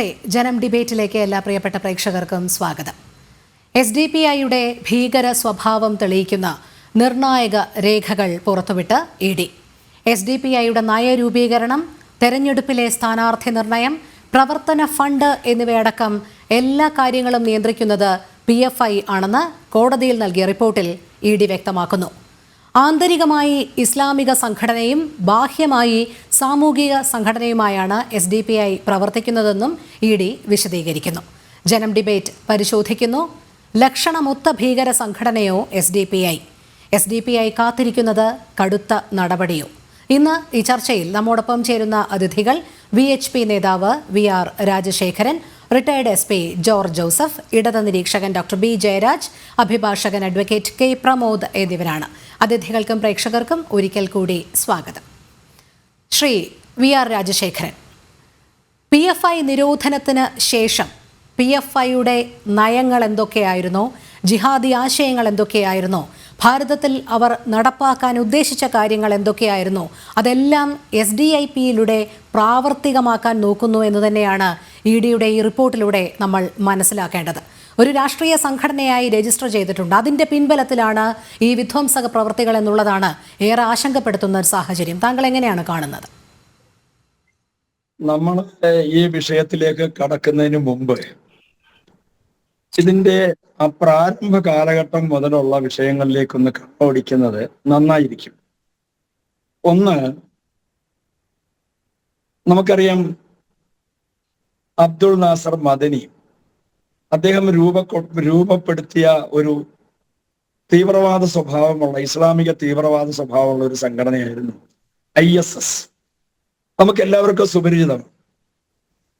നമസ്തേ. ജനം ഡിബേറ്റിലേക്ക് എല്ലാ പ്രിയപ്പെട്ട പ്രേക്ഷകർക്കും സ്വാഗതം. SDPIയുടെ ഭീകര സ്വഭാവം തെളിയിക്കുന്ന നിർണായക രേഖകൾ പുറത്തുവിട്ട് ED. SDPIയുടെ നയരൂപീകരണം, തെരഞ്ഞെടുപ്പിലെ സ്ഥാനാർത്ഥി നിർണയം, പ്രവർത്തന ഫണ്ട് എന്നിവയടക്കം എല്ലാ കാര്യങ്ങളും നിയന്ത്രിക്കുന്നത് PFI ആണെന്ന് കോടതിയിൽ നൽകിയ റിപ്പോർട്ടിൽ ED വ്യക്തമാക്കുന്നു. ആന്തരികമായി ഇസ്ലാമിക സംഘടനയും ബാഹ്യമായി സാമൂഹിക സംഘടനയുമായാണ് SDPI പ്രവർത്തിക്കുന്നതെന്നും ED വിശദീകരിക്കുന്നു. ജനം ഡിബേറ്റ് പരിശോധിക്കുന്നു. ലക്ഷണമൊത്ത ഭീകര സംഘടനയോ SDPI കാത്തിരിക്കുന്നത് കടുത്ത നടപടിയോ? ഇന്ന് ഈ ചർച്ചയിൽ നമ്മോടൊപ്പം ചേരുന്ന അതിഥികൾ VHP നേതാവ് VR Rajasekharan, retired SP George Joseph, ഇടത് നിരീക്ഷകൻ ഡോക്ടർ B ജയരാജ്, അഭിഭാഷകൻ അഡ്വക്കേറ്റ് K പ്രമോദ് എന്നിവരാണ്. അതിഥികൾക്കും പ്രേക്ഷകർക്കും ഒരിക്കൽ കൂടി സ്വാഗതം. ശ്രീ VR രാജശേഖരൻ, PFI നിരോധനത്തിന് ശേഷം PFIയുടെ നയങ്ങൾ എന്തൊക്കെയായിരുന്നോ, ജിഹാദി ആശയങ്ങൾ എന്തൊക്കെയായിരുന്നോ, ഭാരതത്തിൽ അവർ നടപ്പാക്കാൻ ഉദ്ദേശിച്ച കാര്യങ്ങൾ എന്തൊക്കെയായിരുന്നോ അതെല്ലാം SDIPയിലൂടെ പ്രാവർത്തികമാക്കാൻ നോക്കുന്നു എന്ന് തന്നെയാണ് EDയുടെ ഈ റിപ്പോർട്ടിലൂടെ നമ്മൾ മനസ്സിലാക്കേണ്ടത്. ഒരു രാഷ്ട്രീയ സംഘടനയായി രജിസ്റ്റർ ചെയ്തിട്ടുണ്ട്. അതിൻ്റെ പിൻബലത്തിലാണ് ഈ വിധ്വംസക പ്രവർത്തികൾ എന്നുള്ളതാണ് ഏറെ ആശങ്കപ്പെടുത്തുന്ന ഒരു സാഹചര്യം. താങ്കൾ എങ്ങനെയാണ് കാണുന്നത്? നമ്മൾ ഈ വിഷയത്തിലേക്ക് കടക്കുന്നതിന് മുമ്പ് ഇതിന്റെ ആ പ്രാരംഭ കാലഘട്ടം മുതലുള്ള വിഷയങ്ങളിലേക്കൊന്ന് കണ്ണോടിക്കുന്നത് നന്നായിരിക്കും. ഒന്ന്, നമുക്കറിയാം അബ്ദുൾ നാസർ മദനി അദ്ദേഹം രൂപപ്പെടുത്തിയ ഒരു തീവ്രവാദ സ്വഭാവമുള്ള, ഇസ്ലാമിക തീവ്രവാദ സ്വഭാവമുള്ള ഒരു സംഘടനയായിരുന്നു ISS. നമുക്ക് എല്ലാവർക്കും സുപരിചിതമാണ്.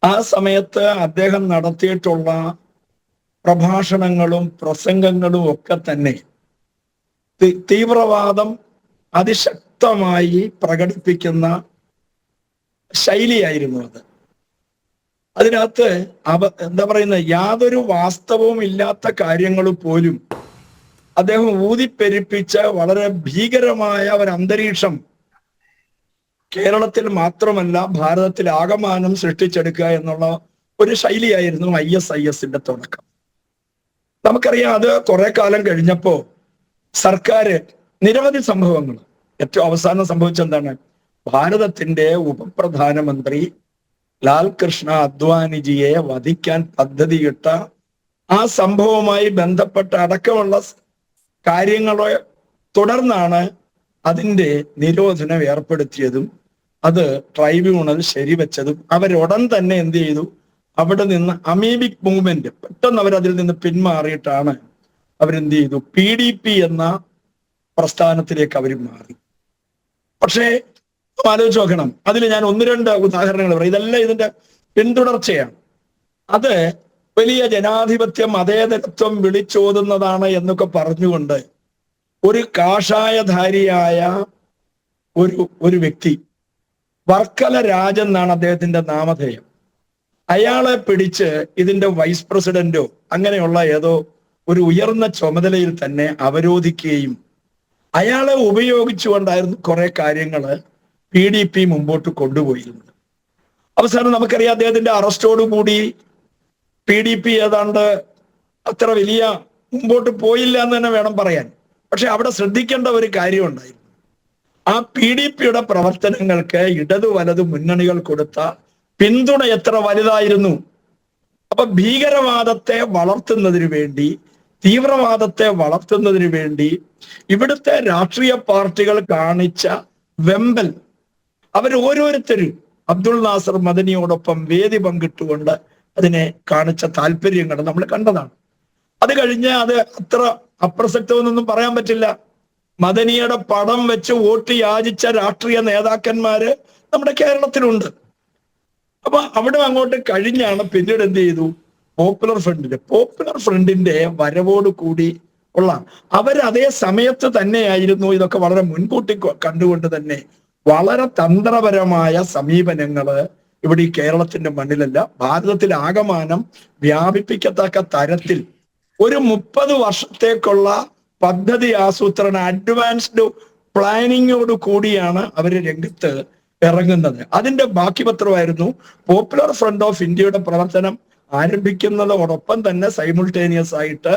ആ സമയത്ത് അദ്ദേഹം നടത്തിയിട്ടുള്ള പ്രഭാഷണങ്ങളും പ്രസംഗങ്ങളും ഒക്കെ തന്നെ തീവ്രവാദം അതിശക്തമായി പ്രകടിപ്പിക്കുന്ന ശൈലിയായിരുന്നു അത്. അതിനകത്ത് എന്താ പറയുന്നത്, യാതൊരു വാസ്തവവും ഇല്ലാത്ത കാര്യങ്ങൾ പോലും അദ്ദേഹം ഊതിപ്പെരുപ്പിച്ച വളരെ ഭീകരമായ ഒരു അന്തരീക്ഷം കേരളത്തിൽ മാത്രമല്ല ഭാരതത്തിൽ ആകമാനം സൃഷ്ടിച്ചെടുക്കുക എന്നുള്ള ഒരു ശൈലിയായിരുന്നു ISISന്റെ തുടക്കം. നമുക്കറിയാം, അത് കുറെ കാലം കഴിഞ്ഞപ്പോ സർക്കാർ നിരവധി സംഭവങ്ങൾ, ഏറ്റവും അവസാനം സംഭവിച്ചെന്താണ്, ഭാരതത്തിന്റെ ഉപപ്രധാനമന്ത്രി ലാൽ കൃഷ്ണ അദ്വാനിജിയെ വധിക്കാൻ പദ്ധതിയിട്ട ആ സംഭവവുമായി ബന്ധപ്പെട്ട അടക്കമുള്ള കാര്യങ്ങളെ തുടർന്നാണ് അതിന്റെ നിരോധനം ഏർപ്പെടുത്തിയതും അത് ട്രൈബ്യൂണൽ ശരിവെച്ചതും. അവരുടൻ തന്നെ എന്ത് ചെയ്തു, അവിടെ നിന്ന് അമീബിക് മൂവ്മെന്റ് പെട്ടെന്ന് അവരതിൽ നിന്ന് പിന്മാറിയിട്ടാണ് അവരെന്ത് ചെയ്തു, PDP എന്ന പ്രസ്ഥാനത്തിലേക്ക് അവർ മാറി. പക്ഷേ ആലോചിച്ച് നോക്കണം, അതിൽ ഞാൻ ഒന്ന് രണ്ട് ഉദാഹരണങ്ങൾ പറയും. ഇതെല്ലാം ഇതിന്റെ പിന്തുടർച്ചയാണ്. അത് വലിയ ജനാധിപത്യം മതേതരത്വം വിളിച്ചോതുന്നതാണ് എന്നൊക്കെ പറഞ്ഞുകൊണ്ട് ഒരു കാഷായധാരിയായ ഒരു വ്യക്തി, വർക്കല രാജൻ എന്നാണ് അദ്ദേഹത്തിന്റെ നാമധേയം, അയാളെ പിടിച്ച് ഇതിന്റെ വൈസ് പ്രസിഡന്റോ അങ്ങനെയുള്ള ഏതോ ഒരു ഉയർന്ന ചുമതലയിൽ തന്നെ അവരോധിക്കുകയും അയാളെ ഉപയോഗിച്ചുകൊണ്ടായിരുന്നു കുറെ കാര്യങ്ങള് PDP മുമ്പോട്ട് കൊണ്ടുപോയിരുന്നത്. അവസാനം നമുക്കറിയാം, അദ്ദേഹത്തിന്റെ അറസ്റ്റോടുകൂടി PDP ഏതാണ്ട് അത്ര വലിയ മുമ്പോട്ട് പോയില്ല എന്ന് തന്നെ വേണം പറയാൻ. പക്ഷെ അവിടെ ശ്രദ്ധിക്കേണ്ട ഒരു കാര്യം ഉണ്ടായിരുന്നു. ആ PDPയുടെ പ്രവർത്തനങ്ങൾക്ക് ഇടതു വലതു മുന്നണികൾ കൊടുത്ത പിന്തുണ എത്ര വലുതായിരുന്നു. അപ്പൊ ഭീകരവാദത്തെ വളർത്തുന്നതിന് വേണ്ടി, തീവ്രവാദത്തെ വളർത്തുന്നതിന് വേണ്ടി ഇവിടുത്തെ രാഷ്ട്രീയ പാർട്ടികൾ കാണിച്ച വെമ്പൽ, അവർ ഓരോരുത്തരും അബ്ദുൾ നാസർ മദനിയോടൊപ്പം വേദി പങ്കിട്ടുകൊണ്ട് അതിനെ കാണിച്ച താല്പര്യങ്ങൾ നമ്മൾ കണ്ടതാണ്. അത് കഴിഞ്ഞ് അത് അത്ര അപ്രസക്തമെന്നൊന്നും പറയാൻ പറ്റില്ല. മദനിയുടെ പടം വെച്ച് വോട്ട് യാചിച്ച രാഷ്ട്രീയ നേതാക്കന്മാര് നമ്മുടെ കേരളത്തിലുണ്ട്. അപ്പൊ അവിടെ അങ്ങോട്ട് കഴിഞ്ഞാണ് പിന്നീട് എന്ത് ചെയ്തു, പോപ്പുലർ ഫ്രണ്ടിന്റെ വരവോട് കൂടി ഉള്ള അതേ സമയത്ത് തന്നെയായിരുന്നു ഇതൊക്കെ വളരെ മുൻകൂട്ടി കണ്ടുകൊണ്ട് തന്നെ വളരെ തന്ത്രപരമായ സമീപനങ്ങള് ഇവിടെ ഈ കേരളത്തിന്റെ മണ്ണിലല്ല ഭാരതത്തിൽ ആകമാനം വ്യാപിപ്പിക്കത്തക്ക തരത്തിൽ ഒരു 30 വർഷത്തേക്കുള്ള പദ്ധതി ആസൂത്രണ അഡ്വാൻസ്ഡ് പ്ലാനിങ്ങോട് കൂടിയാണ് അവര് രംഗത്ത് ഇറങ്ങുന്നത്. അതിന്റെ ബാക്കി പത്രമായിരുന്നു പോപ്പുലർ ഫ്രണ്ട് ഓഫ് ഇന്ത്യയുടെ പ്രവർത്തനം ആരംഭിക്കുന്നതോടൊപ്പം തന്നെ സൈമുൾട്ടേനിയസ് ആയിട്ട്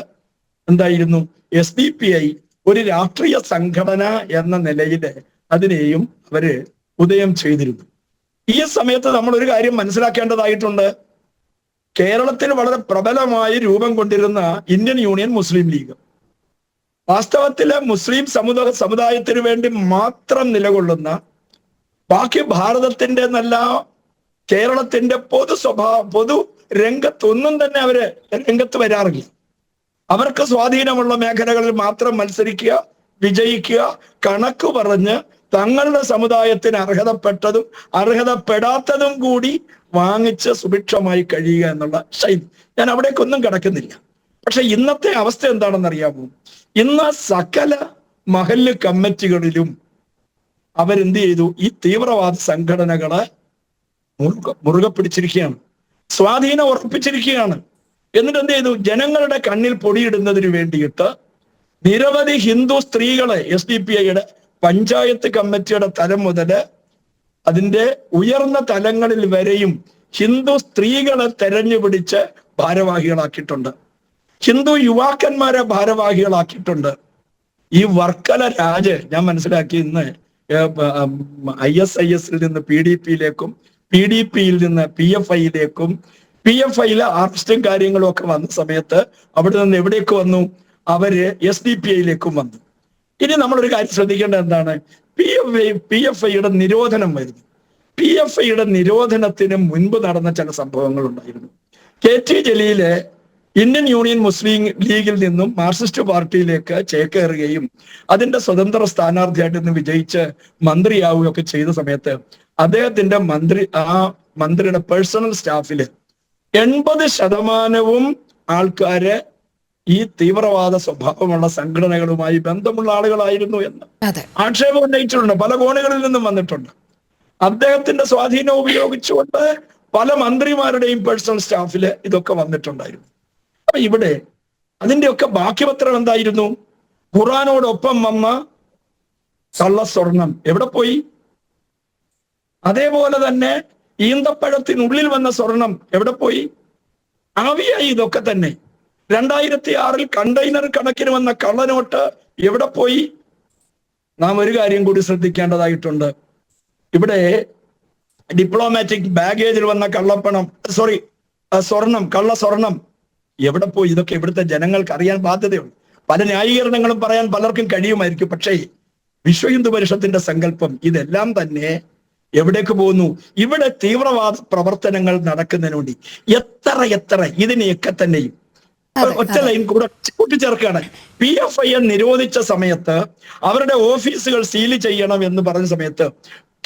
എന്തായിരുന്നു SDPI ഒരു രാഷ്ട്രീയ സംഘടന എന്ന നിലയിൽ അതിനെയും അവര് ഉദയം ചെയ്തിരുന്നു. ഈ സമയത്ത് നമ്മൾ ഒരു കാര്യം മനസ്സിലാക്കേണ്ടതായിട്ടുണ്ട്. കേരളത്തിൽ വളരെ പ്രബലമായി രൂപം കൊണ്ടിരുന്ന ഇന്ത്യൻ യൂണിയൻ മുസ്ലിം ലീഗ് വാസ്തവത്തില് മുസ്ലിം സമുദായത്തിന് വേണ്ടി മാത്രം നിലകൊള്ളുന്ന, ബാക്കി ഭാരതത്തിന്റെ എന്നല്ല കേരളത്തിന്റെ പൊതു രംഗത്തൊന്നും തന്നെ അവര് രംഗത്ത് വരാറില്ല. അവർക്ക് സ്വാധീനമുള്ള മേഖലകളിൽ മാത്രം മത്സരിക്കുക, വിജയിക്കുക, കണക്ക് പറഞ്ഞ് തങ്ങളുടെ സമുദായത്തിന് അർഹതപ്പെട്ടതും അർഹതപ്പെടാത്തതും കൂടി വാങ്ങിച്ച് സുഭിക്ഷമായി കഴിയുക എന്നുള്ള ശൈലി. ഞാൻ അവിടേക്കൊന്നും കടക്കുന്നില്ല. പക്ഷെ ഇന്നത്തെ അവസ്ഥ എന്താണെന്ന് അറിയാമോ? ഇന്ന് സകല മഹല്ല് കമ്മിറ്റികളിലും അവരെന്ത് ചെയ്തു? ഈ തീവ്രവാദ സംഘടനകളെ മുറുകെ പിടിച്ചിരിക്കുകയാണ്, സ്വാധീനം ഉറപ്പിച്ചിരിക്കുകയാണ്. എന്നിട്ട് എന്ത് ചെയ്തു? ജനങ്ങളുടെ കണ്ണിൽ പൊടിയിടുന്നതിന് വേണ്ടിയിട്ട് നിരവധി ഹിന്ദു സ്ത്രീകളെ SDPIയുടെ പഞ്ചായത്ത് കമ്മിറ്റിയുടെ തലം മുതല് അതിന്റെ ഉയർന്ന തലങ്ങളിൽ വരെയും ഹിന്ദു സ്ത്രീകളെ തെരഞ്ഞുപിടിച്ച് ഭാരവാഹികളാക്കിയിട്ടുണ്ട്. ഹിന്ദു യുവാക്കന്മാരെ ഭാരവാഹികളാക്കിയിട്ടുണ്ട്. ഈ വർക്കല രാജ് ഞാൻ മനസ്സിലാക്കി ഇന്ന് ISISൽ നിന്ന് PDPയിലേക്കും PDPയിൽ നിന്ന് PFIയിലേക്കും PFIയിലെ അറസ്റ്റും കാര്യങ്ങളും ഒക്കെ വന്ന സമയത്ത് അവിടെ നിന്ന് എവിടേക്ക് വന്നു? അവര് SDPIയിലേക്കും വന്നു. ഇനി നമ്മളൊരു കാര്യം ശ്രദ്ധിക്കേണ്ടത് എന്താണ്? PFIയുടെ നിരോധനം വരുന്നു. PFIയുടെ നിരോധനത്തിന് മുൻപ് നടന്ന ചില സംഭവങ്ങൾ ഉണ്ടായിരുന്നു. KT ജലീല് ഇന്ത്യൻ യൂണിയൻ മുസ്ലിം ലീഗിൽ നിന്നും മാർക്സിസ്റ്റ് പാർട്ടിയിലേക്ക് ചേക്കേറുകയും അതിന്റെ സ്വതന്ത്ര സ്ഥാനാർത്ഥിയായിട്ട് നിന്ന് വിജയിച്ച് മന്ത്രിയാവുകയൊക്കെ ചെയ്ത സമയത്ത് അദ്ദേഹത്തിന്റെ മന്ത്രിയുടെ പേഴ്സണൽ സ്റ്റാഫില് 80% ആൾക്കാര് ഈ തീവ്രവാദ സ്വഭാവമുള്ള സംഘടനകളുമായി ബന്ധമുള്ള ആളുകളായിരുന്നു എന്ന് ആക്ഷേപം ഉന്നയിച്ചിട്ടുണ്ട്. പല കോണുകളിൽ നിന്നും വന്നിട്ടുണ്ട്. അദ്ദേഹത്തിന്റെ സ്വാധീനം ഉപയോഗിച്ചുകൊണ്ട് പല മന്ത്രിമാരുടെയും പേഴ്സണൽ സ്റ്റാഫില് ഇതൊക്കെ വന്നിട്ടുണ്ടായിരുന്നു. അപ്പൊ ഇവിടെ അതിന്റെയൊക്കെ ബാക്കിപത്രം എന്തായിരുന്നു? ഖുറാനോടൊപ്പം വന്ന കള്ളസ്വർണം എവിടെ പോയി? അതേപോലെ തന്നെ ഈന്തപ്പഴത്തിനുള്ളിൽ വന്ന സ്വർണം എവിടെ പോയി? ആവിയായി ഇതൊക്കെ തന്നെ. 2006 കണ്ടെയ്നർ കണക്കിന് വന്ന കള്ളനോട്ട് എവിടെ പോയി? നാം ഒരു കാര്യം കൂടി ശ്രദ്ധിക്കേണ്ടതായിട്ടുണ്ട്. ഇവിടെ ഡിപ്ലോമാറ്റിക് ബാഗേജിൽ വന്ന കള്ളസ്വർണം എവിടെ പോയി? ഇതൊക്കെ ഇവിടുത്തെ ജനങ്ങൾക്ക് അറിയാൻ ബാധ്യതയുണ്ട്. പല ന്യായീകരണങ്ങളും പറയാൻ പലർക്കും കഴിയുമായിരിക്കും. പക്ഷേ വിശ്വ ഹിന്ദു പരിഷത്തിന്റെ സങ്കല്പം ഇതെല്ലാം തന്നെ എവിടേക്ക് പോകുന്നു? ഇവിടെ തീവ്രവാദ പ്രവർത്തനങ്ങൾ നടക്കുന്നതിന് വേണ്ടി എത്ര ഇതിനെയൊക്കെ തന്നെയും ഒറ്റ ലൈൻ കൂടെ കൂട്ടിച്ചേർക്കുകയാണ്. PFI നിരോധിച്ച സമയത്ത് അവരുടെ ഓഫീസുകൾ സീൽ ചെയ്യണം എന്ന് പറഞ്ഞ സമയത്ത്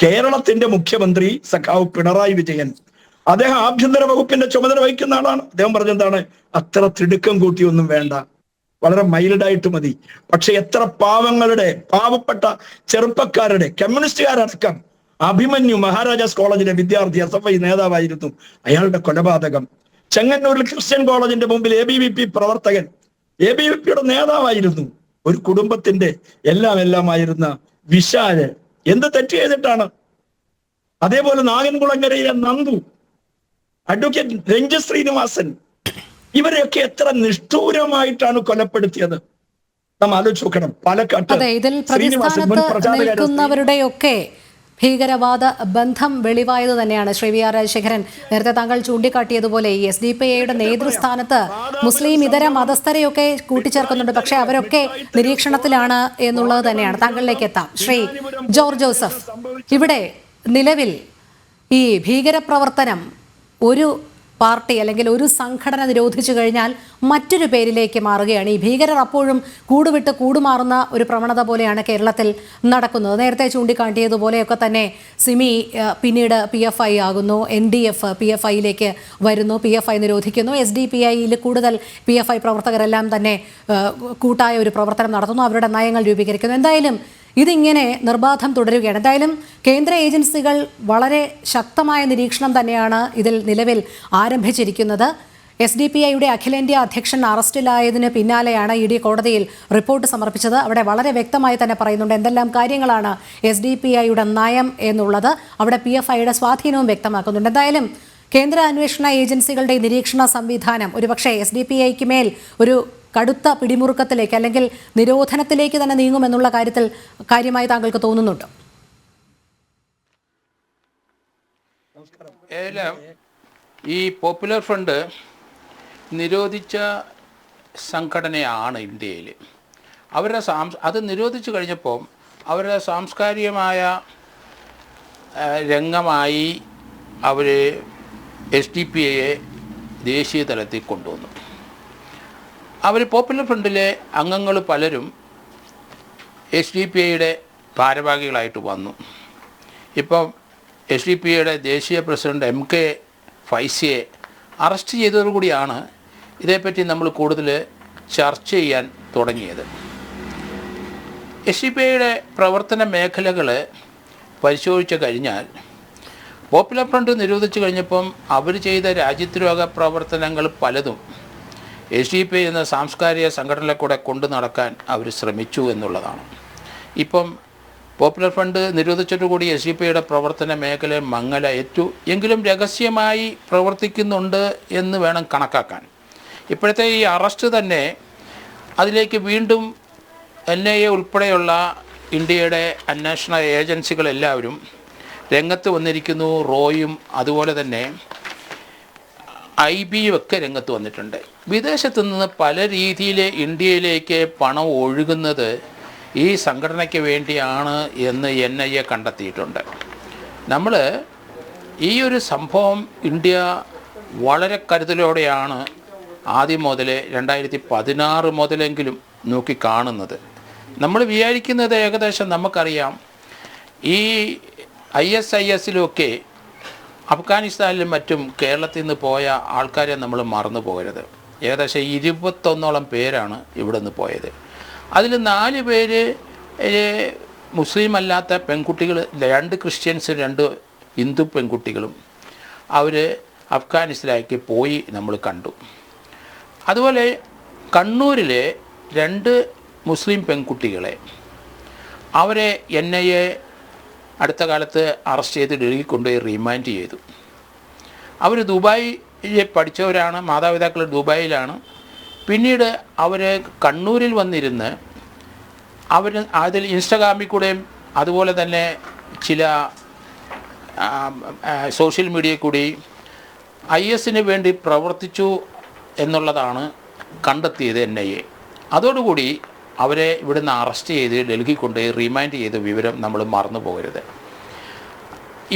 കേരളത്തിന്റെ മുഖ്യമന്ത്രി സഖാവ് പിണറായി വിജയൻ, അദ്ദേഹം ആഭ്യന്തര വകുപ്പിന്റെ ചുമതല വഹിക്കുന്ന ആളാണ്. അദ്ദേഹം പറഞ്ഞെന്താണ്? അത്ര തിടുക്കം കൂട്ടിയൊന്നും വേണ്ട, വളരെ മൈൽഡായിട്ട് മതി. പക്ഷെ എത്ര പാവപ്പെട്ട ചെറുപ്പക്കാരുടെ, കമ്മ്യൂണിസ്റ്റുകാരടക്കം, അഭിമന്യു മഹാരാജാസ് കോളേജിലെ വിദ്യാർത്ഥി, SFI നേതാവായിരുന്നു, അയാളുടെ കൊലപാതകം. ചെങ്ങന്നൂരിൽ ക്രിസ്ത്യൻ കോളേജിന്റെ മുമ്പിൽ ABVP പ്രവർത്തകൻ, ABVPയുടെ നേതാവായിരുന്നു, ഒരു കുടുംബത്തിന്റെ എല്ലാമായിരുന്ന വിശാല് എന്ത് തെറ്റ് ചെയ്തിട്ടാണ്? അതേപോലെ നാഗൻകുളങ്ങരയിലെ നന്ദു, അഡ്വക്കേറ്റ് രഞ്ജിത് ശ്രീനിവാസൻ, ഇവരെയൊക്കെ എത്ര നിഷ്ഠൂരമായിട്ടാണ് കൊലപ്പെടുത്തിയത്. നാം ആലോചിച്ച് നോക്കണം. പാലക്കാട്ട് ഇതിൽ പ്രതിസ്ഥാനത്ത് ഭീകരവാദ ബന്ധം വെളിവായത് തന്നെയാണ്. ശ്രീ VR രാജശേഖരൻ, നേരത്തെ താങ്കൾ ചൂണ്ടിക്കാട്ടിയതുപോലെ ഈ SDPIയുടെ നേതൃസ്ഥാനത്ത് മുസ്ലിം ഇതര മതസ്ഥരെയൊക്കെ കൂട്ടിച്ചേർക്കുന്നുണ്ട്. പക്ഷെ അവരൊക്കെ നിരീക്ഷണത്തിലാണ് എന്നുള്ളത് തന്നെയാണ്. താങ്കളിലേക്ക് എത്താം. ശ്രീ ജോർജ് ജോസഫ്, ഇവിടെ നിലവിൽ ഈ ഭീകരപ്രവർത്തനം ഒരു പാർട്ടി അല്ലെങ്കിൽ ഒരു സംഘടന നിരോധിച്ചു കഴിഞ്ഞാൽ മറ്റൊരു പേരിലേക്ക് മാറുകയാണ്. ഈ ഭീകരർ അപ്പോഴും കൂടുവിട്ട് കൂടുമാറുന്ന ഒരു പ്രവണത പോലെയാണ് കേരളത്തിൽ നടക്കുന്നത്. നേരത്തെ ചൂണ്ടിക്കാട്ടിയതുപോലെയൊക്കെ തന്നെ സിമി പിന്നീട് PFI ആകുന്നു, NDF PFIയിലേക്ക് വരുന്നു, PFI നിരോധിക്കുന്നു, SDPIയിൽ കൂടുതൽ PFI പ്രവർത്തകരെല്ലാം തന്നെ കൂട്ടായ ഒരു പ്രവർത്തനം നടത്തുന്നു, അവരുടെ നയങ്ങൾ രൂപീകരിക്കുന്നു. എന്തായാലും ഇതിങ്ങനെ നിർബാധം തുടരുകയാണ്. എന്തായാലും കേന്ദ്ര ഏജൻസികൾ വളരെ ശക്തമായ നിരീക്ഷണം തന്നെയാണ് ഇതിൽ നിലവിൽ ആരംഭിച്ചിരിക്കുന്നത്. SDPIയുടെ അഖിലേന്ത്യാ അധ്യക്ഷൻ അറസ്റ്റിലായതിന് പിന്നാലെയാണ് ED കോടതിയിൽ റിപ്പോർട്ട് സമർപ്പിച്ചത്. അവിടെ വളരെ വ്യക്തമായി തന്നെ പറയുന്നുണ്ട് എന്തെല്ലാം കാര്യങ്ങളാണ് SDPIയുടെ നയം എന്നുള്ളത്. അവിടെ PFIയുടെ സ്വാധീനവും വ്യക്തമാക്കുന്നുണ്ട്. എന്തായാലും കേന്ദ്ര അന്വേഷണ ഏജൻസികളുടെ നിരീക്ഷണ സംവിധാനം ഒരുപക്ഷെ SDPIക്ക് മേൽ ഒരു കടുത്ത പിടിമുറുക്കത്തിലേക്ക് അല്ലെങ്കിൽ നിരോധനത്തിലേക്ക് തന്നെ നീങ്ങുമെന്നുള്ള കാര്യമായി താങ്കൾക്ക് തോന്നുന്നുണ്ടോ? ഈ പോപ്പുലർ ഫ്രണ്ട് നിരോധിച്ച സംഘടനയാണ് ഇന്ത്യയിൽ. അവരുടെ അത് നിരോധിച്ചു കഴിഞ്ഞപ്പോൾ അവരുടെ സാംസ്കാരികമായ രംഗമായി അവർ SDPIയെ ദേശീയ തലത്തിൽ കൊണ്ടുവന്നു. അവർ പോപ്പുലർ ഫ്രണ്ടിലെ അംഗങ്ങൾ പലരും SDPIയുടെ ഭാരവാഹികളായിട്ട് വന്നു. ഇപ്പം SDPIയുടെ ദേശീയ പ്രസിഡന്റ് MK ഫൈസിയെ അറസ്റ്റ് ചെയ്തതോടുകൂടിയാണ് ഇതേപ്പറ്റി നമ്മൾ കൂടുതൽ ചർച്ച ചെയ്യാൻ തുടങ്ങിയത്. SDPIയുടെ പ്രവർത്തന മേഖലകൾ പരിശോധിച്ച് കഴിഞ്ഞാൽ പോപ്പുലർ ഫ്രണ്ട് നിരോധിച്ചു കഴിഞ്ഞപ്പം അവർ ചെയ്ത രാജ്യദ്രോഹ പ്രവർത്തനങ്ങൾ പലതും SDPI എന്ന സാംസ്കാരിക സംഘടനയിലെ കൂടെ കൊണ്ടു നടക്കാൻ അവർ ശ്രമിച്ചു എന്നുള്ളതാണ്. ഇപ്പം പോപ്പുലർ ഫ്രണ്ട് നിരോധിച്ചതോടുകൂടി SDPIയുടെ പ്രവർത്തന മേഖല മങ്ങലേറ്റു എങ്കിലും രഹസ്യമായി പ്രവർത്തിക്കുന്നുണ്ട് എന്ന് വേണം കണക്കാക്കാൻ. ഇപ്പോഴത്തെ ഈ അറസ്റ്റ് തന്നെ അതിലേക്ക് വീണ്ടും NIA ഉൾപ്പെടെയുള്ള ഇന്ത്യയുടെ അന്വേഷണ ഏജൻസികളെല്ലാവരും രംഗത്ത് വന്നിരിക്കുന്നു. റോയും അതുപോലെ തന്നെ IBയും ഒക്കെ രംഗത്ത് വന്നിട്ടുണ്ട്. വിദേശത്തു നിന്ന് പല രീതിയിൽ ഇന്ത്യയിലേക്ക് പണം ഒഴുകുന്നത് ഈ സംഘടനയ്ക്ക് വേണ്ടിയാണ് എന്ന് NIA കണ്ടെത്തിയിട്ടുണ്ട്. നമ്മൾ ഈ ഒരു സംഭവം ഇന്ത്യ വളരെ കരുതലോടെയാണ് ആദ്യം മുതൽ 2016 മുതലെങ്കിലും നോക്കി കാണുന്നത്. നമ്മൾ വിചാരിക്കുന്നത് ഏകദേശം നമുക്കറിയാം ഈ ISISലൊക്കെ അഫ്ഗാനിസ്ഥാനിലും മറ്റും കേരളത്തിൽ നിന്ന് പോയ ആൾക്കാരെ നമ്മൾ മറന്നു പോകരുത്. ഏകദേശം 21ഓളം പേരാണ് ഇവിടെ നിന്ന് പോയത്. അതിൽ 4 പേര് മുസ്ലിം അല്ലാത്ത പെൺകുട്ടികൾ, 2 ക്രിസ്ത്യൻസ് 2 ഹിന്ദു പെൺകുട്ടികളും അവർ അഫ്ഗാനിസ്ഥാനിലേക്ക് പോയി നമ്മൾ കണ്ടു. അതുപോലെ കണ്ണൂരിലെ 2 മുസ്ലിം പെൺകുട്ടികളെ അവരെ NIA അടുത്ത കാലത്ത് അറസ്റ്റ് ചെയ്ത് ഡൽഹി കൊണ്ടുപോയി റിമാൻഡ് ചെയ്തു. അവർ ദുബായിൽ പഠിച്ചവരാണ്, മാതാപിതാക്കൾ ദുബായിലാണ്. പിന്നീട് അവർ കണ്ണൂരിൽ വന്നിരുന്ന് അവർ അതിൽ ഇൻസ്റ്റാഗ്രാമിൽ കൂടെയും അതുപോലെ തന്നെ ചില സോഷ്യൽ മീഡിയയിൽ കൂടി ISന് വേണ്ടി പ്രവർത്തിച്ചു എന്നുള്ളതാണ് കണ്ടെത്തിയത് NIA. അതോടുകൂടി അവരെ ഇവിടുന്ന് അറസ്റ്റ് ചെയ്ത് ഡൽഹി കൊണ്ടുപോയി റിമാൻഡ് ചെയ്ത വിവരം നമ്മൾ മറന്നു പോകരുത്.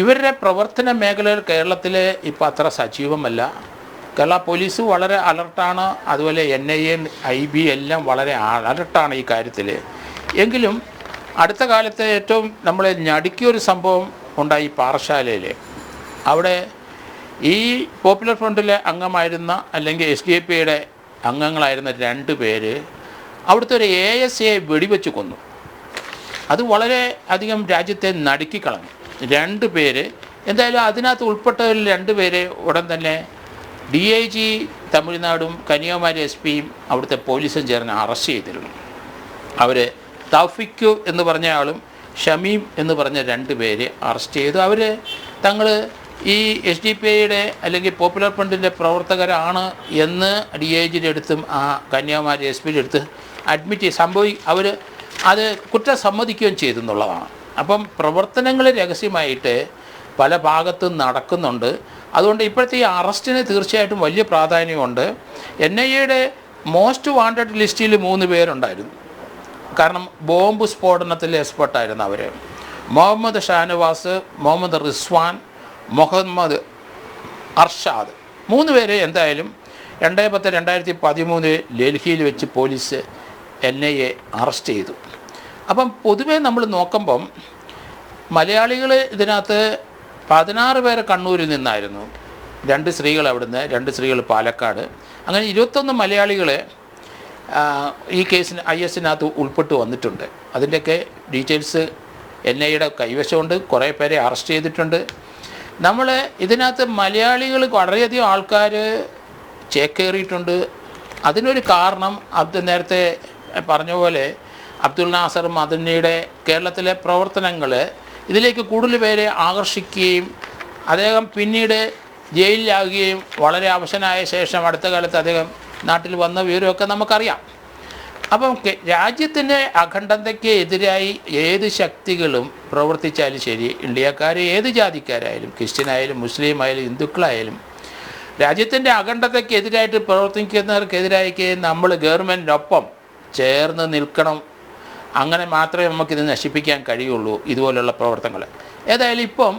ഇവരുടെ പ്രവർത്തന മേഖലകൾ കേരളത്തിൽ ഇപ്പോൾ അത്ര സജീവമല്ല. കേരള പോലീസ് വളരെ അലർട്ടാണ്, അതുപോലെ NIA IB എല്ലാം വളരെ അലർട്ടാണ് ഈ കാര്യത്തിൽ. എങ്കിലും അടുത്ത കാലത്ത് ഏറ്റവും നമ്മളെ ഞടുക്കിയൊരു സംഭവം ഉണ്ടായി പാറശാലയിൽ. അവിടെ ഈ പോപ്പുലർ ഫ്രണ്ടിലെ അംഗമായിരുന്ന അല്ലെങ്കിൽ SDPIയുടെ അംഗങ്ങളായിരുന്ന 2 പേര് അവിടുത്തെ ഒരു ASAയെ വെടിവെച്ച് കൊന്നു. അത് വളരെ അധികം രാജ്യത്തെ നടുക്കിക്കളഞ്ഞു. 2 പേര് എന്തായാലും അതിനകത്ത് ഉൾപ്പെട്ടവരിൽ 2 പേരെ ഉടൻ തന്നെ DIG തമിഴ്നാടും കന്യാകുമാരി SPയും അവിടുത്തെ പോലീസും ചേർന്ന് അറസ്റ്റ് ചെയ്തിരുന്നു. അവർ തൗഫിക്ക് എന്ന് പറഞ്ഞ ആളും ഷമീം എന്ന് പറഞ്ഞ 2 പേര് അറസ്റ്റ് ചെയ്തു. അവർ തങ്ങൾ ഈ SDPIയുടെ അല്ലെങ്കിൽ പോപ്പുലർ ഫ്രണ്ടിൻ്റെ പ്രവർത്തകരാണ് എന്ന് DIGയുടെ അടുത്തും ആ കന്യാകുമാരി SPയുടെ അടുത്ത് അഡ്മിറ്റ് അവർ അത് കുറ്റം സമ്മതിക്കുകയും ചെയ്തെന്നുള്ളതാണ്. അപ്പം പ്രവർത്തനങ്ങൾ രഹസ്യമായിട്ട് പല ഭാഗത്തും നടക്കുന്നുണ്ട്. അതുകൊണ്ട് ഇപ്പോഴത്തെ ഈ അറസ്റ്റിന് തീർച്ചയായിട്ടും വലിയ പ്രാധാന്യമുണ്ട്. NIAയുടെ മോസ്റ്റ് വാണ്ടഡ് ലിസ്റ്റിൽ 3 പേരുണ്ടായിരുന്നു. കാരണം ബോംബ് സ്ഫോടനത്തിൽ എക്സ്പെർട്ടായിരുന്നു അവർ. മുഹമ്മദ് ഷാനവാസ്, മുഹമ്മദ് റിസ്വാൻ, മുഹമ്മദ് അർഷാദ് 3 പേരെ എന്തായാലും 2010-2013 ഡൽഹിയിൽ വെച്ച് പോലീസ് NIA അറസ്റ്റ് ചെയ്തു. അപ്പം പൊതുവേ നമ്മൾ നോക്കുമ്പം മലയാളികൾ ഇതിനകത്ത് 16 പേരെ കണ്ണൂരിൽ നിന്നായിരുന്നു, 2 സ്ത്രീകൾ അവിടുന്ന്, 2 സ്ത്രീകൾ പാലക്കാട്, അങ്ങനെ 21 മലയാളികൾ ഈ കേസിന് ISനകത്ത് ഉൾപ്പെട്ട് വന്നിട്ടുണ്ട്. അതിൻ്റെയൊക്കെ ഡീറ്റെയിൽസ് NIAയുടെ കൈവശമുണ്ട്. കുറേ പേരെ അറസ്റ്റ് ചെയ്തിട്ടുണ്ട്. നമ്മൾ ഇതിനകത്ത് മലയാളികൾ വളരെയധികം ആൾക്കാർ ചേക്കേറിയിട്ടുണ്ട്. അതിനൊരു കാരണം അത് നേരത്തെ പറഞ്ഞ പോലെ അബ്ദുൽ നാസർ മദനിയുടെ കേരളത്തിലെ പ്രവർത്തനങ്ങൾ ഇതിലേക്ക് കൂടുതൽ പേരെ ആകർഷിക്കുകയും അദ്ദേഹം പിന്നീട് ജയിലിലാകുകയും വളരെ അവശനായ ശേഷം അടുത്ത കാലത്ത് അദ്ദേഹം നാട്ടിൽ വന്ന വിവരമൊക്കെ നമുക്കറിയാം. അപ്പം രാജ്യത്തിൻ്റെ അഖണ്ഡതയ്ക്ക് എതിരായി ഏത് ശക്തികളും പ്രവർത്തിച്ചാലും ശരി, ഇന്ത്യക്കാർ ഏത് ജാതിക്കാരായാലും, ക്രിസ്ത്യനായാലും മുസ്ലിം ആയാലും ഹിന്ദുക്കളായാലും, രാജ്യത്തിൻ്റെ അഖണ്ഡതയ്ക്ക് എതിരായിട്ട് പ്രവർത്തിക്കുന്നവർക്കെതിരായി നമ്മൾ ഗവൺമെൻറ്റിനൊപ്പം ചേർന്ന് നിൽക്കണം. അങ്ങനെ മാത്രമേ നമുക്കിത് നശിപ്പിക്കാൻ കഴിയുള്ളൂ, ഇതുപോലുള്ള പ്രവർത്തനങ്ങൾ. ഏതായാലും ഇപ്പം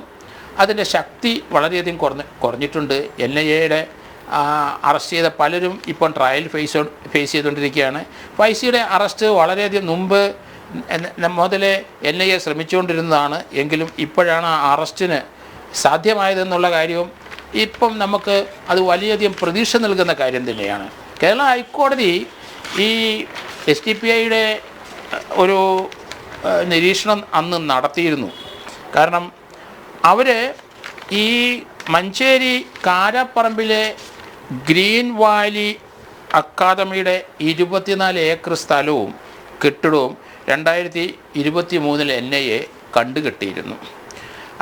അതിൻ്റെ ശക്തി വളരെയധികം കുറഞ്ഞിട്ടുണ്ട്. NIA അറസ്റ്റ് ചെയ്ത പലരും ഇപ്പം ട്രയൽ ഫേസ് ചെയ്തുകൊണ്ടിരിക്കുകയാണ്. ഫൈസിയുടെ അറസ്റ്റ് വളരെയധികം മുമ്പ് മുതലേ NIA ശ്രമിച്ചുകൊണ്ടിരുന്നതാണ്. എങ്കിലും ഇപ്പോഴാണ് ആ അറസ്റ്റിന് സാധ്യമായതെന്നുള്ള കാര്യവും ഇപ്പം നമുക്ക് അത് വലിയധികം പ്രതീക്ഷ നൽകുന്ന കാര്യം തന്നെയാണ്. കേരള ഹൈക്കോടതി ഈ SDPIയുടെ ഒരു നിരീക്ഷണം അന്ന് നടത്തിയിരുന്നു. കാരണം അവർ ഈ മഞ്ചേരി കാരപ്പറമ്പിലെ ഗ്രീൻ വാലി അക്കാദമിയുടെ 24 ഏക്കർ സ്ഥലവും കെട്ടിടവും 2023 NIA കണ്ടുകെട്ടിയിരുന്നു.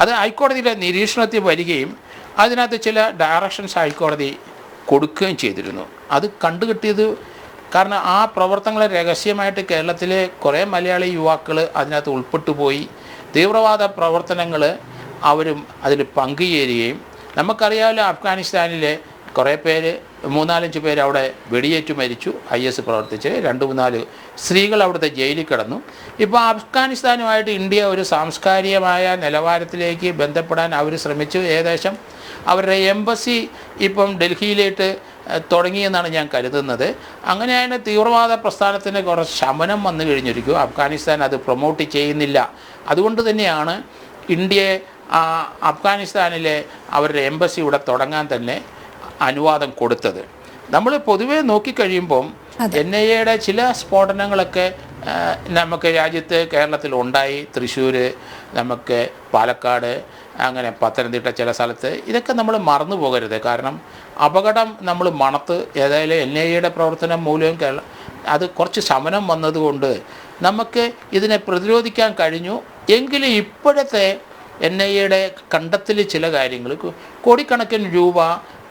അത് ഹൈക്കോടതിയുടെ നിരീക്ഷണത്തിൽ വരികയും അതിനകത്ത് ചില ഡയറക്ഷൻസ് ഹൈക്കോടതി കൊടുക്കുകയും ചെയ്തിരുന്നു. അത് കണ്ടുകെട്ടിയത് കാരണം ആ പ്രവർത്തനങ്ങളെ രഹസ്യമായിട്ട് കേരളത്തിലെ കുറേ മലയാളി യുവാക്കൾ അതിനകത്ത് ഉൾപ്പെട്ടു പോയി. തീവ്രവാദ പ്രവർത്തനങ്ങൾ അവരും അതിൽ പങ്കുചേരുകയും, നമുക്കറിയാമല്ലോ അഫ്ഗാനിസ്ഥാനിലെ കുറേ പേര് 3-4 പേര് അവിടെ വെടിയേറ്റു മരിച്ചു. IS പ്രവർത്തിച്ച് 2-3 സ്ത്രീകൾ അവിടുത്തെ ജയിലിൽ കിടന്നു. ഇപ്പോൾ അഫ്ഗാനിസ്ഥാനുമായിട്ട് ഇന്ത്യ ഒരു സാംസ്കാരികമായ നിലവാരത്തിലേക്ക് ബന്ധപ്പെടാൻ അവർ ശ്രമിച്ചു. ഏകദേശം അവരുടെ എംബസി ഇപ്പം ഡൽഹിയിലേക്ക് തുടങ്ങിയെന്നാണ് ഞാൻ കരുതുന്നത്. അങ്ങനെയാണ് തീവ്രവാദ പ്രസ്ഥാനത്തിന് കുറച്ച് ശമനം വന്നു കഴിഞ്ഞിരിക്കും. അഫ്ഗാനിസ്ഥാൻ അത് പ്രൊമോട്ട് ചെയ്യുന്നില്ല. അതുകൊണ്ട് തന്നെയാണ് ഇന്ത്യയെ അഫ്ഗാനിസ്ഥാനിലെ അവരുടെ എംബസി ഇവിടെ തുടങ്ങാൻ തന്നെ അനുവാദം കൊടുത്തത്. നമ്മൾ പൊതുവേ നോക്കിക്കഴിയുമ്പം NIAയുടെ ചില സ്ഫോടനങ്ങളൊക്കെ നമുക്ക് രാജ്യത്ത് കേരളത്തിൽ ഉണ്ടായി. തൃശ്ശൂർ, നമുക്ക് പാലക്കാട്, അങ്ങനെ പത്തനംതിട്ട ചില സ്ഥലത്ത്. ഇതൊക്കെ നമ്മൾ മറന്നു പോകരുത്. കാരണം അപകടം നമ്മൾ മണത്ത് ഏതായാലും NIAയുടെ പ്രവർത്തനം മൂലം അത് കുറച്ച് ശമനം വന്നതുകൊണ്ട് നമുക്ക് ഇതിനെ പ്രതിരോധിക്കാൻ കഴിഞ്ഞു. എങ്കിലും ഇപ്പോഴത്തെ NIAയുടെ കണ്ടെത്തൽ ചില കാര്യങ്ങൾ കോടിക്കണക്കിന് രൂപ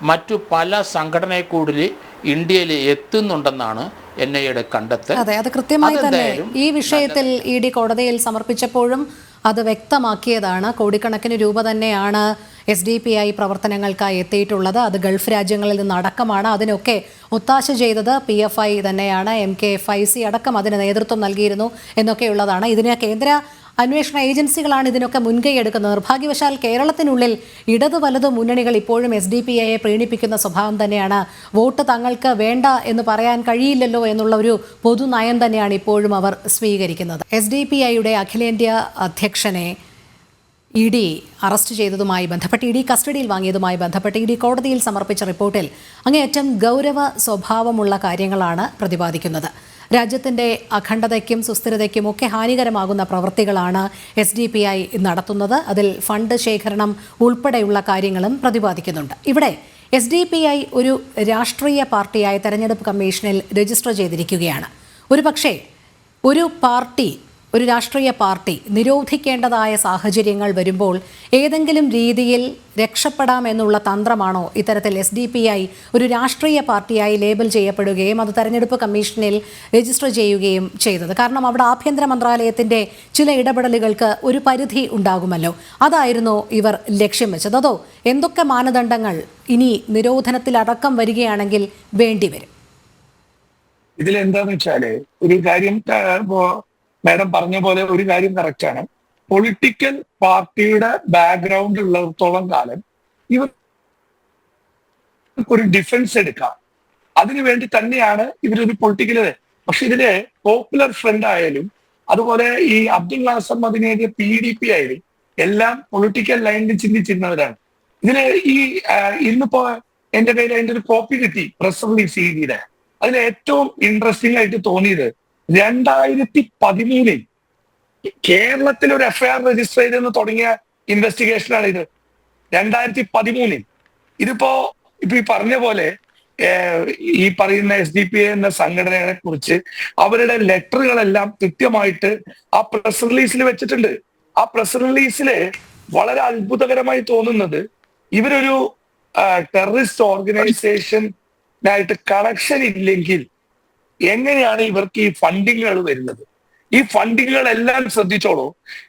മറ്റു പല സംഘടനയെ കൂടുതൽ ഇന്ത്യയിൽ എത്തുന്നുണ്ടെന്നാണ് NIAയുടെ കണ്ടെത്തൽ. അതെ, അത് കൃത്യമായി തന്നെ ഈ വിഷയത്തിൽ ED കോടതിയിൽ സമർപ്പിച്ചപ്പോഴും അത് വ്യക്തമാക്കിയതാണ്. കോടിക്കണക്കിന് രൂപ തന്നെയാണ് SDPI പ്രവർത്തനങ്ങൾക്കായി എത്തിയിട്ടുള്ളത്. അത് ഗൾഫ് രാജ്യങ്ങളിൽ നിന്നടക്കമാണ്. അതിനൊക്കെ ഒത്താശ ചെയ്തത് PFI തന്നെയാണ്. MK ഫൈസി അടക്കം അതിന് നേതൃത്വം നൽകിയിരുന്നു എന്നൊക്കെയുള്ളതാണ്. ഇതിന് കേന്ദ്ര അന്വേഷണ ഏജൻസികളാണ് ഇതിനൊക്കെ മുൻകൈ എടുക്കുന്നത്. നിർഭാഗ്യവശാൽ കേരളത്തിനുള്ളിൽ ഇടതു വലതു മുന്നണികൾ ഇപ്പോഴും SDPIയെ പ്രീണിപ്പിക്കുന്ന സ്വഭാവം തന്നെയാണ്. വോട്ട് തങ്ങൾക്ക് വേണ്ട എന്ന് പറയാൻ കഴിയില്ലല്ലോ എന്നുള്ള ഒരു പൊതുനയം തന്നെയാണ് ഇപ്പോഴും അവർ സ്വീകരിക്കുന്നത്. SDPIയുടെ അഖിലേന്ത്യാ അധ്യക്ഷനെ ED അറസ്റ്റ് ചെയ്തതുമായി ബന്ധപ്പെട്ട്, ED കസ്റ്റഡിയിൽ വാങ്ങിയതുമായി ബന്ധപ്പെട്ട് ED കോടതിയിൽ സമർപ്പിച്ച റിപ്പോർട്ടിൽ അങ്ങേയറ്റം ഗൗരവ സ്വഭാവമുള്ള കാര്യങ്ങളാണ് പ്രതിപാദിക്കുന്നത്. രാജ്യത്തിൻ്റെ അഖണ്ഡതയ്ക്കും സുസ്ഥിരതയ്ക്കും ഒക്കെ ഹാനികരമാകുന്ന പ്രവൃത്തികളാണ് SDPI നടത്തുന്നത്. അതിൽ ഫണ്ട് ശേഖരണം ഉൾപ്പെടെയുള്ള കാര്യങ്ങളും പ്രതിപാദിക്കുന്നുണ്ട്. ഇവിടെ SDPI ഒരു രാഷ്ട്രീയ പാർട്ടിയായ തെരഞ്ഞെടുപ്പ് കമ്മീഷനിൽ രജിസ്റ്റർ ചെയ്തിരിക്കുകയാണ്. ഒരുപക്ഷേ ഒരു രാഷ്ട്രീയ പാർട്ടി നിരോധിക്കേണ്ടതായ സാഹചര്യങ്ങൾ വരുമ്പോൾ ഏതെങ്കിലും രീതിയിൽ രക്ഷപ്പെടാമെന്നുള്ള തന്ത്രമാണോ ഇത്തരത്തിൽ SDPI ഒരു രാഷ്ട്രീയ പാർട്ടിയായി ലേബൽ ചെയ്യപ്പെടുകയും അത് തെരഞ്ഞെടുപ്പ് കമ്മീഷനിൽ രജിസ്റ്റർ ചെയ്യുകയും ചെയ്തത്? കാരണം അവിടെ ആഭ്യന്തര മന്ത്രാലയത്തിൻ്റെ ചില ഇടപെടലുകൾക്ക് ഒരു പരിധി ഉണ്ടാകുമല്ലോ. അതായിരുന്നു ഇവർ ലക്ഷ്യം വെച്ചത്? അതോ എന്തൊക്കെ മാനദണ്ഡങ്ങൾ ഇനി നിരോധനത്തിലടക്കം വരികയാണെങ്കിൽ വേണ്ടിവരും? ഇതിലെന്താന്ന് വെച്ചാല് ഒരു കാര്യം, മാഡം പറഞ്ഞ പോലെ ഒരു കാര്യം കറക്റ്റാണ്. പൊളിറ്റിക്കൽ പാർട്ടിയുടെ ബാക്ക്ഗ്രൗണ്ട് ഉള്ളിടത്തോളം കാലം ഇവർക്കൊരു ഡിഫൻസ് എടുക്കാം. അതിനുവേണ്ടി തന്നെയാണ് ഇവരൊരു പൊളിറ്റിക്കൽ. പക്ഷെ ഇതില് പോപ്പുലർ ഫ്രണ്ട് ആയാലും അതുപോലെ ഈ അബ്ദുൽ നാസർ മദനിയുടെ PDP ആയാലും എല്ലാം പൊളിറ്റിക്കൽ ലൈനിൽ ചിന്തിച്ചിരുന്നവരാണ്. ഇതില് ഈ ഇന്നിപ്പോ എന്റെ കയ്യിൽ അതിന്റെ ഒരു കോപ്പി കിട്ടി, പ്രസ് റിലീസ് ചെയ്തിയുടെ. അതിൽ ഏറ്റവും ഇൻട്രസ്റ്റിംഗ് ആയിട്ട് തോന്നിയത് 2013 കേരളത്തിൽ ഒരു FIR രജിസ്റ്റർ ചെയ്തെന്ന് തുടങ്ങിയ ഇൻവെസ്റ്റിഗേഷനാണ് ഇത്. 2013 ഇതിപ്പോ ഈ പറഞ്ഞ പോലെ ഈ പറയുന്ന SDPI എന്ന സംഘടനയെ കുറിച്ച് അവരുടെ ലെറ്ററുകളെല്ലാം കൃത്യമായിട്ട് ആ പ്രസ് റിലീസിൽ വെച്ചിട്ടുണ്ട്. ആ പ്രസ് റിലീസില് വളരെ അത്ഭുതകരമായി തോന്നുന്നത്, ഇവരൊരു ടെററിസ്റ്റ് ഓർഗനൈസേഷനായിട്ട് കണക്ഷൻ ഇല്ലെങ്കിൽ എങ്ങനെയാണ് ഇവർക്ക് ഈ ഫണ്ടിങ്ങുകൾ വരുന്നത്? ഈ ഫണ്ടിങ്ങുകളെല്ലാം ശ്രദ്ധിച്ചോളൂ.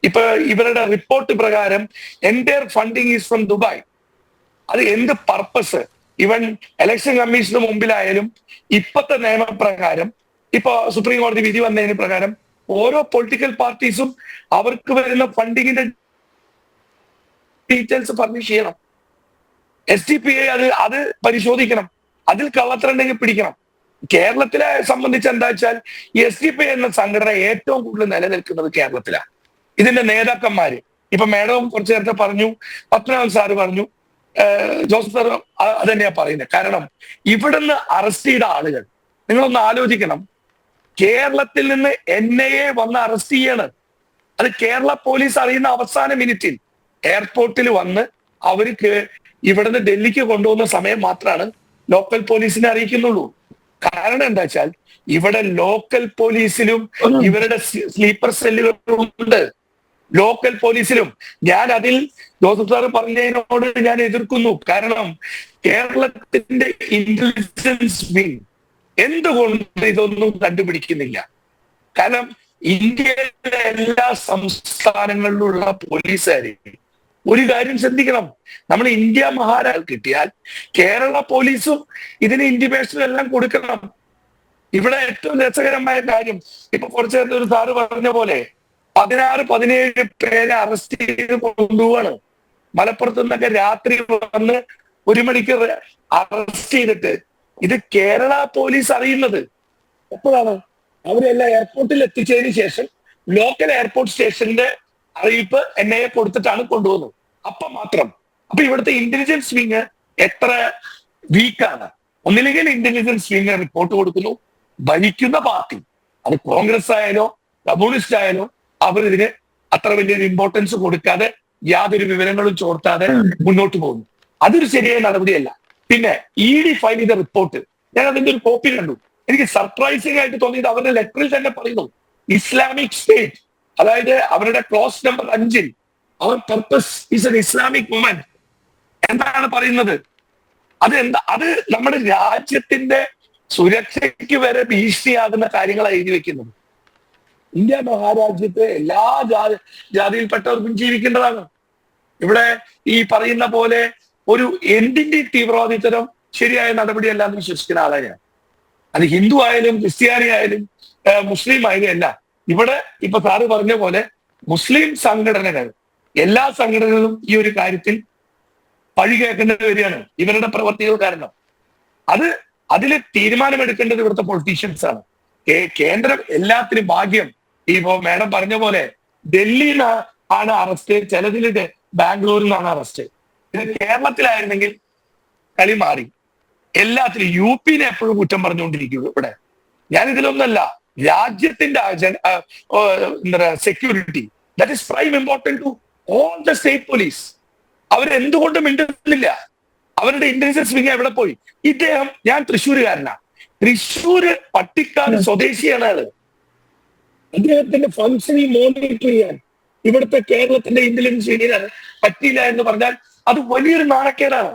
ഇപ്പൊ ഇവരുടെ റിപ്പോർട്ട് പ്രകാരം entire funding is from Dubai. അത് എന്ത് പർപ്പസ്? ഇവൻ ഇലക്ഷൻ കമ്മീഷന് മുമ്പിലായാലും ഇപ്പത്തെ നിയമപ്രകാരം, ഇപ്പൊ സുപ്രീം കോടതി വിധി വന്നതിന് പ്രകാരം ഓരോ പൊളിറ്റിക്കൽ പാർട്ടീസും അവർക്ക് വരുന്ന ഫണ്ടിങ്ങിന്റെ ഡീറ്റെയിൽസ് ഫർണിഷ് ചെയ്യണം. SDPI അത് പരിശോധിക്കണം. അതിൽ കള്ളത്തരണ്ടെങ്കിൽ പിടിക്കണം. കേരളത്തിലെ സംബന്ധിച്ച് എന്താ വെച്ചാൽ ഈ SDPI എന്ന സംഘടന ഏറ്റവും കൂടുതൽ നിലനിൽക്കുന്നത് കേരളത്തിലാണ്. ഇതിന്റെ നേതാക്കന്മാര്, ഇപ്പൊ മേഡം കുറച്ചു നേരത്തെ പറഞ്ഞു, പത്മനാഭൻ സാറ് പറഞ്ഞു, ജോസഫ് സാർ അത് തന്നെയാ പറയുന്നത്. കാരണം ഇവിടുന്ന് അറസ്റ്റ് ചെയ്ത ആളുകൾ, നിങ്ങളൊന്ന് ആലോചിക്കണം, കേരളത്തിൽ നിന്ന് NIA വന്ന് അറസ്റ്റ് ചെയ്യാണ്. അത് കേരള പോലീസ് അറിയുന്ന അവസാന മിനിറ്റിൽ എയർപോർട്ടിൽ വന്ന് അവർക്ക് ഇവിടുന്ന് ഡൽഹിക്ക് കൊണ്ടുപോകുന്ന സമയം മാത്രമാണ് ലോക്കൽ പോലീസിനെ അറിയിക്കുന്നുള്ളൂ. കാരണം എന്താ വെച്ചാൽ ഇവിടെ ലോക്കൽ പോലീസിലും ഇവരുടെ സ്ലീപ്പർ സെല്ലുകളും ഉണ്ട്. ലോക്കൽ പോലീസിലും ഞാൻ അതിൽ ജോസഫ് സാറ് പറഞ്ഞതിനോട് ഞാൻ എതിർക്കുന്നു. കാരണം കേരളത്തിന്റെ ഇന്റലിജൻസ് വിങ് എന്തുകൊണ്ട് ഇതൊന്നും കണ്ടുപിടിക്കുന്നില്ല? കാരണം ഇന്ത്യയിലെ എല്ലാ സംസ്ഥാനങ്ങളിലുള്ള പോലീസുകാരെ ഒരു കാര്യം ശ്രദ്ധിക്കണം, നമ്മൾ ഇന്ത്യ മഹാരാജ് കിട്ടിയാൽ കേരള പോലീസും ഇതിന് ഇന്റിമേഷൻ എല്ലാം കൊടുക്കണം. ഇവിടെ ഏറ്റവും രസകരമായ കാര്യം, ഇപ്പൊ കുറച്ചു നേരത്തെ ഒരു സാറ് പറഞ്ഞ പോലെ 16-17 പേരെ അറസ്റ്റ് ചെയ്ത് കൊണ്ടുപോവാണ്. മലപ്പുറത്ത് നിന്നൊക്കെ രാത്രി വന്ന് 1 മണിക്ക് അറസ്റ്റ് ചെയ്തിട്ട് ഇത് കേരള പോലീസ് അറിയുന്നത് എപ്പോഴാണ്? അവരെല്ലാം എയർപോർട്ടിൽ എത്തിച്ചതിന് ശേഷം ലോക്കൽ എയർപോർട്ട് സ്റ്റേഷന്റെ അറിയിപ്പ് NIA കൊടുത്തിട്ടാണ് കൊണ്ടുപോകുന്നത്. അപ്പൊ മാത്രം. അപ്പൊ ഇവിടുത്തെ ഇന്റലിജൻസ് വിങ് എത്ര വീക്കാണ്? ഒന്നില്ലെങ്കിൽ ഇന്റലിജൻസ് വിങ് റിപ്പോർട്ട് കൊടുക്കുന്നു, ഭരിക്കുന്ന പാർട്ടി, അത് കോൺഗ്രസ് ആയാലോ കമ്മ്യൂണിസ്റ്റ് ആയാലോ, അവരിതിന് അത്ര വലിയൊരു ഇമ്പോർട്ടൻസ് കൊടുക്കാതെ യാതൊരു വിവരങ്ങളും ചോർത്താതെ മുന്നോട്ട് പോകുന്നു. അതൊരു ശരിയായ നടപടിയല്ല. പിന്നെ ED ഫയൽ ചെയ്ത റിപ്പോർട്ട്, ഞാൻ അതിന്റെ ഒരു കോപ്പി കണ്ടു. എനിക്ക് സർപ്രൈസിംഗ് ആയിട്ട് തോന്നിയത് അവരുടെ ലെറ്ററിൽ തന്നെ പറയുന്നു, ഇസ്ലാമിക് സ്റ്റേറ്റ്, അതായത് അവരുടെ ക്ലോസ് നമ്പർ 5 അവർ purpose is an Islamic movement എന്താണ് പറയുന്നത്? അത് നമ്മുടെ രാജ്യത്തിന്റെ സുരക്ഷയ്ക്ക് വരെ ഭീഷണിയാകുന്ന കാര്യങ്ങളാണ് എഴുതി വെക്കുന്നത്. ഇന്ത്യ മഹാരാജ്യത്തെ എല്ലാ ജാതിയിൽപ്പെട്ടവർക്കും ജീവിക്കേണ്ടതാണ്. ഇവിടെ ഈ പറയുന്ന പോലെ ഒരു എന്തിന്റെ തീവ്രവാദിത്തരം ശരിയായ നടപടിയല്ല എന്ന് വിശ്വസിക്കുന്ന ആളാണ് ഞാൻ. അത് ഹിന്ദു ആയാലും ക്രിസ്ത്യാനി ആയാലും മുസ്ലിം ആയാലും അല്ല. ഇവിടെ ഇപ്പൊ സാറ് പറഞ്ഞ പോലെ മുസ്ലിം സംഘടനകൾ, എല്ലാ സംഘടനകളും ഈ ഒരു കാര്യത്തിൽ പഴി കേൾക്കേണ്ടി വരികയാണ് ഇവരുടെ പ്രവർത്തികൾ കാരണം. അതിൽ തീരുമാനമെടുക്കേണ്ടത് ഇവിടുത്തെ പൊളിറ്റീഷ്യൻസ് ആണ്. കേന്ദ്രം എല്ലാത്തിനും ഭാഗ്യം ഇപ്പോ മേഡം പറഞ്ഞ പോലെ ഡൽഹിയിൽ ആണ് അറസ്റ്റ്, ചിലതിൽ ബാംഗ്ലൂരിൽ നിന്നാണ് അറസ്റ്റ്. ഇത് കേരളത്തിലായിരുന്നെങ്കിൽ കളി മാറി. എല്ലാത്തിലും UP എപ്പോഴും കുറ്റം പറഞ്ഞുകൊണ്ടിരിക്കും. ഇവിടെ ഞാൻ ഇതിലൊന്നല്ല, രാജ്യത്തിന്റെ security that is prime important to all the state police. അവരെന്തുകൊണ്ട് മിണ്ടുന്നില്ല? അവരുടെ ഇന്റലിജൻസ് വിങ് എവിടെ പോയി? ഇദ്ദേഹം, ഞാൻ തൃശ്ശൂരുകാരനാ, തൃശ്ശൂര് പട്ടിക്കാട് സ്വദേശിയാണ് ആള്. അദ്ദേഹത്തിന്റെ ഫംഗ്ഷനിൽ മോണിറ്റർ ചെയ്യാൻ ഇവിടുത്തെ കേരളത്തിന്റെ ഇന്റലിജൻസ് വിങ്ങിന് പറ്റിയില്ല എന്ന് പറഞ്ഞാൽ അത് വലിയൊരു നാണക്കേടാണ്.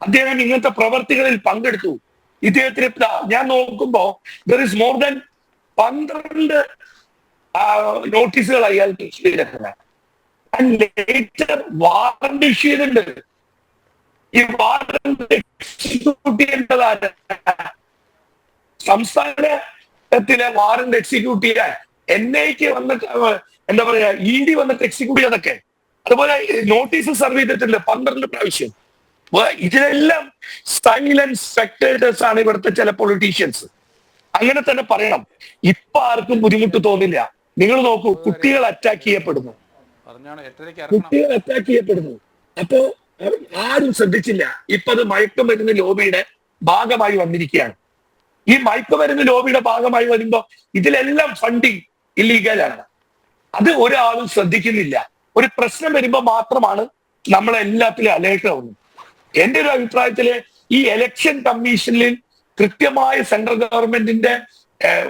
അദ്ദേഹം ഇങ്ങനത്തെ പ്രവർത്തികളിൽ പങ്കെടുത്തു. ഇദ്ദേഹത്തിന് ഞാൻ നോക്കുമ്പോ ദർ ഇസ് മോർ ദാൻ 12 നോട്ടീസുകൾ അയാൾക്ക് ഇഷ്യൂ ചെയ്തിട്ടുണ്ട്. വാറന്റ് ഇഷ്യൂ ചെയ്തിട്ടുണ്ട്. ഈ വാറന്റ് എക്സിക്യൂട്ട് ചെയ്യേണ്ടതാണ് സംസ്ഥാനത്തിലെ വാറന്റ് എക്സിക്യൂട്ട് ചെയ്യാൻ NIAക്ക് വന്നിട്ട് എന്താ പറയാ ED വന്നിട്ട് എക്സിക്യൂട്ട് ചെയ്തൊക്കെ. അതുപോലെ നോട്ടീസ് സെർവ് ചെയ്തിട്ടുണ്ട് 12 പ്രാവശ്യം. ഇതിലെല്ലാം സൈലന്റ് സ്പെക്ടേറ്റേഴ്സ് ആണ് ഇവിടുത്തെ ചില പൊളിറ്റീഷ്യൻസ്. അങ്ങനെ തന്നെ പറയണം. ഇപ്പൊ ആർക്കും ബുദ്ധിമുട്ട് തോന്നില്ല. നിങ്ങൾ നോക്കൂ, കുട്ടികൾ അറ്റാക്ക് ചെയ്യപ്പെടുന്നു. അപ്പോ ആരും ശ്രദ്ധിച്ചില്ല. ഇപ്പൊ അത് മയക്കുമരുന്ന് ലോബിയുടെ ഭാഗമായി വന്നിരിക്കുകയാണ്. ഈ മയക്കുമരുന്ന് ലോബിയുടെ ഭാഗമായി വരുമ്പോ ഇതിലെല്ലാം ഫണ്ടിങ് ഇല്ലീഗലാണ്. അത് ഒരാളും ശ്രദ്ധിക്കുന്നില്ല. ഒരു പ്രശ്നം വരുമ്പോ മാത്രമാണ് നമ്മളെല്ലാത്തിലും അലേർട്ട് ആവുന്നത്. എന്റെ ഒരു അഭിപ്രായത്തില് ഈ ഇലക്ഷൻ കമ്മീഷനിൽ കൃത്യമായ സെൻട്രൽ ഗവൺമെന്റിന്റെ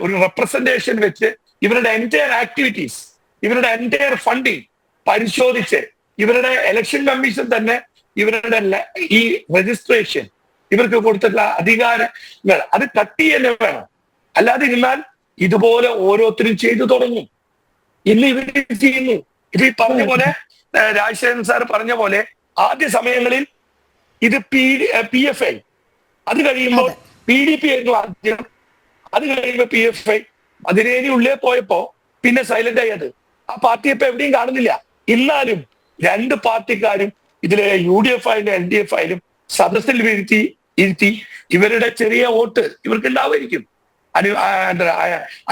ഒരു റെപ്രസെന്റേഷൻ വെച്ച് ഇവരുടെ എൻറ്റയർ ആക്ടിവിറ്റീസ്, ഇവരുടെ എൻറ്റയർ ഫണ്ടിങ് പരിശോധിച്ച് ഇവരുടെ ഇലക്ഷൻ കമ്മീഷൻ തന്നെ ഇവരുടെ ഈ രജിസ്ട്രേഷൻ ഇവർക്ക് കൊടുത്തിട്ടുള്ള അധികാരങ്ങൾ അത് കട്ട് തന്നെ വേണം. അല്ലാതെ ഇരുന്നാൽ ഇതുപോലെ ഓരോരുത്തരും ചെയ്തു തുടങ്ങും. ഇന്ന് ഇവർ ചെയ്യുന്നു. ഇത് ഈ പറഞ്ഞ പോലെ രാജശേഖരൻ സാർ പറഞ്ഞ പോലെ ആദ്യ സമയങ്ങളിൽ ഇത് PFI, അത് കഴിയുമ്പോൾ PDP ആയിരുന്നു ആദ്യം, അത് കഴിയുമ്പോൾ PFI, അതിനുള്ളിൽ പോയപ്പോ പിന്നെ സൈലന്റ് ആയി. അത് ആ പാർട്ടി ഇപ്പൊ എവിടെയും കാണുന്നില്ല. എന്നാലും രണ്ട് പാർട്ടിക്കാരും ഇതിലെ UDF ആയാലും LDF ആയാലും സദസ്സിൽ ഇരുത്തി ഇവരുടെ ചെറിയ വോട്ട് ഇവർക്ക് ഉണ്ടാവുമായിരിക്കും,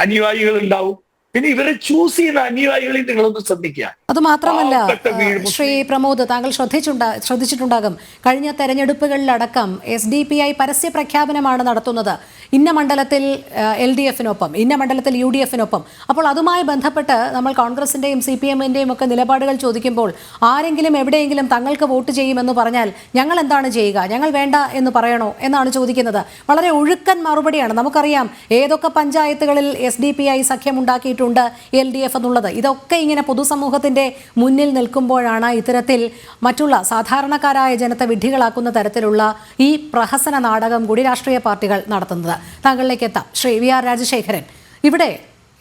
അനുയായികൾ ഉണ്ടാവും. പിന്നെ ഇവരെ ചൂസ് ചെയ്യുന്ന അനുയായികളെ നിങ്ങളൊന്ന് ശ്രദ്ധിക്കുക. അത് മാത്രമല്ല ശ്രീ പ്രമോദ്, താങ്കൾ ശ്രദ്ധിച്ചിട്ടുണ്ടാകും, കഴിഞ്ഞ തെരഞ്ഞെടുപ്പുകളിലടക്കം SDPI പരസ്യ പ്രഖ്യാപനമാണ് നടത്തുന്നത്, ഇന്ന മണ്ഡലത്തിൽ LDF-നൊപ്പം, ഇന്ന മണ്ഡലത്തിൽ UDF-നൊപ്പം. അപ്പോൾ അതുമായി ബന്ധപ്പെട്ട് നമ്മൾ കോൺഗ്രസിന്റെയും CPM-ന്റെയും ഒക്കെ നിലപാടുകൾ ചോദിക്കുമ്പോൾ ആരെങ്കിലും എവിടെയെങ്കിലും തങ്ങൾക്ക് വോട്ട് ചെയ്യുമെന്ന് പറഞ്ഞാൽ ഞങ്ങൾ എന്താണ് ചെയ്യുക, ഞങ്ങൾ വേണ്ട എന്ന് പറയണോ എന്നാണ് ചോദിക്കുന്നത്. വളരെ ഒഴുക്കൻ മറുപടിയാണ്. നമുക്കറിയാം ഏതൊക്കെ പഞ്ചായത്തുകളിൽ SDPI സഖ്യമുണ്ടാക്കിയിട്ടുണ്ട് LDF എന്നുള്ളത്. ഇതൊക്കെ ഇങ്ങനെ പൊതുസമൂഹത്തിന്റെ മുന്നിൽ നിൽക്കുമ്പോഴാണ് ഇത്തരത്തിൽ മറ്റുള്ള സാധാരണക്കാരായ ജനത്തെ വിഡ്ഢികളാക്കുന്ന തരത്തിലുള്ള ഈ പ്രഹസന നാടകം കൂടി രാഷ്ട്രീയ പാർട്ടികൾ നടത്തുന്നത്. താങ്കളിലേക്ക് എത്താം. ശ്രീ VR രാജശേഖരൻ, ഇവിടെ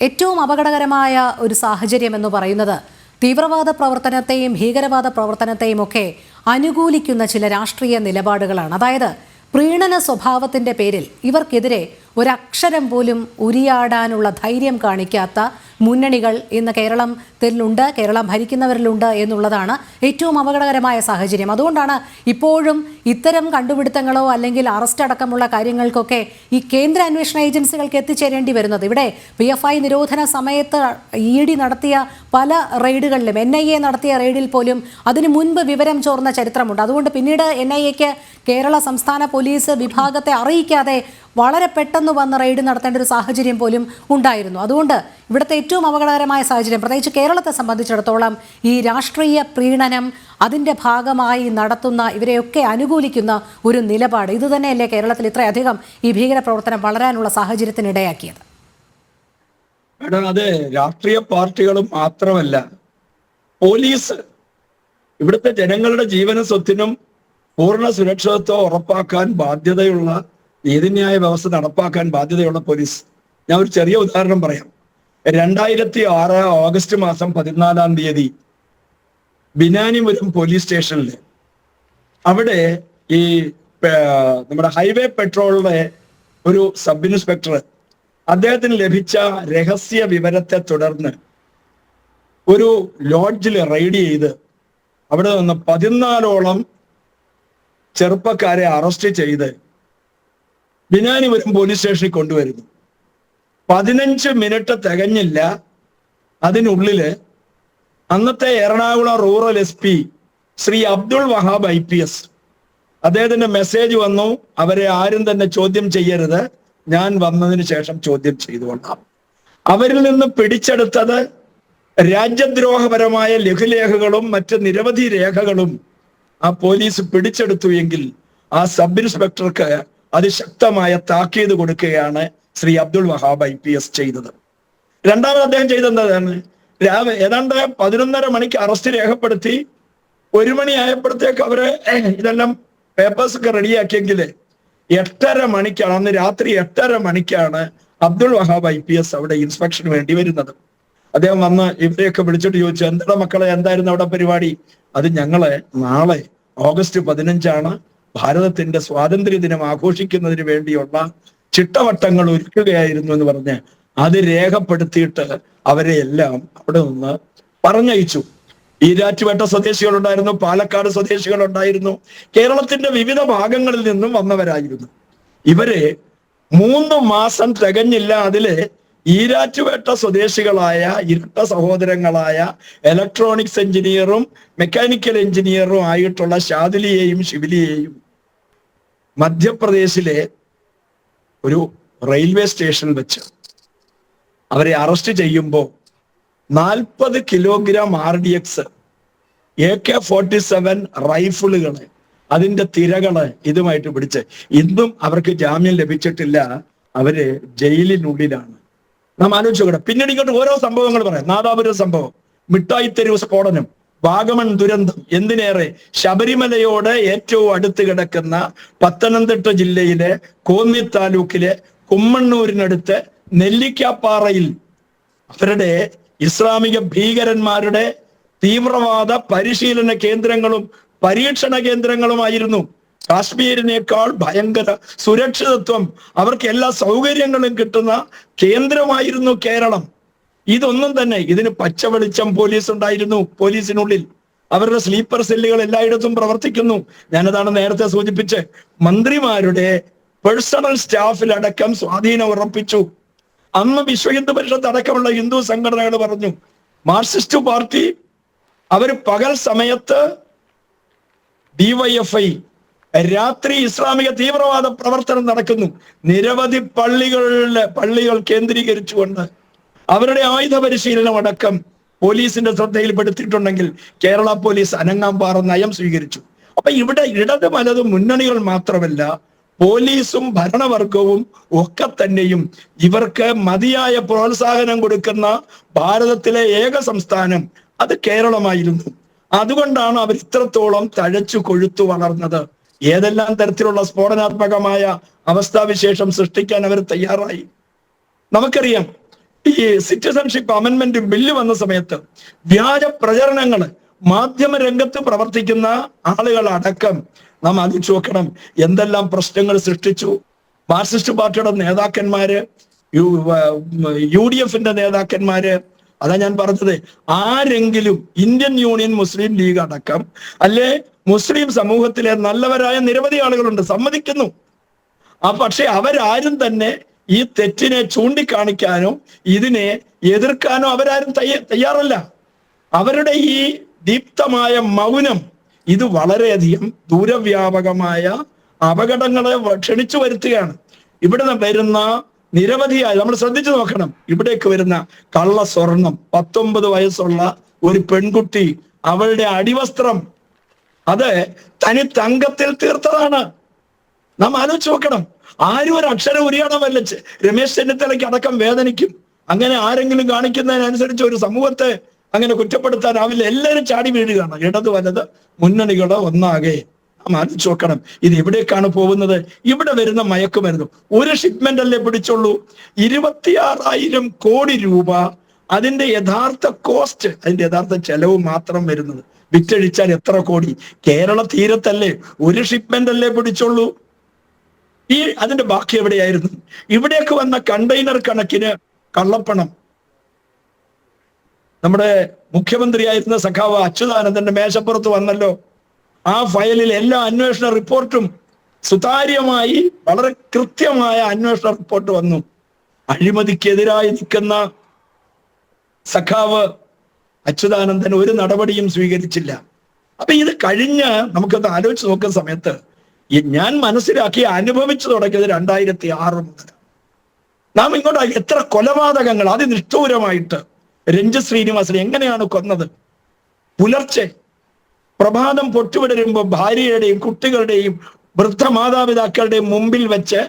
ഏറ്റവും അപകടകരമായ ഒരു സാഹചര്യം എന്ന് പറയുന്നത് തീവ്രവാദ പ്രവർത്തനത്തെയും ഭീകരവാദ പ്രവർത്തനത്തെയും ഒക്കെ അനുകൂലിക്കുന്ന ചില രാഷ്ട്രീയ നിലപാടുകളാണ്. അതായത് പ്രീണന സ്വഭാവത്തിൻ്റെ പേരിൽ ഇവർക്കെതിരെ ഒരക്ഷരം പോലും ഉരിയാടാനുള്ള ധൈര്യം കാണിക്കാത്ത മുന്നണികൾ ഇന്ന് കേരളത്തിലുണ്ട്, കേരളം ഭരിക്കുന്നവരിലുണ്ട് എന്നുള്ളതാണ് ഏറ്റവും അപകടകരമായ സാഹചര്യം. അതുകൊണ്ടാണ് ഇപ്പോഴും ഇത്തരം കണ്ടുപിടുത്തങ്ങളോ അല്ലെങ്കിൽ അറസ്റ്റ് അടക്കമുള്ള കാര്യങ്ങൾക്കൊക്കെ ഈ കേന്ദ്ര അന്വേഷണ ഏജൻസികൾക്ക് എത്തിച്ചേരേണ്ടി വരുന്നത്. ഇവിടെ PFI നിരോധന സമയത്ത് ED നടത്തിയ പല റെയ്ഡുകളിലും, NIA നടത്തിയ റെയ്ഡിൽ പോലും അതിനു മുൻപ് വിവരം ചോർന്ന ചരിത്രമുണ്ട്. അതുകൊണ്ട് പിന്നീട് NIAക്ക് കേരള സംസ്ഥാന പോലീസ് വിഭാഗത്തെ അറിയിക്കാതെ വളരെ പെട്ടെന്ന് വന്ന് റെയ്ഡ് നടത്തേണ്ട ഒരു സാഹചര്യം പോലും ഉണ്ടായിരുന്നു. അതുകൊണ്ട് ഇവിടുത്തെ ഏറ്റവും അപകടകരമായ സാഹചര്യം, പ്രത്യേകിച്ച് കേരളത്തെ സംബന്ധിച്ചിടത്തോളം, ഈ രാഷ്ട്രീയ പ്രീണനം അതിൻ്റെ ഭാഗമായി നടത്തുന്ന ഇവരെയൊക്കെ അനുകൂലിക്കുന്ന ഒരു നിലപാട്, ഇത് തന്നെയല്ലേ കേരളത്തിൽ ഇത്രയധികം ഈ ഭീകരപ്രവർത്തനം വളരാനുള്ള സാഹചര്യത്തിനിടയാക്കിയത്? അത് രാഷ്ട്രീയ പാർട്ടികളും മാത്രമല്ല, പോലീസ് ഇവിടുത്തെ ജനങ്ങളുടെ ജീവനും സ്വത്തിനും പൂർണ്ണ സുരക്ഷിതത്വം ഉറപ്പാക്കാൻ ബാധ്യതയുള്ള, നീതിന്യായ വ്യവസ്ഥ നടപ്പാക്കാൻ ബാധ്യതയുള്ള പോലീസ്. ഞാൻ ഒരു ചെറിയ ഉദാഹരണം പറയാം. 2006 ഓഗസ്റ്റ് മാസം 14-ാം തീയതി ബിനാനിപുരം പോലീസ് സ്റ്റേഷനിൽ അവിടെ ഈ നമ്മുടെ ഹൈവേ പെട്രോളിലെ ഒരു സബ് ഇൻസ്പെക്ടർ, അദ്ദേഹത്തിന് ലഭിച്ച രഹസ്യ വിവരത്തെ തുടർന്ന് ഒരു ലോഡ്ജിൽ റെയ്ഡ് ചെയ്ത് അവിടെ നിന്ന് 14ഓളം ചെറുപ്പക്കാരെ അറസ്റ്റ് ചെയ്ത് ബിനാനിപുരം പോലീസ് സ്റ്റേഷനിൽ കൊണ്ടുവരുന്നു. 15 മിനിറ്റ് തികഞ്ഞില്ല, അതിനുള്ളില് അന്നത്തെ Ernakulam rural SP Shri Abdul Wahab IPS, അദ്ദേഹത്തിന്റെ മെസ്സേജ് വന്നു, അവരെ ആരും തന്നെ ചോദ്യം ചെയ്യരുത്, ഞാൻ വന്നതിന് ശേഷം ചോദ്യം ചെയ്തുകൊണ്ടാം. അവരിൽ നിന്ന് പിടിച്ചെടുത്തത് രാജ്യദ്രോഹപരമായ ലഘുലേഖകളും മറ്റ് നിരവധി രേഖകളും ആ പോലീസ് പിടിച്ചെടുത്തു എങ്കിൽ ആ സബ് ഇൻസ്പെക്ടർക്ക് അതിശക്തമായ താക്കീത് കൊടുക്കുകയാണ് ശ്രീ അബ്ദുൾ വഹാബ് IPS ചെയ്തത്. രണ്ടാമത് അദ്ദേഹം ചെയ്തെന്താണ്, ഏതാണ്ട് 11:30 മണിക്ക് അറസ്റ്റ് രേഖപ്പെടുത്തി 1 മണിയായപ്പോഴത്തേക്ക് അവര് ഇതെല്ലാം പേപ്പേഴ്സ് ഒക്കെ റെഡിയാക്കിയെങ്കിൽ 8:30 മണിക്കാണ്, അന്ന് രാത്രി 8:30 മണിക്കാണ് അബ്ദുൾ വഹാബ് IPS അവിടെ ഇൻസ്പെക്ഷന് വേണ്ടി വരുന്നത്. അദ്ദേഹം വന്ന് ഇവരെയൊക്കെ വിളിച്ചിട്ട് ചോദിച്ചു, എന്താ മക്കളെ, എന്തായിരുന്നു അവിടെ പരിപാടി? അത് ഞങ്ങള് നാളെ ഓഗസ്റ്റ് 15 ഭാരതത്തിന്റെ സ്വാതന്ത്ര്യ ദിനം ആഘോഷിക്കുന്നതിന് വേണ്ടിയുള്ള ചിട്ടവട്ടങ്ങൾ ഒരുക്കുകയായിരുന്നു എന്ന് പറഞ്ഞ് അത് രേഖപ്പെടുത്തിയിട്ട് അവരെ എല്ലാം അവിടെ നിന്ന് പറഞ്ഞയച്ചു. ഈരാറ്റുപേട്ട സ്വദേശികളുണ്ടായിരുന്നു, പാലക്കാട് സ്വദേശികളുണ്ടായിരുന്നു, കേരളത്തിന്റെ വിവിധ ഭാഗങ്ങളിൽ നിന്നും വന്നവരായിരുന്നു. ഇവരെ 3 മാസം തികഞ്ഞില്ല. അതില് ഈരാറ്റുപേട്ട സ്വദേശികളായ ഇരട്ട സഹോദരങ്ങളായ ഇലക്ട്രോണിക്സ് എഞ്ചിനീയറും മെക്കാനിക്കൽ എഞ്ചിനീയറും ആയിട്ടുള്ള ഷാദിലിയെയും ശിബിലിയെയും മധ്യപ്രദേശിലെ ഒരു റെയിൽവേ സ്റ്റേഷനിൽ വെച്ച് അവരെ അറസ്റ്റ് ചെയ്യുമ്പോൾ 40 കിലോഗ്രാം RDX AK-47 റൈഫിളുകള് അതിന്റെ തിരകള് ഇതുമായിട്ട് പിടിച്ച് ഇന്നും അവർക്ക് ജാമ്യം ലഭിച്ചിട്ടില്ല. അവര് ജയിലിനുള്ളിലാണ്. നാം ആലോചിച്ചോട്ടെ. പിന്നീട് ഇങ്ങോട്ട് ഓരോ സംഭവങ്ങൾ പറയാം. നാദാപുരം സംഭവം, മിഠായി തെരുവ് സ്ഫോടനം, വാഗമൺ ദുരന്തം, എന്തിനേറെ ശബരിമലയോട് ഏറ്റവും അടുത്ത് കിടക്കുന്ന പത്തനംതിട്ട ജില്ലയിലെ കോന്നി താലൂക്കിലെ കുമ്മണ്ണൂരിനടുത്ത് നെല്ലിക്കാപ്പാറയിൽ അവരുടെ ഇസ്ലാമിക ഭീകരന്മാരുടെ തീവ്രവാദ പരിശീലന കേന്ദ്രങ്ങളും പരീക്ഷണ കേന്ദ്രങ്ങളുമായിരുന്നു. കാശ്മീരിനേക്കാൾ ഭയങ്കര സുരക്ഷിതത്വം, അവർക്ക് എല്ലാ സൗകര്യങ്ങളും കിട്ടുന്ന കേന്ദ്രമായിരുന്നു കേരളം. ഇതൊന്നും തന്നെ, ഇതിന് പച്ച വെളിച്ചം പോലീസ് ഉണ്ടായിരുന്നു. പോലീസിനുള്ളിൽ അവരുടെ സ്ലീപ്പർ സെല്ലുകൾ എല്ലായിടത്തും പ്രവർത്തിക്കുന്നു. ഞാനതാണ് നേരത്തെ സൂചിപ്പിച്ച് മന്ത്രിമാരുടെ പേഴ്സണൽ സ്റ്റാഫിലടക്കം സ്വാധീനം ഉറപ്പിച്ചു. അന്ന് വിശ്വ ഹിന്ദു പരിഷത്ത് അടക്കമുള്ള ഹിന്ദു സംഘടനകൾ പറഞ്ഞു, മാർക്സിസ്റ്റ് പാർട്ടി അവർ പകൽ സമയത്ത് DYFI, രാത്രി ഇസ്ലാമിക തീവ്രവാദ പ്രവർത്തനം നടക്കുന്നു. നിരവധി പള്ളികൾ കേന്ദ്രീകരിച്ചുകൊണ്ട് അവരുടെ ആയുധ പരിശീലനം അടക്കം പോലീസിന്റെ ശ്രദ്ധയിൽപ്പെടുത്തിയിട്ടുണ്ടെങ്കിൽ കേരള പോലീസ് അനങ്ങാൻ പാറ നയം സ്വീകരിച്ചു. അപ്പൊ ഇവിടെ ഇടത് വലത് മുന്നണികൾ മാത്രമല്ല, പോലീസും ഭരണവർഗവും ഒക്കെ തന്നെയും ഇവർക്ക് മതിയായ പ്രോത്സാഹനം കൊടുക്കുന്ന ഭാരതത്തിലെ ഏക സംസ്ഥാനം അത് കേരളമായിരുന്നു. അതുകൊണ്ടാണ് അവർ ഇത്രത്തോളം തഴച്ചു കൊഴുത്തു വളർന്നത്. ഏതെല്ലാം തരത്തിലുള്ള സ്ഫോടനാത്മകമായ അവസ്ഥാവിശേഷം സൃഷ്ടിക്കാൻ അവർ തയ്യാറായി. നമുക്കറിയാം, ഈ സിറ്റിസൺഷിപ്പ് അമെന്റ്മെന്റ് ബില്ല് വന്ന സമയത്ത് വ്യാജ പ്രചരണങ്ങൾ മാധ്യമ രംഗത്ത് പ്രവർത്തിക്കുന്ന ആളുകൾ അടക്കം നാം ആലോചിച്ച് നോക്കണം എന്തെല്ലാം പ്രശ്നങ്ങൾ സൃഷ്ടിച്ചു. മാർക്സിസ്റ്റ് പാർട്ടിയുടെ നേതാക്കന്മാര്, UDF നേതാക്കന്മാര്, അതാ ഞാൻ പറഞ്ഞത്, ആരെങ്കിലും ഇന്ത്യൻ യൂണിയൻ മുസ്ലിം ലീഗ് അടക്കം അല്ലെ മുസ്ലിം സമൂഹത്തിലെ നല്ലവരായ നിരവധി ആളുകളുണ്ട്, സമ്മതിക്കുന്നു. പക്ഷെ അവരാരും തന്നെ ഈ തെറ്റിനെ ചൂണ്ടിക്കാണിക്കാനോ ഇതിനെ എതിർക്കാനോ അവരാരും തയ്യാറല്ല. അവരുടെ ഈ ദീപ്തമായ മൗനം ഇത് വളരെയധികം ദൂരവ്യാപകമായ അപകടങ്ങളെ ക്ഷണിച്ചു വരുത്തുകയാണ്. ഇവിടെ വരുന്ന നിരവധിയായ, നമ്മൾ ശ്രദ്ധിച്ചു നോക്കണം, ഇവിടേക്ക് വരുന്ന കള്ള സ്വർണം, 19 വയസ്സുള്ള ഒരു പെൺകുട്ടി അവളുടെ അടിവസ്ത്രം അത് തനി തങ്കത്തിൽ തീർത്തതാണ്. നാം ആലോചിച്ച് നോക്കണം. ആരും ഒരു അക്ഷരം ഉരിയണമല്ല. രമേശ് ചെന്നിത്തലയ്ക്ക് അടക്കം വേദനിക്കും. അങ്ങനെ ആരെങ്കിലും കാണിക്കുന്നതിനനുസരിച്ച് ഒരു സമൂഹത്തെ അങ്ങനെ കുറ്റപ്പെടുത്താനാവില്ല. എല്ലാവരും ചാടി വീഴുകയാണ്, ഇടത് വലത് മുന്നണികളോ ഒന്നാകെ. നാം ആലോചിച്ച് നോക്കണം ഇത് എവിടേക്കാണ് പോകുന്നത്. ഇവിടെ വരുന്ന മയക്കുമരുന്ന് ഒരു ഷിപ്മെന്റ് അല്ലേ പിടിച്ചുള്ളൂ, 26,000 കോടി രൂപ. അതിന്റെ യഥാർത്ഥ കോസ്റ്റ്, അതിന്റെ യഥാർത്ഥ ചെലവ് മാത്രം വരുന്നത് വിറ്റഴിച്ചാൽ എത്ര കോടി? കേരള തീരത്തല്ലേ ഒരു ഷിപ്മെന്റ് അല്ലേ പിടിച്ചുള്ളൂ. അതിന്റെ ബാക്കി എവിടെയായിരുന്നു? ഇവിടേക്ക് വന്ന കണ്ടെയ്നർ കണക്കിന് കള്ളപ്പണം നമ്മുടെ മുഖ്യമന്ത്രിയായിരുന്ന സഖാവ് അച്യുതാനന്ദന്റെ മേശപ്പുറത്ത് വന്നല്ലോ. ആ ഫയലിൽ എല്ലാ അന്വേഷണ റിപ്പോർട്ടും സുതാര്യമായി വളരെ കൃത്യമായ അന്വേഷണ റിപ്പോർട്ട് വന്നു. അഴിമതിക്കെതിരായി നിൽക്കുന്ന സഖാവ് അച്യുതാനന്ദൻ ഒരു നടപടിയും സ്വീകരിച്ചില്ല. അപ്പൊ ഇത് കഴിഞ്ഞ് നമുക്കൊന്ന് ആലോചിച്ച് നോക്കുന്ന സമയത്ത് ഞാൻ മനസ്സിലാക്കി അനുഭവിച്ചു തുടങ്ങിയത് 2006 മുതൽ. നാം ഇങ്ങോട്ട് എത്ര കൊലപാതകങ്ങൾ അതിനിഷ്ഠൂരമായിട്ട്. രഞ്ജിത്ത് ശ്രീനിവാസനെ എങ്ങനെയാണ് കൊന്നത്? പുലർച്ചെ പ്രഭാതം പൊട്ടുവിടരുമ്പോൾ ഭാര്യയുടെയും കുട്ടികളുടെയും വൃദ്ധ മാതാപിതാക്കളുടെയും മുമ്പിൽ വെച്ച്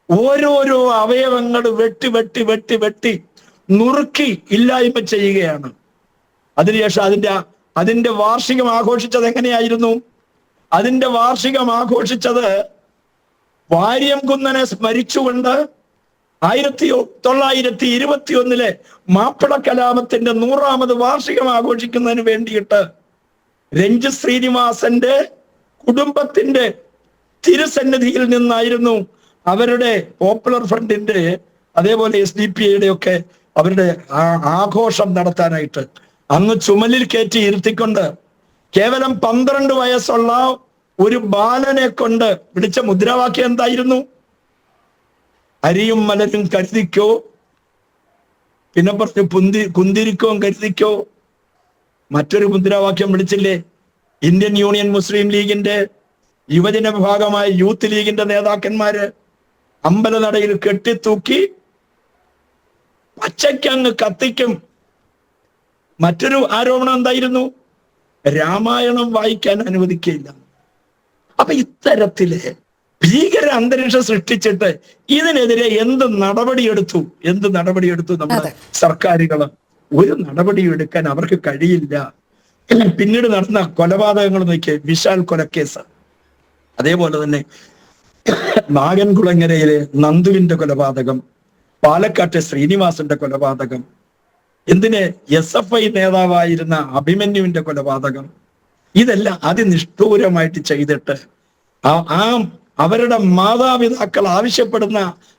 ഓരോരോ അവയവങ്ങൾ വെട്ടി വെട്ടി വെട്ടി വെട്ടി നുറുക്കി ഇല്ലായ്മ ചെയ്യുകയാണ്. അതിനുശേഷം അതിന്റെ വാർഷികം ആഘോഷിച്ചത് എങ്ങനെയായിരുന്നു? അതിന്റെ വാർഷികം ആഘോഷിച്ചത് വാര്യം കുന്നനെ സ്മരിച്ചുകൊണ്ട് 1921 മാപ്പിള കലാപത്തിന്റെ 100ാമത് വാർഷികം ആഘോഷിക്കുന്നതിന് വേണ്ടിയിട്ട് രഞ്ജിത്ത് ശ്രീനിവാസന്റെ കുടുംബത്തിന്റെ തിരുസന്നിധിയിൽ നിന്നായിരുന്നു അവരുടെ പോപ്പുലർ ഫ്രണ്ടിന്റെ അതേപോലെ SDPIയുടെ ഒക്കെ അവരുടെ ആഘോഷം നടത്താനായിട്ട് അന്ന് ചുമലിൽ കയറ്റി ഇരുത്തിക്കൊണ്ട് കേവലം 12 വയസ്സുള്ള ഒരു ബാലനെ കൊണ്ട് വിളിച്ച മുദ്രാവാക്യം എന്തായിരുന്നു? അരിയും മലരും കരുതിക്കോ, പിന്നെ പറഞ്ഞു കുന്തിരിക്കോ കരുതിക്കോ. മറ്റൊരു മുദ്രാവാക്യം വിളിച്ചില്ലേ? ഇന്ത്യൻ യൂണിയൻ മുസ്ലിം ലീഗിന്റെ യുവജന വിഭാഗമായ യൂത്ത് ലീഗിന്റെ നേതാക്കന്മാര് അമ്പലനടയിൽ കെട്ടിത്തൂക്കി പച്ചയ്ക്കങ്ങ് കത്തിക്കും. മറ്റൊരു ആരോപണം എന്തായിരുന്നു? രാമായണം വായിക്കാൻ അനുവദിക്കുകയില്ല. അപ്പൊ ഇത്തരത്തില് ഭീകര അന്തരീക്ഷം സൃഷ്ടിച്ചിട്ട് ഇതിനെതിരെ എന്ത് നടപടിയെടുത്തു നമ്മുടെ സർക്കാരുകൾ? ഒരു നടപടിയും എടുക്കാൻ അവർക്ക് കഴിയില്ല. പിന്നീട് നടന്ന കൊലപാതകങ്ങൾ നോക്കിയ വിശാൽ കൊലക്കേസ്, അതേപോലെ തന്നെ നാഗൻകുളങ്ങരയിലെ നന്ദുവിന്റെ കൊലപാതകം, പാലക്കാട്ടെ ശ്രീനിവാസന്റെ കൊലപാതകം, എന്തിന് SFI നേതാവായിരുന്ന അഭിമന്യുവിന്റെ കൊലപാതകം, ഇതെല്ലാം അതിനിഷ്ഠൂരമായിട്ട് ചെയ്തിട്ട് അവരുടെ മാതാപിതാക്കൾ ആവശ്യപ്പെടുന്ന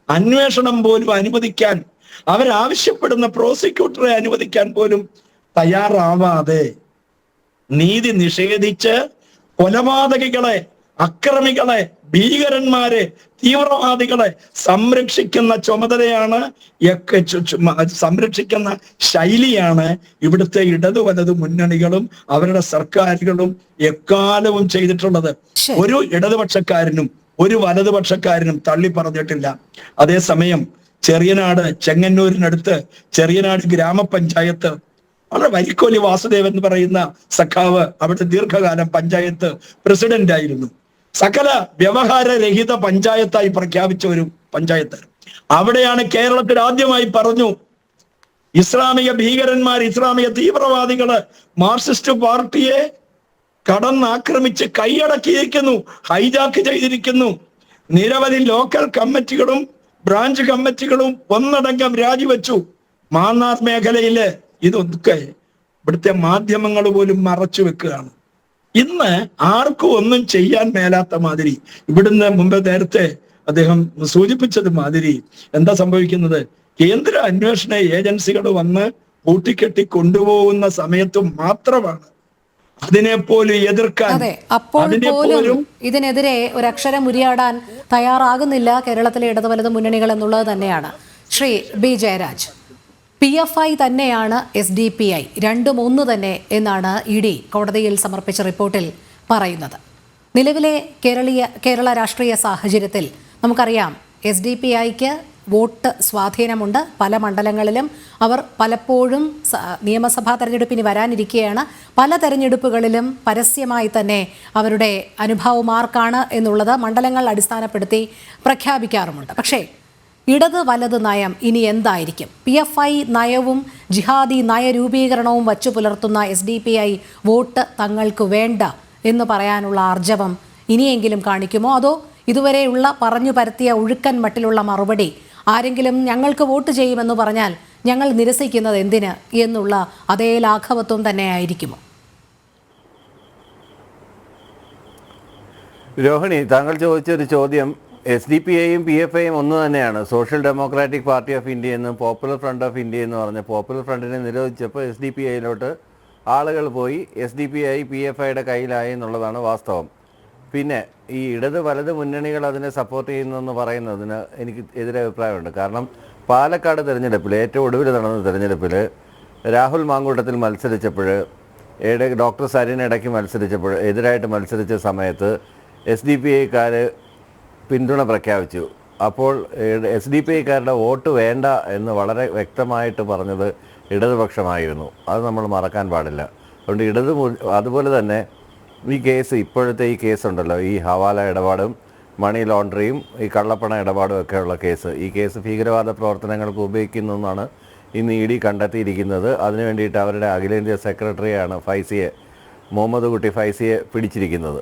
അന്വേഷണം പോലും അനുവദിക്കാൻ, അവരാവശ്യപ്പെടുന്ന പ്രോസിക്യൂട്ടറെ അനുവദിക്കാൻ പോലും തയ്യാറാവാതെ നീതി നിഷേധിച്ച് കൊലപാതകികളെ, അക്രമികളെ, ഭീകരന്മാരെ, തീവ്രവാദികളെ സംരക്ഷിക്കുന്ന ചുമതലയാണ്, സംരക്ഷിക്കുന്ന ശൈലിയാണ് ഇവിടുത്തെ ഇടതു വലതു മുന്നണികളും അവരുടെ സർക്കാരുകളും എക്കാലവും ചെയ്തിട്ടുള്ളത്. ഒരു ഇടതുപക്ഷക്കാരനും ഒരു വലതുപക്ഷക്കാരനും തള്ളി പറഞ്ഞിട്ടില്ല. അതേസമയം ചെങ്ങന്നൂരിനടുത്ത് ചെറിയനാട് ഗ്രാമപഞ്ചായത്ത്, വളരെ വരിക്കോലി വാസുദേവൻ എന്ന് പറയുന്ന സഖാവ് അവിടെ ദീർഘകാലം പഞ്ചായത്ത് പ്രസിഡന്റ് ആയിരുന്നു. സകല വ്യവഹാരരഹിത പഞ്ചായത്തായി പ്രഖ്യാപിച്ച ഒരു പഞ്ചായത്ത്. അവിടെയാണ് കേരളത്തിൽ ആദ്യമായി പറഞ്ഞു, ഇസ്ലാമിക ഭീകരന്മാർ, ഇസ്ലാമിക തീവ്രവാദികള് മാർക്സിസ്റ്റ് പാർട്ടിയെ കടന്നാക്രമിച്ച് കൈയടക്കിയിരിക്കുന്നു, ഹൈജാക്ക് ചെയ്തിരിക്കുന്നു. നിരവധി ലോക്കൽ കമ്മിറ്റികളും ബ്രാഞ്ച് കമ്മിറ്റികളും ഒന്നടങ്കം രാജിവെച്ചു. മാന്നാർ മേഖലയില് ഇതൊക്കെ ഇവിടുത്തെ മാധ്യമങ്ങൾ പോലും മറച്ചു വെക്കുകയാണ്. ഇന്ന് ആർക്കും ഒന്നും ചെയ്യാൻ മേലാത്ത മാതിരി, ഇവിടുന്ന് മുമ്പ് നേരത്തെ അദ്ദേഹം സൂചിപ്പിച്ചത് മാതിരി എന്താ സംഭവിക്കുന്നത്? കേന്ദ്ര അന്വേഷണ ഏജൻസികൾ വന്ന് കൂട്ടിക്കെട്ടി കൊണ്ടുപോകുന്ന സമയത്ത് മാത്രമാണ് അതിനെപ്പോലും എതിർക്കാൻ, അപ്പോൾ പോലും ഇതിനെതിരെ ഒരക്ഷരം ഉരിയാടാൻ തയ്യാറാകുന്നില്ല കേരളത്തിലെ ഇടതു വലതു മുന്നണികൾ എന്നുള്ളത് തന്നെയാണ്. ശ്രീ ബി ജയരാജ്, PFI തന്നെയാണ് SDPI, രണ്ടും ഒന്ന് തന്നെ എന്നാണ് ED കോടതിയിൽ സമർപ്പിച്ച റിപ്പോർട്ടിൽ പറയുന്നത്. നിലവിലെ കേരള രാഷ്ട്രീയ സാഹചര്യത്തിൽ നമുക്കറിയാം SDPIക്ക് വോട്ട് സ്വാധീനമുണ്ട്. പല മണ്ഡലങ്ങളിലും അവർ പലപ്പോഴും നിയമസഭാ തെരഞ്ഞെടുപ്പിന് വരാനിരിക്കുകയാണ്. പല തെരഞ്ഞെടുപ്പുകളിലും പരസ്യമായി തന്നെ അവരുടെ അനുഭവം ആർക്കാണ് എന്നുള്ളത് മണ്ഡലങ്ങൾ അടിസ്ഥാനപ്പെടുത്തി പ്രഖ്യാപിക്കാറുമുണ്ട്. പക്ഷേ ഇടത് വലത് നയം ഇനി എന്തായിരിക്കും? PFI നയവും ജിഹാദി നയരൂപീകരണവും വച്ചു പുലർത്തുന്ന SDPI വോട്ട് തങ്ങൾക്ക് വേണ്ട എന്ന് പറയാനുള്ള ആർജവം ഇനിയെങ്കിലും കാണിക്കുമോ? അതോ ഇതുവരെയുള്ള പറഞ്ഞു പരത്തിയ ഒഴുക്കൻ മട്ടിലുള്ള മറുപടി, ആരെങ്കിലും ഞങ്ങൾക്ക് വോട്ട് ചെയ്യുമെന്ന് പറഞ്ഞാൽ ഞങ്ങൾ നിരസിക്കുന്നത് എന്തിന് എന്നുള്ള അതേ ലാഘവത്വം തന്നെ ആയിരിക്കുമോ? രോഹിണി, താങ്കൾ ചോദിച്ചൊരു ചോദ്യം, SDPIയും PFIയും ഒന്ന് തന്നെയാണ്. Social democratic party of India എന്നും പോപ്പുലർ ഫ്രണ്ട് ഓഫ് ഇന്ത്യ എന്ന് പറഞ്ഞ പോപ്പുലർ ഫ്രണ്ടിനെ നിരോധിച്ചപ്പോൾ SDPIയിലോട്ട് ആളുകൾ പോയി. SDPI PFIയുടെ കയ്യിലായി എന്നുള്ളതാണ് വാസ്തവം. പിന്നെ ഈ ഇടത് വലത് മുന്നണികൾ അതിനെ സപ്പോർട്ട് ചെയ്യുന്നതെന്ന് പറയുന്നതിന് എനിക്ക് എതിരെ അഭിപ്രായമുണ്ട്. കാരണം പാലക്കാട് തെരഞ്ഞെടുപ്പിൽ, ഏറ്റവും ഒടുവിൽ നടന്ന തെരഞ്ഞെടുപ്പിൽ രാഹുൽ മാങ്കൂട്ടത്തിൽ മത്സരിച്ചപ്പോൾ, ഡോക്ടർ സരിൻ ഇടയ്ക്ക് മത്സരിച്ചപ്പോൾ, എതിരായിട്ട് മത്സരിച്ച സമയത്ത് SDPIക്കാർ പിന്തുണ പ്രഖ്യാപിച്ചു. അപ്പോൾ SDPIക്കാരുടെ വോട്ട് വേണ്ട എന്ന് വളരെ വ്യക്തമായിട്ട് പറഞ്ഞത് ഇടതുപക്ഷമായിരുന്നു. അത് നമ്മൾ മറക്കാൻ പാടില്ല. അതുകൊണ്ട് അതുപോലെ തന്നെ ഈ കേസ്, ഇപ്പോഴത്തെ ഈ കേസുണ്ടല്ലോ, ഈ ഹവാല ഇടപാടും മണി ലോണ്ടറിയും ഈ കള്ളപ്പണ ഇടപാടും ഒക്കെയുള്ള കേസ്, ഈ കേസ് ഭീകരവാദ പ്രവർത്തനങ്ങൾക്ക് ഉപയോഗിക്കുന്നു എന്നാണ് ഇന്ന് ED കണ്ടെത്തിയിരിക്കുന്നത്. അതിനു വേണ്ടിയിട്ട് അവരുടെ അഖിലേന്ത്യാ സെക്രട്ടറിയാണ് മുഹമ്മദ് കുട്ടി ഫൈസിയെ പിടിച്ചിരിക്കുന്നത്.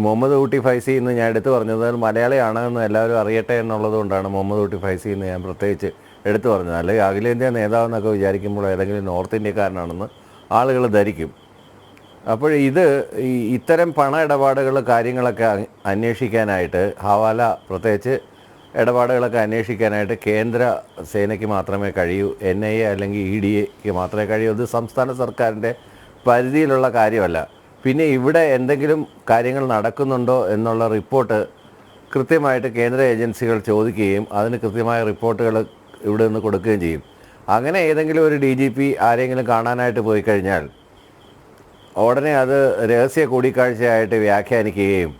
മുഹമ്മദ് കുട്ടി ഫൈസി എന്ന് ഞാൻ എടുത്തു പറഞ്ഞത് മലയാളിയാണെന്ന് എല്ലാവരും അറിയട്ടെ എന്നുള്ളതുകൊണ്ടാണ് മുഹമ്മദ് കുട്ടി ഫൈസി എന്ന് ഞാൻ പ്രത്യേകിച്ച് എടുത്തു പറഞ്ഞത്. അല്ലെങ്കിൽ അഖിലേന്ത്യാ നേതാവെന്നൊക്കെ വിചാരിക്കുമ്പോൾ ഏതെങ്കിലും നോർത്ത് ഇന്ത്യക്കാരനാണെന്ന് ആളുകൾ ധരിക്കും. അപ്പോൾ ഇത്തരം പണ ഇടപാടുകൾ കാര്യങ്ങളൊക്കെ അന്വേഷിക്കാനായിട്ട്, ഹവാല പ്രത്യേകിച്ച് ഇടപാടുകളൊക്കെ അന്വേഷിക്കാനായിട്ട് കേന്ദ്ര സേനയ്ക്ക് മാത്രമേ കഴിയൂ, NIA അല്ലെങ്കിൽ EDക്ക് മാത്രമേ കഴിയൂ. ഇത് സംസ്ഥാന സർക്കാരിൻ്റെ പരിധിയിലുള്ള കാര്യമല്ല. പിന്നെ ഇവിടെ എന്തെങ്കിലും കാര്യങ്ങൾ നടക്കുന്നുണ്ടോ എന്നുള്ള റിപ്പോർട്ട് കൃത്യമായിട്ട് കേന്ദ്ര ഏജൻസികൾ ചോദിക്കുകയും അതിന് കൃത്യമായ റിപ്പോർട്ടുകൾ ഇവിടെ നിന്ന് കൊടുക്കുകയും ചെയ്യും. അങ്ങനെ ഏതെങ്കിലും ഒരു DGP ആരെങ്കിലും കാണാനായിട്ട് പോയി കഴിഞ്ഞാൽ ഉടനെ അത് രഹസ്യ കൂടിക്കാഴ്ചയായിട്ട് വ്യാഖ്യാനിക്കുകയും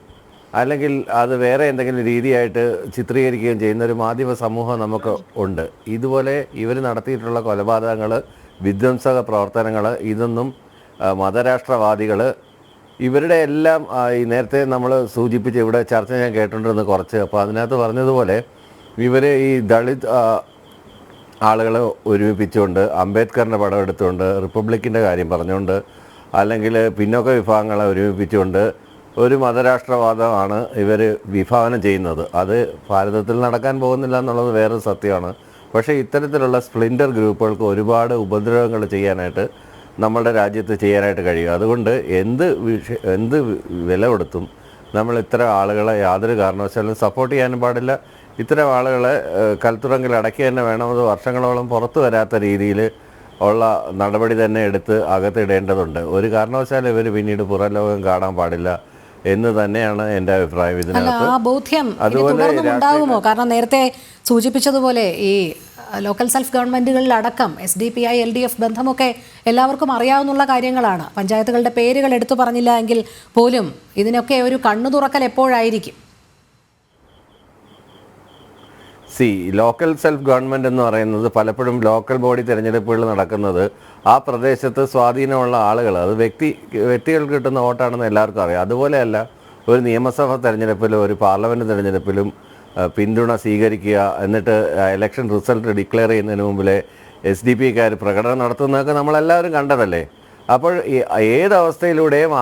അല്ലെങ്കിൽ അത് വേറെ എന്തെങ്കിലും രീതിയായിട്ട് ചിത്രീകരിക്കുകയും ചെയ്യുന്നൊരു മാധ്യമ സമൂഹം നമുക്ക് ഉണ്ട്. ഇതുപോലെ ഇവർ നടത്തിയിട്ടുള്ള കൊലപാതകങ്ങൾ, വിധ്വംസക പ്രവർത്തനങ്ങൾ, ഇതൊന്നും മതരാഷ്ട്രവാദികൾ ഇവരുടെ എല്ലാം ഈ നേരത്തെ നമ്മൾ സൂചിപ്പിച്ച് ഇവിടെ ചർച്ച ഞാൻ കേട്ടിട്ടുണ്ടെന്ന് കുറച്ച്. അപ്പോൾ അതിനകത്ത് പറഞ്ഞതുപോലെ ഇവർ ഈ ദളിത് ആളുകളെ ഒരുമിപ്പിച്ചുകൊണ്ട്, അംബേദ്കറിൻ്റെ പടം എടുത്തുകൊണ്ട്, റിപ്പബ്ലിക്കിൻ്റെ കാര്യം പറഞ്ഞുകൊണ്ട്, അല്ലെങ്കിൽ പിന്നോക്ക വിഭാഗങ്ങളെ ഒരുമിപ്പിച്ചുകൊണ്ട് ഒരു മതരാഷ്ട്രവാദമാണ് ഇവർ വിഭാവനം ചെയ്യുന്നത്. അത് ഭാരതത്തിൽ നടക്കാൻ പോകുന്നില്ല എന്നുള്ളത് വേറൊരു സത്യമാണ്. പക്ഷേ ഇത്തരത്തിലുള്ള സ്പ്ലിൻഡർ ഗ്രൂപ്പുകൾക്ക് ഒരുപാട് ഉപദ്രവങ്ങൾ ചെയ്യാനായിട്ട് നമ്മളുടെ രാജ്യത്ത് ചെയ്യാനായിട്ട് കഴിയും. അതുകൊണ്ട് എന്ത് വില കൊടുത്തും നമ്മൾ ഇത്തരം ആളുകളെ യാതൊരു കാരണവശാലും സപ്പോർട്ട് ചെയ്യാനും പാടില്ല. ഇത്തരം ആളുകളെ കൽത്തുറങ്കിൽ അടക്കി തന്നെ വേണം. അത് വർഷങ്ങളോളം പുറത്തു വരാത്ത രീതിയിൽ ഉള്ള നടപടി തന്നെ എടുത്ത് അകത്തിടേണ്ടതുണ്ട്. ഒരു കാരണവശാലും ഇവർ പിന്നീട് പുറം ലോകം കാണാൻ പാടില്ല എന്ന് തന്നെയാണ് എൻ്റെ അഭിപ്രായം ഇതിനകത്ത്. ആ ബോധ്യം തുടർന്നും ഉണ്ടാകുമോ? കാരണം നേരത്തെ സൂചിപ്പിച്ചതുപോലെ ഈ ലോക്കൽ സെൽഫ് ഗവൺമെൻറ്റുകളിലടക്കം SDPI LDF ബന്ധമൊക്കെ എല്ലാവർക്കും അറിയാവുന്ന കാര്യങ്ങളാണ്. പഞ്ചായത്തുകളുടെ പേരുകൾ എടുത്തു പറഞ്ഞില്ല എങ്കിൽ പോലും ഇതിനൊക്കെ ഒരു കണ്ണു തുറക്കൽ എപ്പോഴായിരിക്കും? ലോക്കൽ സെൽഫ് ഗവൺമെൻറ് എന്ന് പറയുന്നത് പലപ്പോഴും ലോക്കൽ ബോഡി തിരഞ്ഞെടുപ്പുകൾ നടക്കുന്നത് ആ പ്രദേശത്ത് സ്വാധീനമുള്ള ആളുകൾ, അത് വ്യക്തികൾക്ക് കിട്ടുന്ന വോട്ടാണെന്ന് എല്ലാവർക്കും അറിയാം. അതുപോലെയല്ല ഒരു നിയമസഭാ തെരഞ്ഞെടുപ്പിലും ഒരു പാർലമെൻറ്റ് തെരഞ്ഞെടുപ്പിലും പിന്തുണ സ്വീകരിക്കുക, എന്നിട്ട് ഇലക്ഷൻ റിസൾട്ട് ഡിക്ലെയർ ചെയ്യുന്നതിന് മുമ്പിലെ SDP-ക്കാർ പ്രകടനം നടത്തുന്നതൊക്കെ നമ്മളെല്ലാവരും കണ്ടതല്ലേ. അപ്പോൾ ഏതവസ്ഥയിലൂടെയും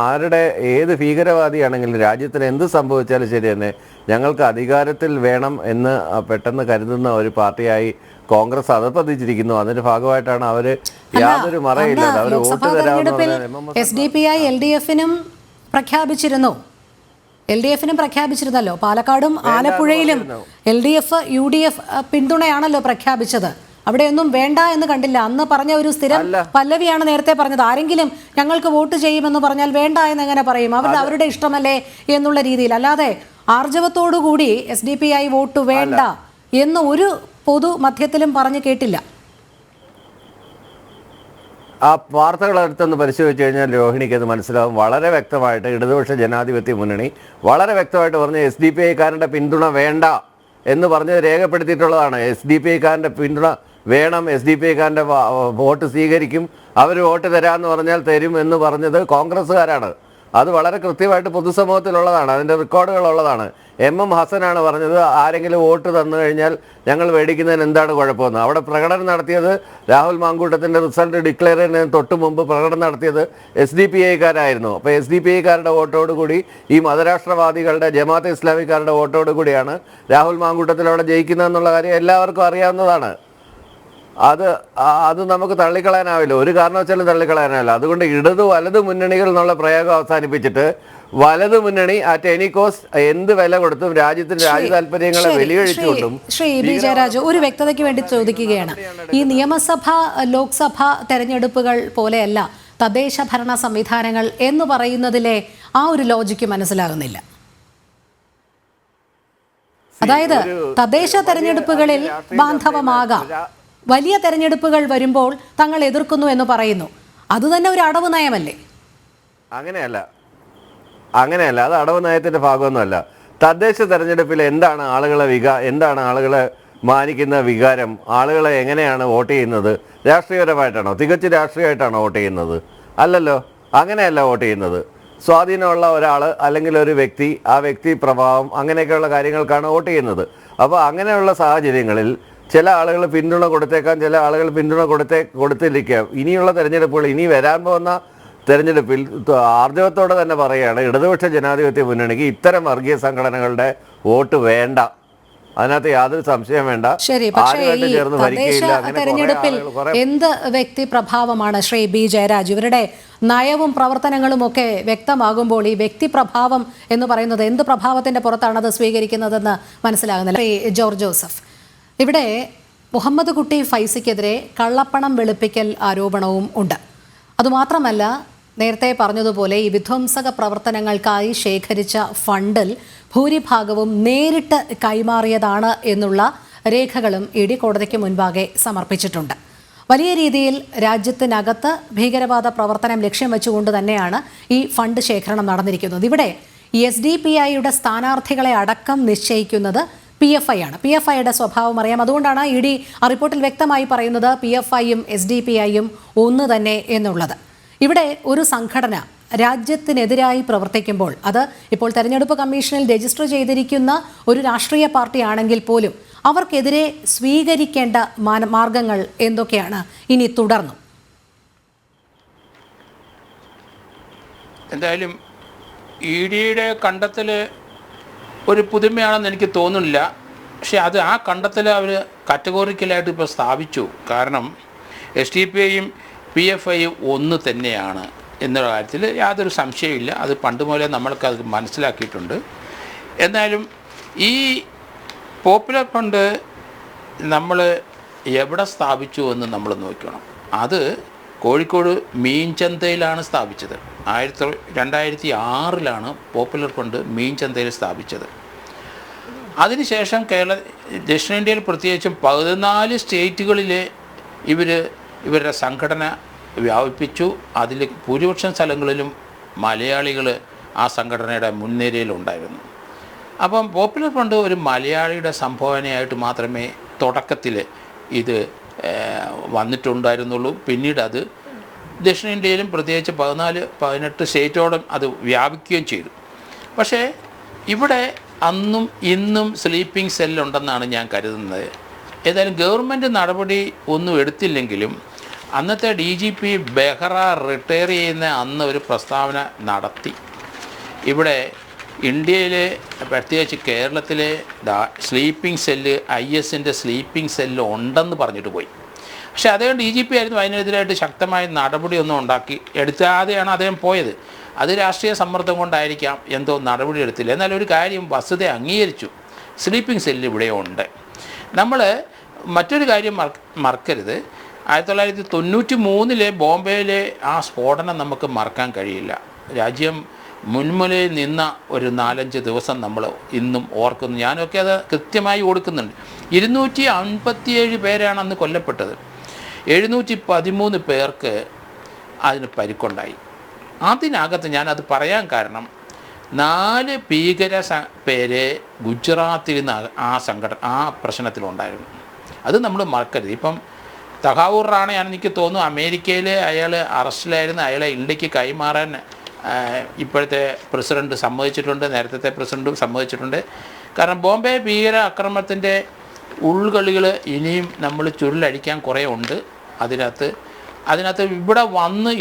ഏത് ഭീകരവാദിയാണെങ്കിലും രാജ്യത്തിന് എന്ത് സംഭവിച്ചാലും ശരി തന്നെ ഞങ്ങൾക്ക് അധികാരത്തിൽ വേണം എന്ന് പെട്ടെന്ന് കരുതുന്ന ഒരു പാർട്ടിയായി കോൺഗ്രസ് അധപ്പതിച്ചിരിക്കുന്നു. അതിന്റെ ഭാഗമായിട്ടാണ് അവർ യാതൊരു മറയില്ലാതെ അവർ വോട്ട് തരാമെന്ന് SDPI LDF-നും പ്രഖ്യാപിച്ചിരുന്നല്ലോ. പാലക്കാടും ആലപ്പുഴയിലും LDF UDF പിന്തുണയാണല്ലോ പ്രഖ്യാപിച്ചത്. അവിടെയൊന്നും വേണ്ട എന്ന് കണ്ടില്ല. അന്ന് പറഞ്ഞ ഒരു സ്ഥിരം പല്ലവിയാണ് നേരത്തെ പറഞ്ഞത്. ആരെങ്കിലും ഞങ്ങൾക്ക് വോട്ട് ചെയ്യുമെന്ന് പറഞ്ഞാൽ വേണ്ട എന്ന് എങ്ങനെ പറയും? അവരുടെ ഇഷ്ടമല്ലേ എന്നുള്ള രീതിയിൽ. അല്ലാതെ ആർജവത്തോടുകൂടി SDPI വോട്ട് വേണ്ട എന്ന് ഒരു പൊതു മധ്യത്തിലും പറഞ്ഞു കേട്ടില്ല. ആ വാർത്തകളടുത്തൊന്ന് പരിശോധിച്ച് കഴിഞ്ഞാൽ രോഹിണിക്ക് അത് മനസ്സിലാവും. വളരെ വ്യക്തമായിട്ട് ഇടതുപക്ഷ ജനാധിപത്യ മുന്നണി വളരെ വ്യക്തമായിട്ട് പറഞ്ഞ് SDPI-കാരൻ്റെ പിന്തുണ വേണ്ട എന്ന് പറഞ്ഞ് രേഖപ്പെടുത്തിയിട്ടുള്ളതാണ്. SDPI-കാരൻ്റെ പിന്തുണ വേണം, SDPI-കാരൻ്റെ വോട്ട് സ്വീകരിക്കും, അവർ വോട്ട് തരാമെന്ന് പറഞ്ഞാൽ തരും എന്ന് പറഞ്ഞത് കോൺഗ്രസ്സുകാരാണ്. അത് വളരെ കൃത്യമായിട്ട് പൊതുസമൂഹത്തിലുള്ളതാണ്, അതിൻ്റെ റെക്കോർഡുകളുള്ളതാണ്. MM ഹസനാണ് പറഞ്ഞത് ആരെങ്കിലും വോട്ട് തന്നു കഴിഞ്ഞാൽ ഞങ്ങൾ മേടിക്കുന്നതിന് എന്താണ് കുഴപ്പമെന്ന്. അവിടെ പ്രകടനം നടത്തിയത് രാഹുൽ മാങ്കൂട്ടത്തിൻ്റെ റിസൾട്ട് ഡിക്ലെയർ ചെയ്യുന്നതിന് തൊട്ട് മുമ്പ് പ്രകടനം നടത്തിയത് SDPI-കാരായിരുന്നു. അപ്പോൾ SDPI-കാരുടെ വോട്ടോടുകൂടി ഈ മതരാഷ്ട്രവാദികളുടെ ജമാഅത്തെ ഇസ്ലാമിക്കാരുടെ വോട്ടോടുകൂടിയാണ് രാഹുൽ മാങ്കൂട്ടത്തിൽ അവിടെ ജയിക്കുന്നതെന്നുള്ള കാര്യം എല്ലാവർക്കും അറിയാവുന്നതാണ്. അത് നമുക്ക് തള്ളിക്കളയാനാവില്ല, ഒരു കാരണവശാലും തള്ളിക്കളയാനാവില്ല. അതുകൊണ്ട് ഇടതു വലതു മുന്നണികൾ എന്നുള്ള പ്രയോഗം അവസാനിപ്പിച്ചിട്ട് വലതു മുന്നണി അറ്റ് എനി കോസ്റ്റ് എന്ത് വില കൊടുത്തും രാജ്യത്തിന്റെ രാജ്യ താല്പര്യങ്ങളെ വെളിയൊഴിച്ചുകൊണ്ടും. ശ്രീ ബി ജയരാജ്, ഒരു വ്യക്തതയ്ക്ക് വേണ്ടി ചോദിക്കുകയാണ്. ഈ നിയമസഭ ലോക്സഭ തെരഞ്ഞെടുപ്പുകൾ പോലെയല്ല തദ്ദേശ ഭരണ സംവിധാനങ്ങൾ എന്ന് പറയുന്നതിലെ ആ ഒരു ലോജിക്ക് മനസ്സിലാകുന്നില്ല. അതായത് തദ്ദേശ തെരഞ്ഞെടുപ്പുകളിൽ ബാന്ധവമാകാം, വലിയ തെരഞ്ഞെടുപ്പുകൾ വരുമ്പോൾ തങ്ങൾ എതിർക്കുന്നു എന്ന് പറയുന്നു. അതുതന്നെ ഒരു അടവ് നയമല്ലേ? അങ്ങനെയല്ല, അത് അടവ് നയത്തിന്റെ ഭാഗമൊന്നുമല്ല. തദ്ദേശ തെരഞ്ഞെടുപ്പിൽ എന്താണ് ആളുകളെ മാനിക്കുന്ന വികാരം? ആളുകളെ എങ്ങനെയാണ് വോട്ട് ചെയ്യുന്നത്? രാഷ്ട്രീയപരമായിട്ടാണോ? തികച്ചു രാഷ്ട്രീയമായിട്ടാണോ വോട്ട് ചെയ്യുന്നത്? അല്ലല്ലോ, അങ്ങനെയല്ല വോട്ട് ചെയ്യുന്നത്. സ്വാധീനമുള്ള ഒരാൾ അല്ലെങ്കിൽ ഒരു വ്യക്തി, ആ വ്യക്തി പ്രഭാവം, അങ്ങനെയൊക്കെയുള്ള കാര്യങ്ങൾക്കാണ് വോട്ട് ചെയ്യുന്നത്. അപ്പോൾ അങ്ങനെയുള്ള സാഹചര്യങ്ങളിൽ ചില ആളുകൾ പിന്തുണ കൊടുത്തേക്കാം, ചില ആളുകൾ പിന്തുണ കൊടുത്തിരിക്കാം. ഇനിയുള്ള തെരഞ്ഞെടുപ്പുകൾ, ഇനി വരാൻ പോകുന്ന തെരഞ്ഞെടുപ്പിൽ ആർജവത്തോടെ തന്നെ പറയുകയാണ്, ഇടതുപക്ഷ ജനാധിപത്യ മുന്നണിക്ക് ഇത്തരം വർഗീയ സംഘടനകളുടെ വോട്ട് വേണ്ട, അതിനകത്ത് യാതൊരു സംശയം വേണ്ട. ശരി, പക്ഷേ ഈ തദ്ദേശ തെരഞ്ഞെടുപ്പിൽ എന്ത് വ്യക്തി പ്രഭാവമാണ് ശ്രീ ബി ജയരാജ്? ഇവരുടെ നയവും പ്രവർത്തനങ്ങളും ഒക്കെ വ്യക്തമാകുമ്പോൾ ഈ വ്യക്തി പ്രഭാവം എന്ന് പറയുന്നത് എന്ത് പ്രഭാവത്തിന്റെ പുറത്താണ് അത് സ്വീകരിക്കുന്നതെന്ന് മനസ്സിലാകുന്നില്ല. ശ്രീ ജോർജ് ജോസഫ്, ഇവിടെ മുഹമ്മദ് കുട്ടി ഫൈസിക്കെതിരെ കള്ളപ്പണം വെളുപ്പിക്കൽ ആരോപണവും ഉണ്ട്. അതുമാത്രമല്ല, നേരത്തെ പറഞ്ഞതുപോലെ ഈ വിധ്വംസക പ്രവർത്തനങ്ങൾക്കായി ശേഖരിച്ച ഫണ്ടിൽ ഭൂരിഭാഗവും നേരിട്ട് കൈമാറിയതാണ് എന്നുള്ള രേഖകളും ED കോടതിക്ക് മുൻപാകെ സമർപ്പിച്ചിട്ടുണ്ട്. വലിയ രീതിയിൽ രാജ്യത്തിനകത്ത് ഭീകരവാദ പ്രവർത്തനം ലക്ഷ്യം വെച്ചുകൊണ്ട് തന്നെയാണ് ഈ ഫണ്ട് ശേഖരണം നടന്നിരിക്കുന്നത്. ഇവിടെ SDPI-യുടെ സ്ഥാനാർത്ഥികളെ അടക്കം നിശ്ചയിക്കുന്നത് PFI ആണ്. PFI-യുടെ സ്വഭാവം അറിയാം. അതുകൊണ്ടാണ് ED ആ റിപ്പോർട്ടിൽ വ്യക്തമായി പറയുന്നത് PFI-യും SDPI-യും ഒന്ന് തന്നെ എന്നുള്ളത്. ഇവിടെ ഒരു സംഘടന രാജ്യത്തിനെതിരായി പ്രവർത്തിക്കുമ്പോൾ, അത് ഇപ്പോൾ തെരഞ്ഞെടുപ്പ് കമ്മീഷനിൽ രജിസ്റ്റർ ചെയ്തിരിക്കുന്ന ഒരു രാഷ്ട്രീയ പാർട്ടിയാണെങ്കിൽ പോലും അവർക്കെതിരെ സ്വീകരിക്കേണ്ട മാർഗങ്ങൾ എന്തൊക്കെയാണ് ഇനി തുടർന്നും? എന്തായാലും EDയുടെ കണ്ടെത്തൽ ഒരു പുതുമയാണെന്ന് എനിക്ക് തോന്നുന്നില്ല. പക്ഷേ ആ കണ്ടെത്തൽ അവർ കാറ്റഗോറിക്കലായിട്ട് ഇപ്പോൾ സ്ഥാപിച്ചു. കാരണം SDPIയും PFIയും ഒന്ന് തന്നെയാണ് എന്നുള്ള കാര്യത്തിൽ യാതൊരു സംശയമില്ല. അത് പണ്ട് മുതലേ നമ്മൾക്കത് മനസ്സിലാക്കിയിട്ടുണ്ട്. എന്നാലും ഈ പോപ്പുലർ ഫ്രണ്ട് നമ്മൾ എവിടെ സ്ഥാപിച്ചു എന്ന് നമ്മൾ നോക്കണം. അത് കോഴിക്കോട് മീൻചന്തയിലാണ് സ്ഥാപിച്ചത്. 2006 പോപ്പുലർ ഫ്രണ്ട് മീൻചന്തയിൽ സ്ഥാപിച്ചത്. അതിനുശേഷം ദക്ഷിണേന്ത്യയിൽ പ്രത്യേകിച്ചും 14 സ്റ്റേറ്റുകളിൽ ഇവരുടെ സംഘടന വ്യാപിപ്പിച്ചു. അതിൽ ഭൂരിപക്ഷം സ്ഥലങ്ങളിലും മലയാളികൾ ആ സംഘടനയുടെ മുൻനിരയിലുണ്ടായിരുന്നു. അപ്പം പോപ്പുലർ ഫ്രണ്ട് ഒരു മലയാളിയുടെ സംഭാവനയായിട്ട് മാത്രമേ തുടക്കത്തിൽ ഇത് വന്നിട്ടുണ്ടായിരുന്നുള്ളൂ. പിന്നീട് അത് ദക്ഷിണേന്ത്യയിലും പ്രത്യേകിച്ച് 14-18 സ്റ്റേറ്റോളം അത് വ്യാപിക്കുകയും ചെയ്തു. പക്ഷേ ഇവിടെ അന്നും ഇന്നും സ്ലീപ്പിംഗ് സെല്ലുണ്ടെന്നാണ് ഞാൻ കരുതുന്നത്. ഏതായാലും ഗവൺമെൻറ് നടപടി ഒന്നും എടുത്തില്ലെങ്കിലും അന്നത്തെ DGP ബെഹ്റ റിട്ടയർ ചെയ്യുന്ന അന്ന് ഒരു പ്രസ്താവന നടത്തി. ഇവിടെ ഇന്ത്യയിലെ പ്രത്യേകിച്ച് കേരളത്തിലെ സ്ലീപ്പിംഗ് സെല്ല് ISൻ്റെ സ്ലീപ്പിംഗ് സെല്ല് ഉണ്ടെന്ന് പറഞ്ഞിട്ട് പോയി. പക്ഷേ അദ്ദേഹം DGP ആയിരുന്നു. അതിനെതിരായിട്ട് ശക്തമായ നടപടിയൊന്നും എടുക്കാതെയാണ് അദ്ദേഹം പോയത്. അത് രാഷ്ട്രീയ സമ്മർദ്ദം കൊണ്ടായിരിക്കാം എന്തോ നടപടി എടുത്തില്ല. എന്നാൽ ഒരു കാര്യം വസ്തുത അംഗീകരിച്ചു, സ്ലീപ്പിംഗ് സെല്ല് ഇവിടെ ഉണ്ട്. നമ്മൾ മറ്റൊരു കാര്യം മറക്കരുത്. 1993 ബോംബെയിലെ ആ സ്ഫോടനം നമുക്ക് മറക്കാൻ കഴിയില്ല. രാജ്യം മുൻമുലയിൽ നിന്ന ഒരു 4-5 ദിവസം നമ്മൾ ഇന്നും ഓർക്കുന്നു. ഞാനൊക്കെ അത് കൃത്യമായി ഓർക്കുന്നുണ്ട്. 257 പേരാണ് അന്ന് കൊല്ലപ്പെട്ടത്. 713 പേർക്ക് അതിന് പരിക്കുണ്ടായി. അതിനകത്ത് ഞാനത് പറയാൻ കാരണം 4 ഭീകര പേര് ഗുജറാത്തിൽ നിന്ന് ആ പ്രശ്നത്തിലുണ്ടായിരുന്നു. അത് നമ്മൾ മറക്കരുത്. ഇപ്പം തഹാവൂർ റാണയാണ് എനിക്ക് തോന്നുന്നു അമേരിക്കയിൽ അയാൾ അറസ്റ്റിലായിരുന്നു. അയാളെ ഇന്ത്യക്ക് കൈമാറാൻ ഇപ്പോഴത്തെ പ്രസിഡന്റ് സമ്മതിച്ചിട്ടുണ്ട്, നേരത്തെ പ്രസിഡന്റും സമ്മതിച്ചിട്ടുണ്ട്. കാരണം ബോംബെ ഭീകര ആക്രമണത്തിൻ്റെ ഉൾകളികൾ ഇനിയും നമ്മൾ ചുരുളടിക്കാൻ കുറേ ഉണ്ട്. അതിനകത്ത് ഇവിടെ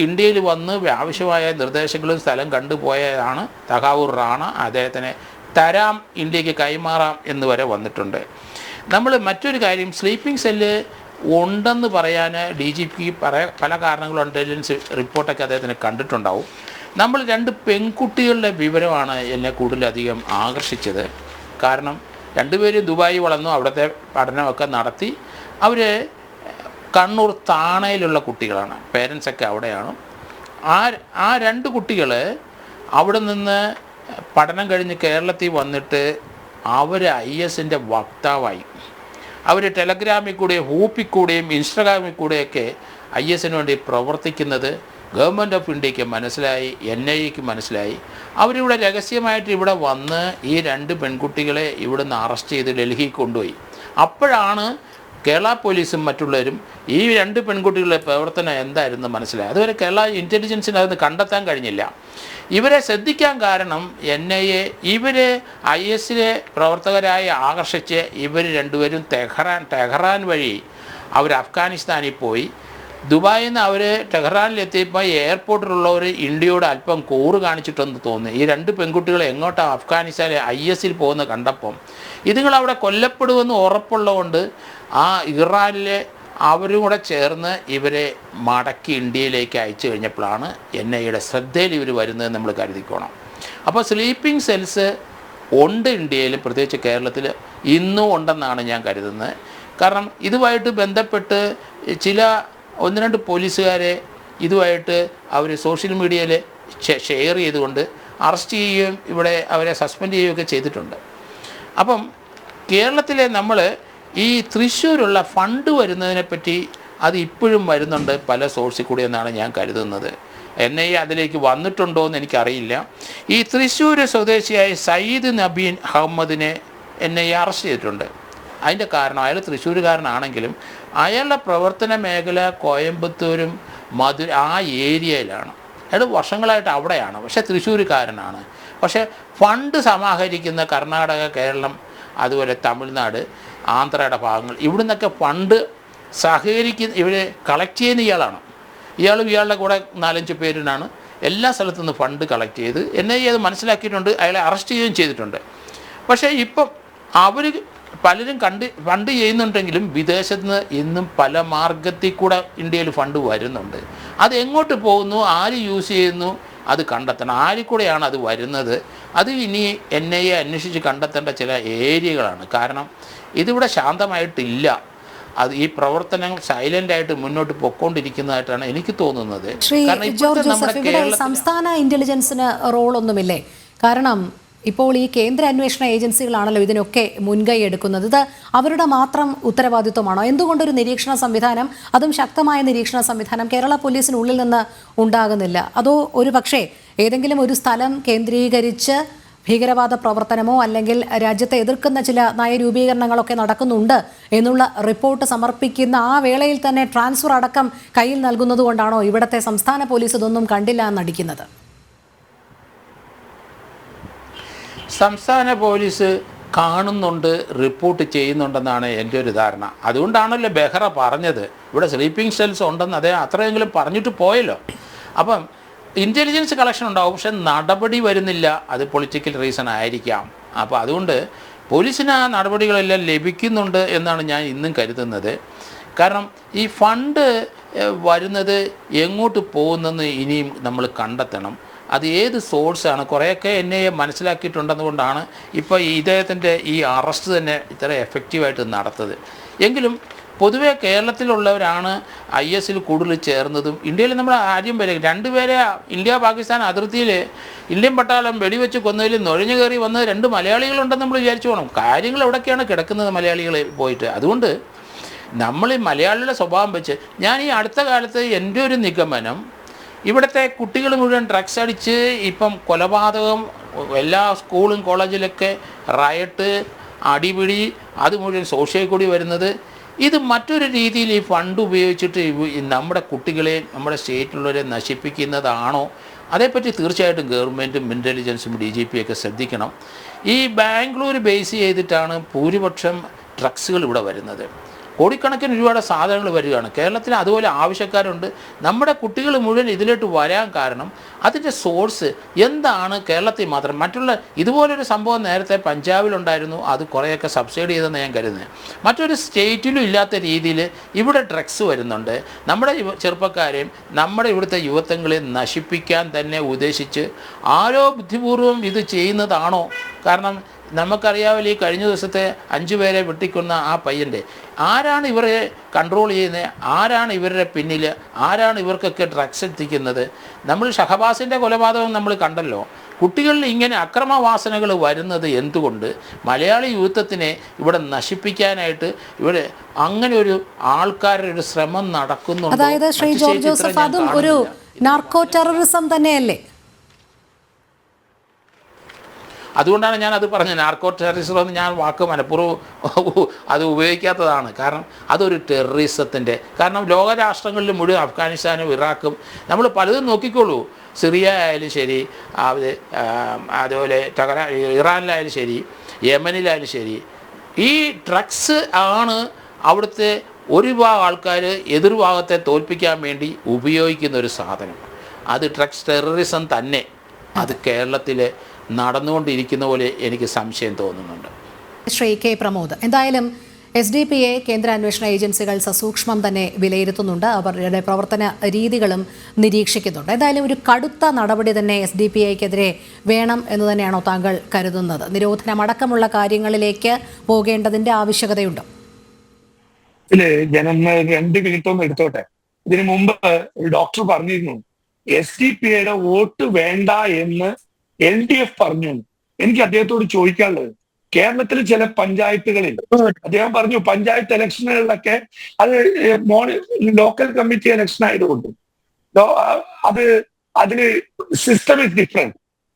ഇന്ത്യയിൽ വന്ന് ആവശ്യമായ നിർദ്ദേശങ്ങളും സ്ഥലം കണ്ടുപോയതാണ് തഹാവൂർ റാണ. അദ്ദേഹത്തിനെ തരാം, ഇന്ത്യക്ക് കൈമാറാം എന്ന് വരെ വന്നിട്ടുണ്ട്. നമ്മൾ മറ്റൊരു കാര്യം, സ്ലീപ്പിംഗ് സെല്ല് ഉണ്ടെന്ന് പറയാൻ DGP പല കാരണങ്ങളും ഇൻ്റലിജൻസ് റിപ്പോർട്ടൊക്കെ അദ്ദേഹത്തിന് കണ്ടിട്ടുണ്ടാവും. നമ്മൾ 2 പെൺകുട്ടികളുടെ വിവരമാണ് എന്നെ കൂടുതലധികം ആകർഷിച്ചത്. കാരണം 2 പേര് ദുബായി വളർന്നു, അവിടുത്തെ പഠനമൊക്കെ നടത്തി. അവർ കണ്ണൂർ താണയിലുള്ള കുട്ടികളാണ്, പേരൻസൊക്കെ അവിടെയാണ്. ആ 2 കുട്ടികൾ അവിടെ നിന്ന് പഠനം കഴിഞ്ഞ് കേരളത്തിൽ വന്നിട്ട് അവർ ISൻ്റെ വക്താവായി. അവർ ടെലഗ്രാമിൽ കൂടെയും ഹൂപ്പിൽ കൂടെയും ഇൻസ്റ്റഗ്രാമിൽ കൂടെയൊക്കെ ISന് വേണ്ടി പ്രവർത്തിക്കുന്നത് ഗവൺമെൻറ് ഓഫ് ഇന്ത്യക്ക് മനസ്സിലായി, NIAക്ക് മനസ്സിലായി. അവരിവിടെ രഹസ്യമായിട്ട് ഇവിടെ വന്ന് ഈ 2 പെൺകുട്ടികളെ ഇവിടുന്ന് അറസ്റ്റ് ചെയ്ത് ഡൽഹിക്ക് കൊണ്ടുപോയി. അപ്പോഴാണ് കേരള പോലീസും മറ്റുള്ളവരും ഈ 2 പെൺകുട്ടികളുടെ പ്രവർത്തനം എന്തായിരുന്നു മനസ്സിലായി. അതുവരെ കേരള ഇൻ്റലിജൻസിന് അതൊന്ന് കണ്ടെത്താൻ കഴിഞ്ഞില്ല. ഇവരെ ശ്രദ്ധിക്കാൻ കാരണം NIA ISലെ പ്രവർത്തകരായി ആകർഷിച്ച് ഇവർ 2 പേരും ടെഹ്റാൻ വഴി അവർ അഫ്ഗാനിസ്ഥാനിൽ പോയി. ദുബായിൽ നിന്ന് അവർ ടെഹ്റാനിലെത്തിയപ്പോൾ എയർപോർട്ടിലുള്ളവർ ഇന്ത്യയോട് അല്പം കൂറ് കാണിച്ചിട്ടെന്ന് തോന്നി. ഈ 2 പെൺകുട്ടികൾ എങ്ങോട്ടാണ് അഫ്ഗാനിസ്ഥാനിൽ ISൽ പോകുന്ന കണ്ടപ്പം ഇതുങ്ങൾ അവിടെ കൊല്ലപ്പെടുമെന്ന് ഉറപ്പുള്ളതുകൊണ്ട് ഇറാനിലെ അവരും കൂടെ ചേർന്ന് ഇവരെ മടക്കി ഇന്ത്യയിലേക്ക് അയച്ചു കഴിഞ്ഞപ്പോഴാണ് NIAയുടെ ശ്രദ്ധയിൽ ഇവർ വരുന്നത് നമ്മൾ കരുതിക്കോണം. അപ്പോൾ സ്ലീപ്പിംഗ് സെൽസ് ഉണ്ട് ഇന്ത്യയിൽ, പ്രത്യേകിച്ച് കേരളത്തിൽ ഇന്നും ഉണ്ടെന്നാണ് ഞാൻ കരുതുന്നത്. കാരണം ഇതുമായിട്ട് ബന്ധപ്പെട്ട് ചില 1-2 പോലീസുകാരെ ഇതുമായിട്ട് അവർ സോഷ്യൽ മീഡിയയിൽ ഷെയർ ചെയ്തുകൊണ്ട് അറസ്റ്റ് ചെയ്യുകയും ഇവിടെ അവരെ സസ്പെൻഡ് ചെയ്യുകയൊക്കെ ചെയ്തിട്ടുണ്ട്. അപ്പം കേരളത്തിലെ നമ്മൾ ഈ തൃശ്ശൂരുള്ള ഫണ്ട് വരുന്നതിനെപ്പറ്റി അത് ഇപ്പോഴും വരുന്നുണ്ട് പല സോഴ്സിൽ കൂടി എന്നാണ് ഞാൻ കരുതുന്നത്. NIA അതിലേക്ക് വന്നിട്ടുണ്ടോ എന്ന് എനിക്കറിയില്ല. ഈ തൃശ്ശൂർ സ്വദേശിയായ സയ്യിദ് നബീൻ അഹമ്മദിനെ NIA അറസ്റ്റ് ചെയ്തിട്ടുണ്ട്. അതിൻ്റെ കാരണം അയാൾ തൃശ്ശൂരുകാരനാണെങ്കിലും അയാളുടെ പ്രവർത്തന മേഖല കോയമ്പത്തൂരും ആ ഏരിയയിലാണ്. അയാൾ വർഷങ്ങളായിട്ട് അവിടെയാണ്, പക്ഷേ തൃശ്ശൂരുകാരനാണ്. പക്ഷേ ഫണ്ട് സമാഹരിക്കുന്ന കർണാടക, കേരളം, അതുപോലെ തമിഴ്നാട്, ആന്ധ്രയുടെ ഭാഗങ്ങൾ, ഇവിടുന്നൊക്കെ ഫണ്ട് ഇവർ കളക്ട് ചെയ്യുന്ന ഇയാളാണ്. ഇയാളുടെ കൂടെ 4-5 പേരിനാണ് എല്ലാ സ്ഥലത്തു നിന്ന് ഫണ്ട് കളക്ട് ചെയ്ത് NIA അത് മനസ്സിലാക്കിയിട്ടുണ്ട്, അയാളെ അറസ്റ്റ് ചെയ്യുകയും ചെയ്തിട്ടുണ്ട്. പക്ഷേ ഇപ്പം അവർ പലരും ഫണ്ട് ചെയ്യുന്നുണ്ടെങ്കിലും വിദേശത്ത് നിന്ന് ഇന്നും പല മാർഗത്തിൽ കൂടെ ഇന്ത്യയിൽ ഫണ്ട് വരുന്നുണ്ട്. അത് എങ്ങോട്ട് പോകുന്നു, ആര് യൂസ് ചെയ്യുന്നു, അത് കണ്ടെത്തണം. ആരിൽ കൂടെയാണ് അത് വരുന്നത്, അത് ഇനി NIA അന്വേഷിച്ച് കണ്ടെത്തേണ്ട ചില ഏരിയകളാണ്. കാരണം ഇതിവിടെ ശാന്തമായിട്ടില്ല. അത് ഈ പ്രവർത്തനങ്ങൾ സൈലൻ്റായിട്ട് മുന്നോട്ട് പൊയ്ക്കൊണ്ടിരിക്കുന്നതായിട്ടാണ് എനിക്ക് തോന്നുന്നത്. ശ്രീ ജോർജ് ജോസഫ്, ഇവിടെ സംസ്ഥാന ഇന്റലിജൻസിന് റോളൊന്നുമില്ലേ? കാരണം ഇപ്പോൾ ഈ കേന്ദ്ര അന്വേഷണ ഏജൻസികളാണല്ലോ ഇതിനൊക്കെ മുൻകൈ എടുക്കുന്നത്. ഇത് അവരുടെ മാത്രം ഉത്തരവാദിത്വമാണോ? എന്തുകൊണ്ടൊരു നിരീക്ഷണ സംവിധാനം, അതും ശക്തമായ നിരീക്ഷണ സംവിധാനം കേരള പോലീസിനുള്ളിൽ നിന്ന് ഉണ്ടാകുന്നില്ല? അതോ ഒരു പക്ഷേ ഏതെങ്കിലും ഒരു സ്ഥലം കേന്ദ്രീകരിച്ച് ഭീകരവാദ പ്രവർത്തനമോ അല്ലെങ്കിൽ രാജ്യത്തെ എതിർക്കുന്ന ചില നയരൂപീകരണങ്ങളൊക്കെ നടക്കുന്നുണ്ട് എന്നുള്ള റിപ്പോർട്ട് സമർപ്പിക്കുന്ന ആ വേളയിൽ തന്നെ ട്രാൻസ്ഫർ അടക്കം കയ്യിൽ നൽകുന്നത് കൊണ്ടാണോ ഇവിടുത്തെ സംസ്ഥാന പോലീസ് ഇതൊന്നും കണ്ടില്ല എന്നടിക്കുന്നത്? സംസ്ഥാന പോലീസ് കാണുന്നുണ്ട്, റിപ്പോർട്ട് ചെയ്യുന്നുണ്ടെന്നാണ് എൻ്റെ ഒരു ധാരണ. അതുകൊണ്ടാണല്ലോ ബെഹ്റ പറഞ്ഞത് ഇവിടെ സ്ലീപ്പിംഗ് സെൽസ് ഉണ്ടെന്ന്. അദ്ദേഹം അത്രയെങ്കിലും പറഞ്ഞിട്ട് പോയല്ലോ. അപ്പം ഇൻ്റലിജൻസ് കളക്ഷൻ ഉണ്ടാവും, പക്ഷെ നടപടി വരുന്നില്ല. അത് പൊളിറ്റിക്കൽ റീസൺ ആയിരിക്കാം. അപ്പോൾ അതുകൊണ്ട് പോലീസിന് ആ നടപടികളെല്ലാം ലഭിക്കുന്നുണ്ട് എന്നാണ് ഞാൻ ഇന്നും കരുതുന്നത്. കാരണം ഈ ഫണ്ട് വരുന്നത് എങ്ങോട്ട് പോകുന്നെന്ന് ഇനിയും നമ്മൾ കണ്ടെത്തണം. അത് ഏത് സോഴ്സാണ്? കുറേയൊക്കെ NIA മനസ്സിലാക്കിയിട്ടുണ്ടെന്നുകൊണ്ടാണ് ഇപ്പോൾ ഇദ്ദേഹത്തിൻ്റെ ഈ അറസ്റ്റ് തന്നെ ഇത്ര എഫക്റ്റീവായിട്ട് നടത്തത്. എങ്കിലും പൊതുവെ കേരളത്തിലുള്ളവരാണ് IS കൂടുതൽ ചേർന്നതും. ഇന്ത്യയിൽ നമ്മൾ ആദ്യം വരെ 2 പേരെ ഇന്ത്യ പാകിസ്ഥാൻ അതിർത്തിയിൽ ഇന്ത്യൻ പട്ടാളം വെടിവെച്ച് കൊന്നതിൽ നുഴഞ്ഞു കയറി വന്നത് 2 മലയാളികളുണ്ടെന്ന് നമ്മൾ വിചാരിച്ചു പോകണം. കാര്യങ്ങൾ എവിടേക്കാണ് കിടക്കുന്നത് മലയാളികൾ പോയിട്ട്. അതുകൊണ്ട് നമ്മൾ ഈ മലയാളികളുടെ സ്വഭാവം വെച്ച് ഞാൻ ഈ അടുത്ത കാലത്ത് എൻ്റെ ഒരു നിഗമനം, ഇവിടുത്തെ കുട്ടികൾ മുഴുവൻ ഡ്രഗ്സ് അടിച്ച് ഇപ്പം കൊലപാതകം, എല്ലാ സ്കൂളും കോളേജിലൊക്കെ റയട്ട്, അടിപിടി, അത് മുഴുവൻ സോഷ്യൽ കൂടി വരുന്നത്, ഇത് മറ്റൊരു രീതിയിൽ ഈ ഫണ്ട് ഉപയോഗിച്ചിട്ട് നമ്മുടെ കുട്ടികളെ, നമ്മുടെ സ്റ്റേറ്റിലുള്ളവരെ നശിപ്പിക്കുന്നതാണോ? അതേപ്പറ്റി തീർച്ചയായിട്ടും ഗവൺമെൻറ്റും ഇൻ്റലിജൻസും DGP ഒക്കെ ശ്രദ്ധിക്കണം. ഈ ബാംഗ്ലൂർ ബേസ് ചെയ്തിട്ടാണ് ഭൂരിപക്ഷം ഡ്രഗ്സുകൾ ഇവിടെ വരുന്നത്. കോടിക്കണക്കിന് രൂപയുടെ സാധനങ്ങൾ വരികയാണ്. കേരളത്തിൽ അതുപോലെ ആവശ്യക്കാരുണ്ട്. നമ്മുടെ കുട്ടികൾ മുഴുവൻ ഇതിലോട്ട് വരാൻ കാരണം അതിൻ്റെ സോഴ്സ് എന്താണ്? കേരളത്തിൽ മാത്രം. മറ്റുള്ള ഇതുപോലൊരു സംഭവം നേരത്തെ പഞ്ചാബിലുണ്ടായിരുന്നു, അത് കുറേയൊക്കെ സബ്സിഡി ചെയ്തെന്ന് ഞാൻ കരുതുന്നത്. മറ്റൊരു സ്റ്റേറ്റിലും ഇല്ലാത്ത രീതിയിൽ ഇവിടെ ഡ്രഗ്സ് വരുന്നുണ്ട്. നമ്മുടെ ചെറുപ്പക്കാരെയും നമ്മുടെ ഇവിടുത്തെ യുവത്വങ്ങളെ നശിപ്പിക്കാൻ തന്നെ ഉദ്ദേശിച്ച് ആരോ ബുദ്ധിപൂർവ്വം ഇത് ചെയ്യുന്നതാണോ? കാരണം നമുക്കറിയാമല്ലോ ഈ കഴിഞ്ഞ ദിവസത്തെ 5 പേരെ വെട്ടിക്കൊന്ന ആ പയ്യൻ്റെ ആരാണ് ഇവരെ കൺട്രോൾ ചെയ്യുന്നത്? ആരാണ് ഇവരുടെ പിന്നിൽ? ആരാണ് ഇവർക്കൊക്കെ ഡ്രഗ്സ് എത്തിക്കുന്നത്? നമ്മൾ ഷഹബാസിൻ്റെ കൊലപാതകം നമ്മൾ കണ്ടല്ലോ. കുട്ടികളിൽ ഇങ്ങനെ അക്രമവാസനകൾ വരുന്നത് എന്തുകൊണ്ട്? മലയാളി യുവത്വത്തിനെ ഇവിടെ നശിപ്പിക്കാനായിട്ട് ഇവിടെ അങ്ങനെ ഒരു ആൾക്കാരുടെ ഒരു ശ്രമം നടക്കുന്നുണ്ട്. അതായത് ശ്രീ ജോർജ് ജോസഫ്, അതും ഒരു നാർക്കോ ടെററിസം തന്നെയല്ലേ? അതുകൊണ്ടാണ് ഞാൻ അത് പറഞ്ഞത്. നാർക്കോ ടെററിസം എന്ന് ഞാൻ വാക്ക് മനഃപൂർവ്വം അത് ഉപയോഗിക്കാത്തതാണ്. കാരണം അതൊരു ടെററിസത്തിൻ്റെ, കാരണം ലോകരാഷ്ട്രങ്ങളിൽ മുഴുവൻ അഫ്ഗാനിസ്ഥാനും ഇറാഖും നമ്മൾ പലതും നോക്കിക്കോളൂ. സിറിയ ആയാലും ശരി, അതുപോലെ ഇറാനിലായാലും ശരി, യമനിലായാലും ശരി, ഈ ഡ്രഗ്സ് ആണ് അവിടുത്തെ ഒരു വിഭാഗം ആൾക്കാർ എതിർഭാഗത്തെ തോൽപ്പിക്കാൻ വേണ്ടി ഉപയോഗിക്കുന്ന ഒരു സാധനം. അത് ഡ്രഗ്സ് ടെററിസം തന്നെ. അത് കേരളത്തിൽ നടന്നുകൊണ്ടിരിക്കുന്ന പോലെ എനിക്ക് സംശയം തോന്നുന്നുണ്ട്. ശ്രീ K. പ്രമോദ്, എന്തായാലും SDPA കേന്ദ്ര അന്വേഷണ ഏജൻസികൾ സസൂക്ഷ്മം തന്നെ വിലയിരുത്തുന്നുണ്ട്, അവരുടെ പ്രവർത്തന രീതികളും നിരീക്ഷിക്കുന്നുണ്ട്. എന്തായാലും ഒരു കടുത്ത നടപടി തന്നെ SDPAക്കെതിരെ വേണം എന്ന് തന്നെയാണോ താങ്കൾ കരുതുന്നത്? നിരോധനമടക്കമുള്ള കാര്യങ്ങളിലേക്ക് പോകേണ്ടതിന്റെ ആവശ്യകതയുണ്ടോ? ജനം 2 മിനിറ്റ് ഒന്ന് എടുത്തോട്ടെ. ഇതിനു മുമ്പ് ഒരു ഡോക്ടർ പറഞ്ഞിരുന്നു SDPAയുടെ വോട്ട് വേണ്ട എന്ന് LDF പറഞ്ഞു. എനിക്ക് അദ്ദേഹത്തോട് ചോദിക്കാനുള്ളത്, കേരളത്തിൽ ചില പഞ്ചായത്തുകളിൽ അദ്ദേഹം പറഞ്ഞു പഞ്ചായത്ത് ഇലക്ഷനുകളിലൊക്കെ അത് ലോക്കൽ കമ്മിറ്റി ഇലക്ഷൻ ആയതുകൊണ്ട് അതിന് സിസ്റ്റം ഇസ് ഡിഫറെന്റ്.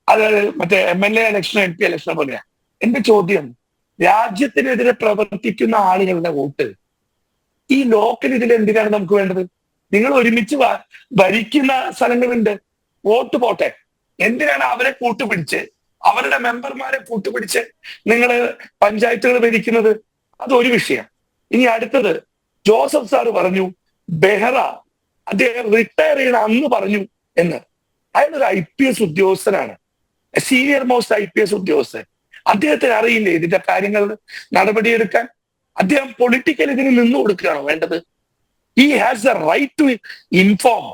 അത് മറ്റേ MLA ഇലക്ഷൻ MP ഇലക്ഷൻ പോലെയാണ്. എന്റെ ചോദ്യം, രാജ്യത്തിനെതിരെ പ്രവർത്തിക്കുന്ന ആളുകളുടെ വോട്ട് ഈ ലോക്കൽ ഇതിൽ എന്തിനാണ് നമുക്ക് വേണ്ടത്? നിങ്ങൾ ഒരുമിച്ച് ഭരിക്കുന്ന സ്ഥലങ്ങളുണ്ട്. വോട്ട് പോട്ടെ, എന്തിനാണ് അവരെ കൂട്ടുപിടിച്ച് അവരുടെ മെമ്പർമാരെ കൂട്ടുപിടിച്ച് നിങ്ങൾ പഞ്ചായത്തുകൾ ഭരിക്കുന്നത്? അതൊരു വിഷയം. ഇനി അടുത്തത്, ജോസഫ് സാറ് പറഞ്ഞു ബെഹ്റ അദ്ദേഹം റിട്ടയർ ചെയ്യണ അന്ന് പറഞ്ഞു എന്ന്. അയാളൊരു IPS ഉദ്യോഗസ്ഥനാണ്, സീനിയർ മോസ്റ്റ് IPS ഉദ്യോഗസ്ഥൻ. അദ്ദേഹത്തിന് അറിയില്ലേ ഇതിന്റെ കാര്യങ്ങൾ നടപടിയെടുക്കാൻ? അദ്ദേഹം പൊളിറ്റിക്കൽ ഇതിന് നിന്നു കൊടുക്കുകയാണോ വേണ്ടത്? He has the right to inform.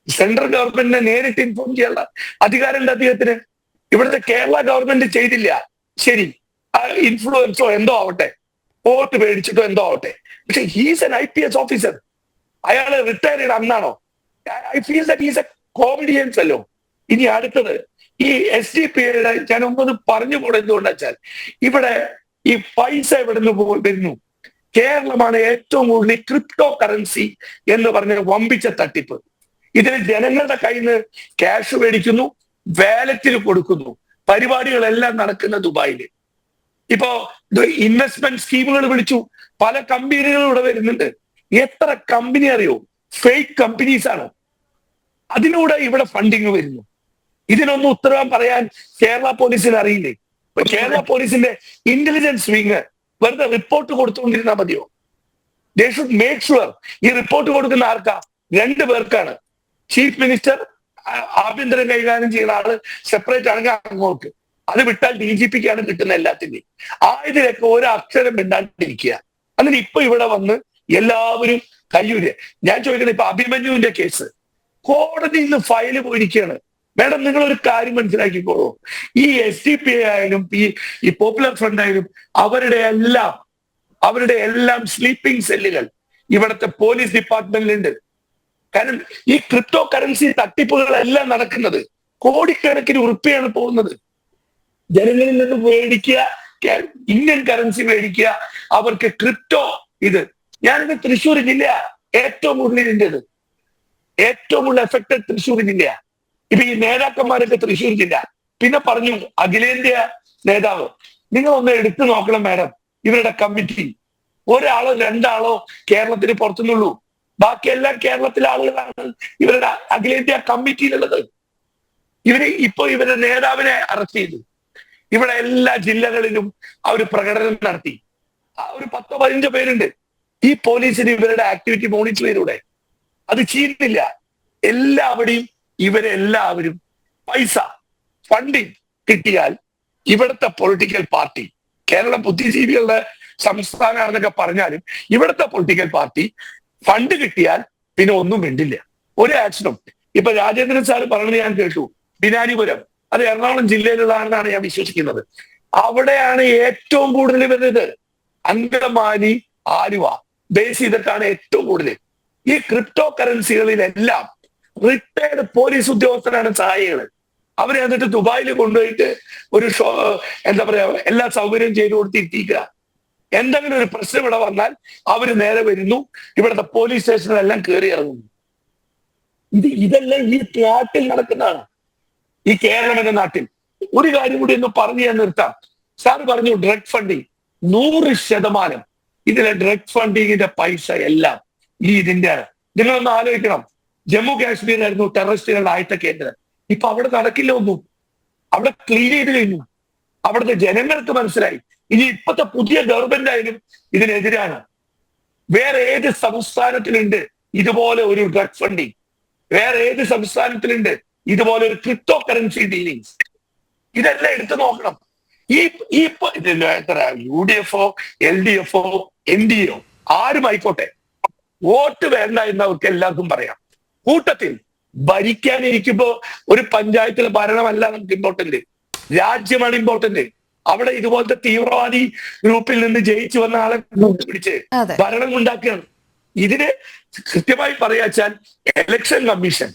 Central ഗവൺമെന്റിനെ നേരിട്ട് ഇൻഫോം ചെയ്യാനുള്ള അധികാരമുണ്ട് അദ്ദേഹത്തിന്. ഇവിടുത്തെ കേരള ഗവൺമെന്റ് ചെയ്തില്ല, ശരി, ഇൻഫ്ലുവൻസോ എന്തോ ആവട്ടെ, വോട്ട് പേടിച്ചിട്ടോ എന്തോ ആവട്ടെ, പക്ഷെ ഹീസ് എൻ IPS ഓഫീസർ. അയാള് റിട്ടയർ ചെയ്ത അന്നാണോ? I feel that he's a comedian fellow. ഇനി അടുത്തത്, ഈ SDPIയുടെ ഞാൻ ഒന്നത് പറഞ്ഞു പോടെ എന്തുകൊണ്ടാ വെച്ചാൽ, ഇവിടെ ഈ പൈസ എവിടെ നിന്ന് വരുന്നു? കേരളമാണ് ഏറ്റവും കൂടുതൽ ക്രിപ്റ്റോ കറൻസി എന്ന് പറഞ്ഞ വമ്പിച്ച തട്ടിപ്പ്. ഇതിന് ജനങ്ങളുടെ കയ്യിൽ നിന്ന് ക്യാഷ് മേടിക്കുന്നു, വാലറ്റിന് കൊടുക്കുന്നു, പരിപാടികളെല്ലാം നടക്കുന്ന ദുബായില്. ഇപ്പോ ഇൻവെസ്റ്റ്മെന്റ് സ്കീമുകൾ വിളിച്ചു, പല കമ്പനികളും ഇവിടെ വരുന്നുണ്ട്. എത്ര കമ്പനി അറിയോ? ഫേക്ക് കമ്പനീസ് ആണ്. അതിലൂടെ ഇവിടെ ഫണ്ടിങ് വരുന്നു. ഇതിനൊന്നും ഉത്തരവാദിത്തം പറയാൻ കേരള പോലീസിന് അറിയില്ലേ? കേരള പോലീസിന്റെ ഇന്റലിജൻസ് വിങ് വെറുതെ റിപ്പോർട്ട് കൊടുത്തുകൊണ്ടിരുന്നാൽ മതിയോ? They should make sure. ഈ റിപ്പോർട്ട് കൊടുക്കുന്ന ആർക്കാ? 2 പേർക്കാണ്. ചീഫ് മിനിസ്റ്റർ, ആഭ്യന്തരം കൈകാര്യം ചെയ്യുന്ന ആള് സെപ്പറേറ്റ് ആണെങ്കിൽ അങ്ങോട്ട്. അത് വിട്ടാൽ DGPക്കാണ് കിട്ടുന്ന എല്ലാത്തിന്റെയും. ഇതിലൊക്കെ ഒരു അക്ഷരം മിണ്ടാണ്ടിരിക്കുക. എന്നിട്ട് ഇപ്പൊ ഇവിടെ വന്ന് എല്ലാവരും കയ്യൂര്. ഞാൻ ചോദിക്കുന്നത്, ഇപ്പൊ അഭിമന്യുവിന്റെ കേസ് കോടതിയിൽ നിന്ന് ഫയല് പോയിരിക്കുകയാണ്. മേഡം, നിങ്ങൾ ഒരു കാര്യം മനസ്സിലാക്കിക്കോളൂ. ഈ SDPI ആയാലും ഈ പോപ്പുലർ ഫ്രണ്ട് ആയാലും അവരുടെ എല്ലാം സ്ലീപ്പിംഗ് സെല്ലുകൾ ഇവിടുത്തെ പോലീസ് ഡിപ്പാർട്ട്മെന്റിലുണ്ട്. കാരണം ഈ ക്രിപ്റ്റോ കറൻസി തട്ടിപ്പുകളെല്ലാം നടക്കുന്നത് കോടിക്കണക്കിന് ഉറുപ്പിയാണ് പോകുന്നത്. ജനങ്ങളിൽ നിന്ന് മേടിക്കുക, ഇന്ത്യൻ കറൻസി മേടിക്കുക, അവർക്ക് ക്രിപ്റ്റോ. ഞാനിത് തൃശ്ശൂർ ജില്ല ഏറ്റവും കൂടുതൽ ഇതിൻ്റെത്, ഏറ്റവും കൂടുതൽ എഫക്റ്റഡ് തൃശ്ശൂർ ജില്ല. ഇപ്പൊ ഈ നേതാക്കന്മാരൊക്കെ തൃശ്ശൂർ ജില്ല. പിന്നെ പറഞ്ഞു അഖിലേന്ത്യാ നേതാവ്, നിങ്ങൾ ഒന്ന് എടുത്തു നോക്കണം മാഡം, ഇവരുടെ കമ്മിറ്റി 1 ആളോ 2 ആളോ കേരളത്തിന് പുറത്തുനിന്നുള്ളൂ. ബാക്കിയെല്ലാം കേരളത്തിലെ ആളുകളാണ് ഇവരുടെ അഖിലേന്ത്യാ കമ്മിറ്റിയിലുള്ളത്. ഇവരുടെ നേതാവിനെ അറസ്റ്റ് ചെയ്തു. ഇവിടെ എല്ലാ ജില്ലകളിലും അവർ പ്രകടനം നടത്തി. ഒരു 10-15 പേരുണ്ട്. ഈ പോലീസിന് ഇവരുടെ ആക്ടിവിറ്റി മോണിറ്റർ ചെയ്തൂടെ? അത് ചെയ്യുന്നില്ല. ഇവരെല്ലാവരും പൈസ ഫണ്ടിങ് കിട്ടിയാൽ ഇവിടുത്തെ പൊളിറ്റിക്കൽ പാർട്ടി, കേരളം ബുദ്ധിജീവികളുടെ സംസ്ഥാനമാണെന്നൊക്കെ പറഞ്ഞാലും ഇവിടുത്തെ പൊളിറ്റിക്കൽ പാർട്ടി ഫണ്ട് കിട്ടിയാൽ പിന്നെ ഒന്നും വേണ്ടില്ല, ഒരു ആക്ഷനും. ഇപ്പൊ രാജേന്ദ്രൻ സാറ് പറഞ്ഞത് ഞാൻ കേട്ടു, ബിനാനിപുരം, അത് എറണാകുളം ജില്ലയിലുള്ളതാണെന്നാണ് ഞാൻ വിശ്വസിക്കുന്നത്. അവിടെയാണ് ഏറ്റവും കൂടുതൽ വരുന്നത്. അങ്കമാലി, ആലുവ ബേസ് ചെയ്തിട്ടാണ് ഏറ്റവും കൂടുതൽ. ഈ ക്രിപ്റ്റോ കറൻസികളിലെല്ലാം റിട്ടയർഡ് പോലീസ് ഉദ്യോഗസ്ഥരാണ് സഹായികള്. അവരെ എന്നിട്ട് ദുബായിൽ കൊണ്ടുപോയിട്ട് ഒരു എന്താ പറയാ, എല്ലാ സൗകര്യവും ചെയ്തു കൊടുത്തിരിക്കുക. എന്തെങ്കിലും ഒരു പ്രശ്നം ഇവിടെ വന്നാൽ അവര് നേരെ വരുന്നു, ഇവിടുത്തെ പോലീസ് സ്റ്റേഷനിലെല്ലാം കയറി ഇറങ്ങുന്നു. ഇതെല്ലാം ഈ നാട്ടിൽ നടക്കുന്നതാണ്, ഈ കേരളം എന്ന നാട്ടിൽ. ഒരു കാര്യം കൂടി ഒന്ന് പറഞ്ഞു ഞാൻ നിർത്താം. സാർ പറഞ്ഞു ഡ്രഗ് ഫണ്ടിങ് 100%. ഇതിലെ ഡ്രഗ് ഫണ്ടിങ്ങിന്റെ പൈസ എല്ലാം ഇതിന്റെ. നിങ്ങളൊന്ന് ആലോചിക്കണം, ജമ്മു കാശ്മീരായിരുന്നു ടെററിസ്റ്റുകളുടെ ആദ്യത്തെ കേന്ദ്രം. ഇപ്പൊ അവിടെ നടക്കില്ല ഒന്നും. അവിടെ ക്ലീൻ ചെയ്ത് കഴിഞ്ഞു. അവിടുത്തെ ജനങ്ങൾക്ക് മനസ്സിലായി ഇനി ഇപ്പോഴത്തെ പുതിയ ഗവൺമെന്റ് ആയാലും ഇതിനെതിരാണ്. വേറെ ഏത് സംസ്ഥാനത്തിലുണ്ട് ഇതുപോലെ ഒരു ഡ്രഗ് ഫണ്ടിങ്? വേറെ ഏത് സംസ്ഥാനത്തിലുണ്ട് ഇതുപോലെ ഒരു ക്രിപ്റ്റോ കറൻസി ഡീലിങ്സ്? ഇതെല്ലാം എടുത്തു നോക്കണം. UDF, LDF, NDA ആരുമായിക്കോട്ടെ, വോട്ട് വേണ്ട എന്ന് അവർക്ക് എല്ലാവർക്കും പറയാം. കൂട്ടത്തിൽ ഭരിക്കാനിരിക്കുമ്പോ ഒരു പഞ്ചായത്തിലെ ഭരണമല്ല നമുക്ക് ഇമ്പോർട്ടന്റ്, രാജ്യമാണ് ഇമ്പോർട്ടന്റ്. അവിടെ ഇതുപോലത്തെ തീവ്രവാദി ഗ്രൂപ്പിൽ നിന്ന് ജയിച്ചു വന്ന ആളെ പിടിച്ച് ഭരണം ഉണ്ടാക്കുകയാണ്. ഇതിന് കൃത്യമായി പറയാച്ചാൽ ഇലക്ഷൻ കമ്മീഷൻ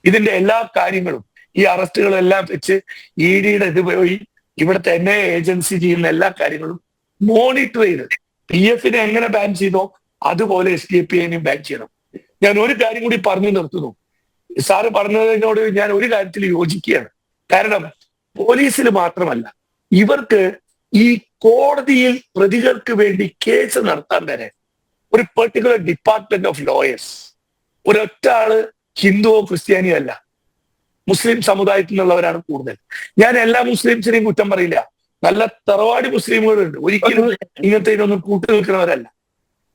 ഇതിന്റെ എല്ലാ കാര്യങ്ങളും, ഈ അറസ്റ്റുകളും എല്ലാം വെച്ച് EDയുടെ ഇത് പോയി ഇവിടുത്തെ NIA ഏജൻസി ചെയ്യുന്ന എല്ലാ കാര്യങ്ങളും മോണിറ്റർ ചെയ്ത് PF-നെ എങ്ങനെ ബാൻ ചെയ്തോ അതുപോലെ SDPI-നെയും ബാൻ ചെയ്യണം. ഞാൻ ഒരു കാര്യം കൂടി പറഞ്ഞു നിർത്തുന്നു. സാറ് പറഞ്ഞതിനോട് ഞാൻ ഒരു കാര്യത്തിൽ യോജിക്കുകയാണ്. കാരണം പോലീസിൽ മാത്രമല്ല, ഇവർക്ക് ഈ കോടതിയിൽ പ്രതികൾക്ക് വേണ്ടി കേസ് നടത്താൻ വരെ ഒരു പെർട്ടിക്കുലർ ഡിപ്പാർട്ട്മെന്റ് ഓഫ് ലോയേഴ്സ്, ഒരൊറ്റ ആള് ഹിന്ദുവോ ക്രിസ്ത്യാനിയോ അല്ല, മുസ്ലിം സമുദായത്തിൽ നിന്നുള്ളവരാണ് കൂടുതൽ. ഞാൻ എല്ലാ മുസ്ലിംസിനെയും കുറ്റം പറയില്ല. നല്ല തറവാടി മുസ്ലിമുകളുണ്ട്, ഒരിക്കലും ഇങ്ങനത്തെ ഇതിനൊന്നും കൂട്ടു നിൽക്കുന്നവരല്ല.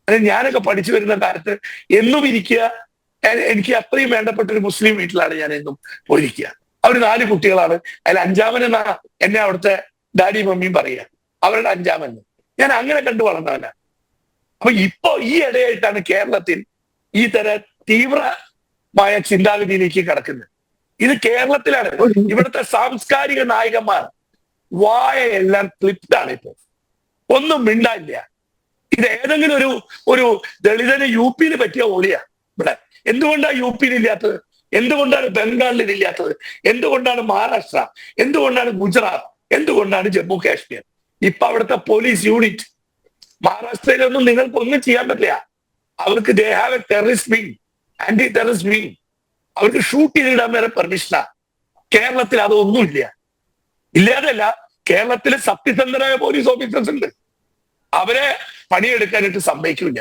അതായത് ഞാനൊക്കെ പഠിച്ചു വരുന്ന കാലത്ത് എന്നും ഇരിക്കുക, എനിക്ക് അത്രയും വേണ്ടപ്പെട്ട ഒരു മുസ്ലിം വീട്ടിലാണ് ഞാൻ എന്നും പോയിരിക്കുക. അവർ 4 കുട്ടികളാണ്, അതിൽ 5-ാമൻ എന്നാ എന്നെ അവിടുത്തെ ഡാഡി മമ്മിയും പറയുക, അവരുടെ 5-ാമൻ. ഞാൻ അങ്ങനെ കണ്ടു വളർന്നവനാണ്. അപ്പൊ ഇപ്പോ ഈ ഇടയായിട്ടാണ് കേരളത്തിൽ ഈ തരം തീവ്രമായ ചിന്താഗതിയിലേക്ക് കടക്കുന്നത്. ഇത് കേരളത്തിലാണ്. ഇവിടുത്തെ സാംസ്കാരിക നായകന്മാർ വായെല്ലാം ക്ലിപ്ഡാണ് ഇപ്പൊ, ഒന്നും മിണ്ടാനില്ല. ഇത് ഏതെങ്കിലും ഒരു ദളിതന് UP-ന് പറ്റിയ ഓളിയാ ഇവിടെ. എന്തുകൊണ്ടാണ് UP-ന് ഇല്ലാത്തത്? എന്തുകൊണ്ടാണ് ബംഗാളിൽ ഇതില്ലാത്തത്? എന്തുകൊണ്ടാണ് മഹാരാഷ്ട്ര? എന്തുകൊണ്ടാണ് ഗുജറാത്ത്? എന്തുകൊണ്ടാണ് ജമ്മു കാശ്മീർ? ഇപ്പൊ അവിടുത്തെ പോലീസ് യൂണിറ്റ്, മഹാരാഷ്ട്രയിലൊന്നും നിങ്ങൾക്ക് ഒന്നും ചെയ്യാൻ പറ്റില്ല. അവർക്ക് they have a terrorist wing, anti terrorist wing. അവർക്ക് ഷൂട്ട് ചെയ്തിടാൻ വരെ പെർമിഷനാ. കേരളത്തിൽ അതൊന്നുമില്ല. ഇല്ലാതല്ല, കേരളത്തിൽ സത്യസന്ധരായ പോലീസ് ഓഫീസേഴ്സ് ഉണ്ട്, അവരെ പണിയെടുക്കാനായിട്ട് സമ്മതിക്കില്ല.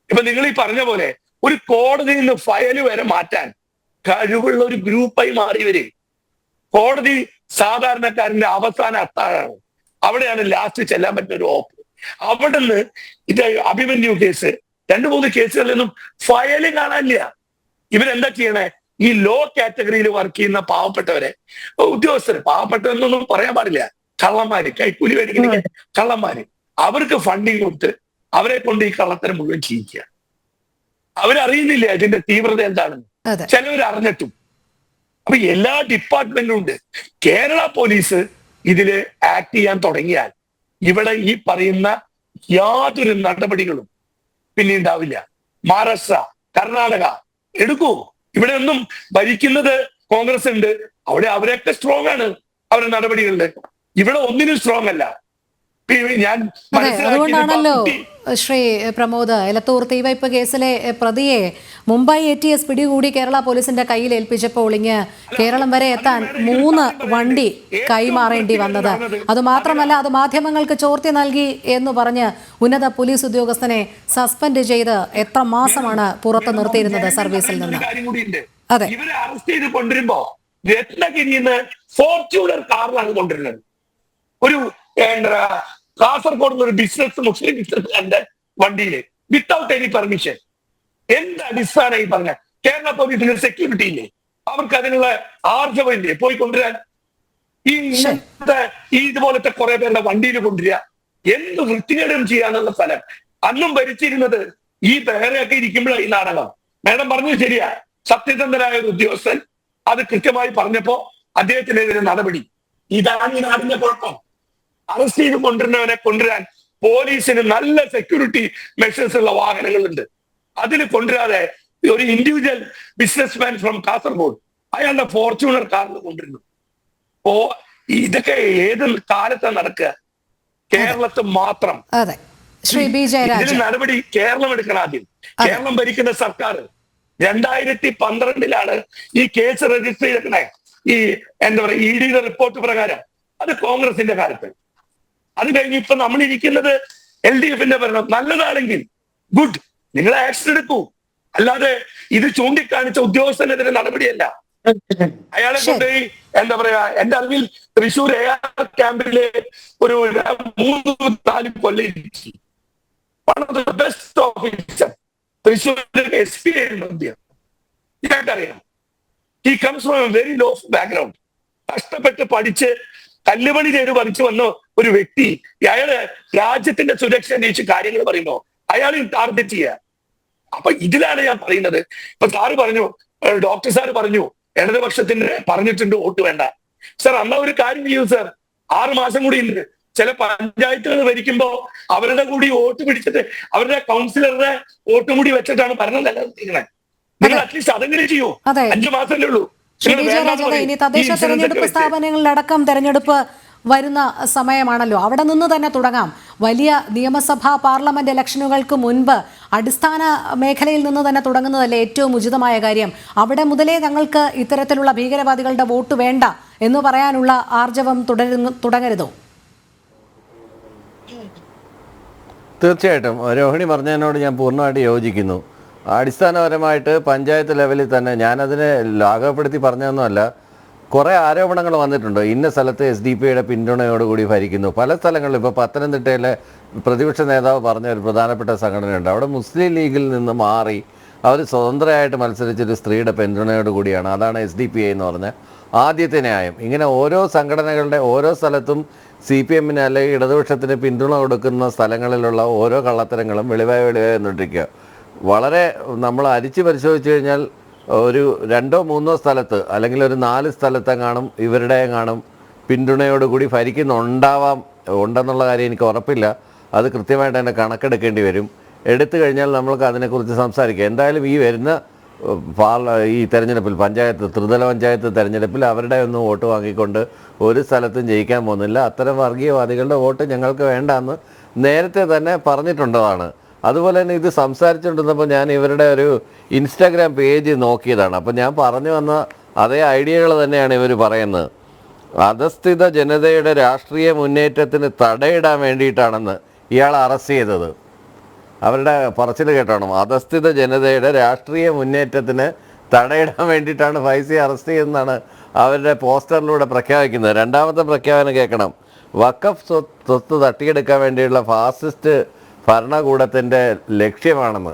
ഇപ്പൊ നിങ്ങൾ ഈ പറഞ്ഞ പോലെ ഒരു കോടതിയിൽ നിന്ന് ഫയൽ വരെ മാറ്റാൻ കഴിവുള്ള ഒരു ഗ്രൂപ്പായി മാറിയവര്. കോടതി സാധാരണക്കാരന്റെ അവസാന അത്താഴാണ്, അവിടെയാണ് ലാസ്റ്റ് ചെല്ലാൻ പറ്റുന്ന ഒരു ഓപ്പ്. അവിടെ നിന്ന് ഇത് അഭിമന്യു കേസ്, 2-3 കേസുകളിലൊന്നും ഫയല് കാണാനില്ല. ഇവരെന്താ ചെയ്യണേ? ഈ ലോ കാറ്റഗറിയിൽ വർക്ക് ചെയ്യുന്ന പാവപ്പെട്ടവരെ, ഉദ്യോഗസ്ഥര്, പാവപ്പെട്ടവരെന്നൊന്നും പറയാൻ പാടില്ല, കള്ളന്മാര്, കൈക്കൂലി മേടിക്കുന്ന കള്ളന്മാര്, അവർക്ക് ഫണ്ടിങ് കൊടുത്ത് അവരെ കൊണ്ട് ഈ കള്ളത്തരം മുഴുവൻ ചെയ്യിക്കുക. അവരറിയുന്നില്ല ഇതിന്റെ തീവ്രത എന്താണെന്ന്, ചിലവർ അറിഞ്ഞിട്ടും. അപ്പൊ എല്ലാ ഡിപ്പാർട്ട്മെന്റും ഉണ്ട്. കേരള പോലീസ് ഇതില് ആക്ട് ചെയ്യാൻ തുടങ്ങിയാൽ ഇവിടെ ഈ പറയുന്ന യാതൊരു നടപടികളും പിന്നെ ഉണ്ടാവില്ല. മഹാരാഷ്ട്ര, കർണാടക എടുക്കൂ, ഇവിടെ ഒന്നും ഭരിക്കുന്നത് കോൺഗ്രസ് ഉണ്ട്, അവിടെ അവരൊക്കെ സ്ട്രോങ് ആണ് അവരുടെ നടപടികളില്. ഇവിടെ ഒന്നിനും സ്ട്രോങ് അല്ല. ഞാൻ അതുകൊണ്ടാണല്ലോ ശ്രീ പ്രമോദ്, എലത്തൂർ തീവയ്പ് കേസിലെ പ്രതിയെ മുംബൈ ATS പിടികൂടി കേരള പോലീസിന്റെ കയ്യിൽ ഏൽപ്പിച്ചപ്പോൾ ഇങ്ങ് കേരളം വരെ എത്താൻ 3 വണ്ടി കൈമാറേണ്ടി വന്നത്. അതുമാത്രമല്ല, അത് മാധ്യമങ്ങൾക്ക് ചോർത്തി നൽകി എന്ന് പറഞ്ഞ് ഉന്നത പോലീസ് ഉദ്യോഗസ്ഥനെ സസ്പെൻഡ് ചെയ്ത് എത്ര മാസമാണ് പുറത്ത് നിർത്തിയിരുന്നത് സർവീസിൽ നിന്ന്. അതെ, ഇവരെ അറസ്റ്റ് ചെയ്ത് കൊണ്ടുവരുമ്പോ രത്നഗിരിന്ന് ഫോർച്യൂണർ കാറിലാണ് കൊണ്ടുവരുന്നത്. ഒരു കാസർഗോഡ് നിന്ന് ഒരു മുസ്ലിം ബിസിനസ്സുകാരന്റെ വണ്ടിയില് വിത്തൗട്ട് എനി പെർമിഷൻ. എന്ത് അടിസ്ഥാനം ഈ പറഞ്ഞ? കേരള പോലീസിന് സെക്യൂരിറ്റി ഇല്ലേ? അവർക്ക് അതിനുള്ള ആർജവം ഇല്ലേ പോയി കൊണ്ടുവരാൻ? ഈ ഇതുപോലത്തെ കുറെ പേരുടെ വണ്ടിയിൽ കൊണ്ടുവരിക, എന്ത് വൃത്തികേടും ചെയ്യാനുള്ള സ്ഥലം. അന്നും ഭരിച്ചിരുന്നത് ഈ പേരെയൊക്കെ ഇരിക്കുമ്പോഴാണ് ഈ നാടകം. മേഡം പറഞ്ഞത് ശരിയാ, സത്യസന്ധനായ ഒരു ഉദ്യോഗസ്ഥൻ അത് കൃത്യമായി പറഞ്ഞപ്പോ അദ്ദേഹത്തിനെതിരെ നടപടി. ഇതാണ് ഈ നാടിന്റെ കുഴപ്പം. അറസ്റ്റ് ചെയ്ത് കൊണ്ടുവരുന്നവനെ കൊണ്ടുവരാൻ പോലീസിന് നല്ല സെക്യൂരിറ്റി മെഷേഴ്സ് ഉള്ള വാഹനങ്ങളുണ്ട്. അതിൽ കൊണ്ടുവരാതെ ഒരു ഇൻഡിവിജ്വൽ ബിസിനസ്മാൻ ഫ്രം കാസർഗോഡ് അയാളുടെ ഫോർച്യൂണർ കാറിൽ കൊണ്ടുവരുന്നു. ഇതൊക്കെ ഏത് കാലത്താണ് നടക്കുക? കേരളത്തിൽ മാത്രം. ഇതിന് നടപടി കേരളം എടുക്കണം. ആദ്യം കേരളം ഭരിക്കുന്ന സർക്കാർ 2012 ഈ കേസ് രജിസ്റ്റർ ചെയ്തേക്കണേ. ഈ എന്താ പറയുക, ED-യുടെ റിപ്പോർട്ട് പ്രകാരം. അത് കോൺഗ്രസിന്റെ കാലത്ത്. അത് കഴിഞ്ഞ് ഇപ്പൊ നമ്മളിരിക്കുന്നത് LDF-ന്റെ ഭരണം. നല്ലതാണെങ്കിൽ ഗുഡ്, നിങ്ങൾ ആക്ഷൻ എടുക്കൂ. അല്ലാതെ ഇത് ചൂണ്ടിക്കാണിച്ച ഉദ്യോഗസ്ഥനെതിരെ നടപടിയല്ല. അയാളെ കൊണ്ടുപോയി എന്താ പറയാ, എന്റെ അറിവിൽ തൃശ്ശൂർ AR ക്യാമ്പിലെ ഒരു 3-4 കൊല്ലം ഇരിച്ചു. One of the best officer Thrissur SP ഞങ്ങൾക്കറിയാം. He comes from a very low background. കഷ്ടപ്പെട്ട് പഠിച്ച് കല്ലുപണി ചെയ്ത് പഠിച്ചു വന്ന ഒരു വ്യക്തി, അയാള് രാജ്യത്തിന്റെ സുരക്ഷ അന്വേഷിച്ച് കാര്യങ്ങൾ പറയുമ്പോ അയാൾ ടാർഗറ്റ് ചെയ്യുക. അപ്പൊ ഇതിലാണ് ഞാൻ പറയുന്നത്. ഇപ്പൊ സാറ് പറഞ്ഞു, ഡോക്ടർ സാറ് പറഞ്ഞു ഇടതുപക്ഷത്തിന് പറഞ്ഞിട്ടുണ്ട് വോട്ട് വേണ്ട. സാർ എന്നാ ഒരു കാര്യം ചെയ്യൂ സാർ, 6 മാസം കൂടി ഉണ്ട്. ചില പഞ്ചായത്തുകൾ ഭരിക്കുമ്പോ അവരുടെ കൂടി വോട്ട് പിടിച്ചിട്ട് അവരുടെ കൗൺസിലറുടെ വോട്ടും കൂടി വെച്ചിട്ടാണ് ഭരണം നിലനിർത്തിക്കുന്നത്. നിങ്ങൾ അറ്റ്ലീസ്റ്റ് അതെങ്ങനെ ചെയ്യൂ. 5 മാസമല്ലേ ഉള്ളൂ. ഇനി തദ്ദേശ തെരഞ്ഞെടുപ്പ് സ്ഥാപനങ്ങളിലടക്കം തെരഞ്ഞെടുപ്പ് വരുന്ന സമയമാണല്ലോ. അവിടെ നിന്ന് തന്നെ തുടങ്ങാം. വലിയ നിയമസഭാ പാർലമെന്റ് ഇലക്ഷനുകൾക്ക് മുൻപ് അടിസ്ഥാന മേഖലയിൽ നിന്ന് തന്നെ തുടങ്ങുന്നതല്ലേ ഏറ്റവും ഉചിതമായ കാര്യം. അവിടെ മുതലേ ഞങ്ങൾക്ക് ഇത്തരത്തിലുള്ള ഭീകരവാദികളുടെ വോട്ട് വേണ്ട എന്ന് പറയാനുള്ള ആർജവം തുടങ്ങരുതോ? തീർച്ചയായിട്ടും രോഹിണി പറഞ്ഞതിനോട് ഞാൻ പൂർണ്ണമായിട്ട് യോജിക്കുന്നു. അടിസ്ഥാനപരമായിട്ട് പഞ്ചായത്ത് ലെവലിൽ തന്നെ, ഞാനതിനെ ലാഘവപ്പെടുത്തി പറഞ്ഞതൊന്നുമല്ല, കുറേ ആരോപണങ്ങൾ വന്നിട്ടുണ്ട്. ഇന്ന സ്ഥലത്ത് SDPIയുടെ പിന്തുണയോടുകൂടി ഭരിക്കുന്നു. പല സ്ഥലങ്ങളിലും ഇപ്പോൾ പത്തനംതിട്ടയിലെ പ്രതിപക്ഷ നേതാവ് പറഞ്ഞ ഒരു പ്രധാനപ്പെട്ട സംഘടനയുണ്ട്. അവിടെ മുസ്ലിം ലീഗിൽ നിന്ന് മാറി അവർ സ്വതന്ത്രമായിട്ട് മത്സരിച്ചൊരു സ്ത്രീയുടെ പിന്തുണയോടുകൂടിയാണ്. അതാണ് SDPI എന്ന് പറഞ്ഞ ആദ്യത്തെ ന്യായം. ഇങ്ങനെ ഓരോ സംഘടനകളുടെ ഓരോ സ്ഥലത്തും CPMന് അല്ലെങ്കിൽ ഇടതുപക്ഷത്തിന് പിന്തുണ കൊടുക്കുന്ന സ്ഥലങ്ങളിലുള്ള ഓരോ കള്ളത്തരങ്ങളും വെളിവായി എന്നിട്ടിരിക്കുക. വളരെ നമ്മൾ അരിച്ച് പരിശോധിച്ച് കഴിഞ്ഞാൽ ഒരു 2-3 സ്ഥലത്ത് അല്ലെങ്കിൽ ഒരു 4 സ്ഥലത്തെ കാണും ഇവരുടെ കാണും പിന്തുണയോടുകൂടി ഭരിക്കുന്നുണ്ടാവാം. ഉണ്ടെന്നുള്ള കാര്യം എനിക്ക് ഉറപ്പില്ല. അത് കൃത്യമായിട്ട് തന്നെ കണക്കെടുക്കേണ്ടി വരും. എടുത്തു കഴിഞ്ഞാൽ നമ്മൾക്ക് അതിനെക്കുറിച്ച് സംസാരിക്കാം. എന്തായാലും ഈ വരുന്ന ഈ തെരഞ്ഞെടുപ്പിൽ ത്രിതല പഞ്ചായത്ത് തെരഞ്ഞെടുപ്പിൽ അവരുടെ ഒന്നും വോട്ട് വാങ്ങിക്കൊണ്ട് ഒരു സ്ഥലത്തും ജയിക്കാൻ പോകുന്നില്ല. അത്തരം വർഗീയവാദികളുടെ വോട്ട് ഞങ്ങൾക്ക് വേണ്ടെന്ന് നേരത്തെ തന്നെ പറഞ്ഞിട്ടുള്ളതാണ്. അതുപോലെ തന്നെ ഇത് സംസാരിച്ചുകൊണ്ടിരുന്നപ്പോൾ ഞാൻ ഇവരുടെ ഒരു ഇൻസ്റ്റാഗ്രാം പേജ് നോക്കിയതാണ്. അപ്പോൾ ഞാൻ പറഞ്ഞു വന്ന അതേ ഐഡിയകൾ തന്നെയാണ് ഇവർ പറയുന്നത്. അധസ്ഥിത ജനതയുടെ രാഷ്ട്രീയ മുന്നേറ്റത്തിന് തടയിടാൻ വേണ്ടിയിട്ടാണെന്ന് ഇയാൾ അറസ്റ്റ് ചെയ്തത്. അവരുടെ പറച്ചിൽ കേട്ടോണം. അധസ്ഥിത ജനതയുടെ രാഷ്ട്രീയ മുന്നേറ്റത്തിന് തടയിടാൻ വേണ്ടിയിട്ടാണ് ഫൈസിയെ അറസ്റ്റ് ചെയ്യുന്നതാണ് അവരുടെ പോസ്റ്ററിലൂടെ പ്രഖ്യാപിക്കുന്നത്. രണ്ടാമത്തെ പ്രഖ്യാപനം കേൾക്കണം. വഖഫ് സ്വത്ത് തട്ടിയെടുക്കാൻ വേണ്ടിയുള്ള ഫാസിസ്റ്റ് ഭരണകൂടത്തിൻ്റെ ലക്ഷ്യമാണെന്ന്.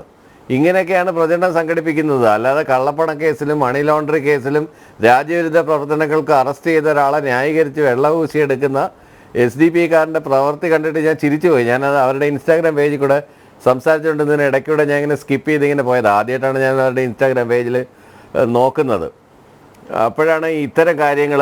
ഇങ്ങനെയൊക്കെയാണ് പ്രചരണം സംഘടിപ്പിക്കുന്നത്. അല്ലാതെ കള്ളപ്പണ കേസിലും മണി ലോണ്ടറി കേസിലും രാജ്യവിരുദ്ധ പ്രവർത്തനങ്ങൾക്ക് അറസ്റ്റ് ചെയ്ത ഒരാളെ ന്യായീകരിച്ച് വെള്ളപൂശിയെടുക്കുന്ന SDPIക്കാരൻ്റെ പ്രവൃത്തി കണ്ടിട്ട് ഞാൻ ചിരിച്ചുപോയി. ഞാനത് അവരുടെ ഇൻസ്റ്റാഗ്രാം പേജിൽ കൂടെ സംസാരിച്ചുകൊണ്ടിരുന്നതിന് ഇടയ്ക്കൂടെ ഞാൻ ഇങ്ങനെ സ്കിപ്പ് ചെയ്തിങ്ങനെ പോയത്. ആദ്യമായിട്ടാണ് ഞാൻ അവരുടെ ഇൻസ്റ്റാഗ്രാം പേജിൽ നോക്കുന്നത്. അപ്പോഴാണ് ഇത്തരം കാര്യങ്ങൾ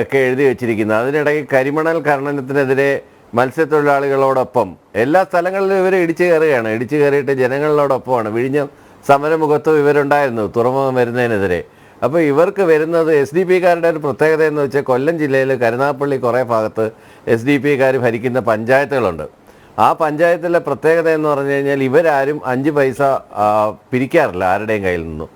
ഒക്കെ എഴുതി വെച്ചിരിക്കുന്നത്. അതിനിടയ്ക്ക് കരിമണൽ ഖനനത്തിനെതിരെ മത്സ്യത്തൊഴിലാളികളോടൊപ്പം എല്ലാ സ്ഥലങ്ങളിലും ഇവർ ഇടിച്ചു കയറുകയാണ്. ഇടിച്ചു കയറിയിട്ട് ജനങ്ങളോടൊപ്പമാണ്. വിഴിഞ്ഞം സമരമുഖത്തും ഇവരുണ്ടായിരുന്നു തുറമുഖം വരുന്നതിനെതിരെ. അപ്പോൾ ഇവർക്ക് വരുന്നത് SDPIക്കാരുടെ ഒരു പ്രത്യേകത എന്ന് വെച്ചാൽ കൊല്ലം ജില്ലയിൽ കരുനാഗപ്പള്ളി കുറേ ഭാഗത്ത് SDPIക്കാർ ഭരിക്കുന്ന പഞ്ചായത്തുകളുണ്ട്. ആ പഞ്ചായത്തിലെ പ്രത്യേകത എന്ന് പറഞ്ഞു കഴിഞ്ഞാൽ ഇവരാരും 5 പൈസ പിരിക്കാറില്ല ആരുടെയും കയ്യിൽ നിന്നും.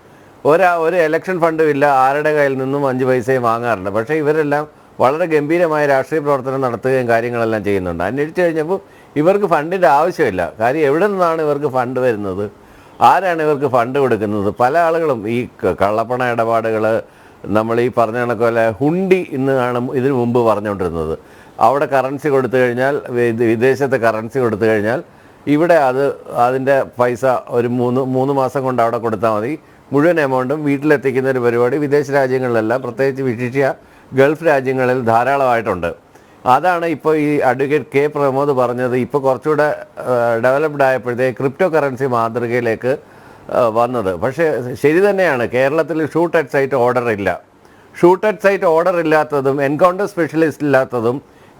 ഒരു ഇലക്ഷൻ ഫണ്ടും ഇല്ല, ആരുടെ കയ്യിൽ നിന്നും 5 പൈസയും വാങ്ങാറില്ല. പക്ഷേ ഇവരെല്ലാം വളരെ ഗംഭീരമായ രാഷ്ട്രീയ പ്രവർത്തനം നടത്തുകയും കാര്യങ്ങളെല്ലാം ചെയ്യുന്നുണ്ട്. അന്വേഷിച്ച് കഴിഞ്ഞപ്പോൾ ഇവർക്ക് ഫണ്ടിൻ്റെ ആവശ്യമില്ല. കാര്യം എവിടെ നിന്നാണ് ഇവർക്ക് ഫണ്ട് വരുന്നത്? ആരാണ് ഇവർക്ക് ഫണ്ട് കൊടുക്കുന്നത്? പല ആളുകളും ഈ കള്ളപ്പണ ഇടപാടുകൾ നമ്മൾ ഈ പറഞ്ഞ കണക്കല്ല ഹുണ്ടി ഇന്ന് കാണും ഇതിനു മുമ്പ് പറഞ്ഞുകൊണ്ടിരുന്നത്. അവിടെ കറൻസി കൊടുത്തു കഴിഞ്ഞാൽ വിദേശത്തെ കറൻസി കൊടുത്തു കഴിഞ്ഞാൽ ഇവിടെ അതിൻ്റെ പൈസ ഒരു 3 മാസം കൊണ്ട് അവിടെ കൊടുത്താൽ മതി. മുഴുവൻ എമൗണ്ടും വീട്ടിലെത്തിക്കുന്ന ഒരു പരിപാടി വിദേശ രാജ്യങ്ങളിലെല്ലാം പ്രത്യേകിച്ച് വിശിഷ്യ ഗൾഫ് രാജ്യങ്ങളിൽ ധാരാളമായിട്ടുണ്ട്. അതാണ് ഇപ്പോൾ ഈ അഡ്വക്കേറ്റ് K പ്രമോദ് പറഞ്ഞത്. ഇപ്പോൾ കുറച്ചുകൂടെ ഡെവലപ്ഡ് ആയപ്പോഴത്തേക്ക് ക്രിപ്റ്റോ കറൻസി മാതൃകയിലേക്ക് വന്നത്. പക്ഷേ ശരി തന്നെയാണ്, കേരളത്തിൽ ഷൂട്ട് അറ്റ് സൈറ്റ് ഓർഡർ ഇല്ല. ഷൂട്ട് അറ്റ് സൈറ്റ് ഓർഡർ ഇല്ലാത്തതും എൻകൗണ്ടർ സ്പെഷ്യലിസ്റ്റ് ഇല്ലാത്തതും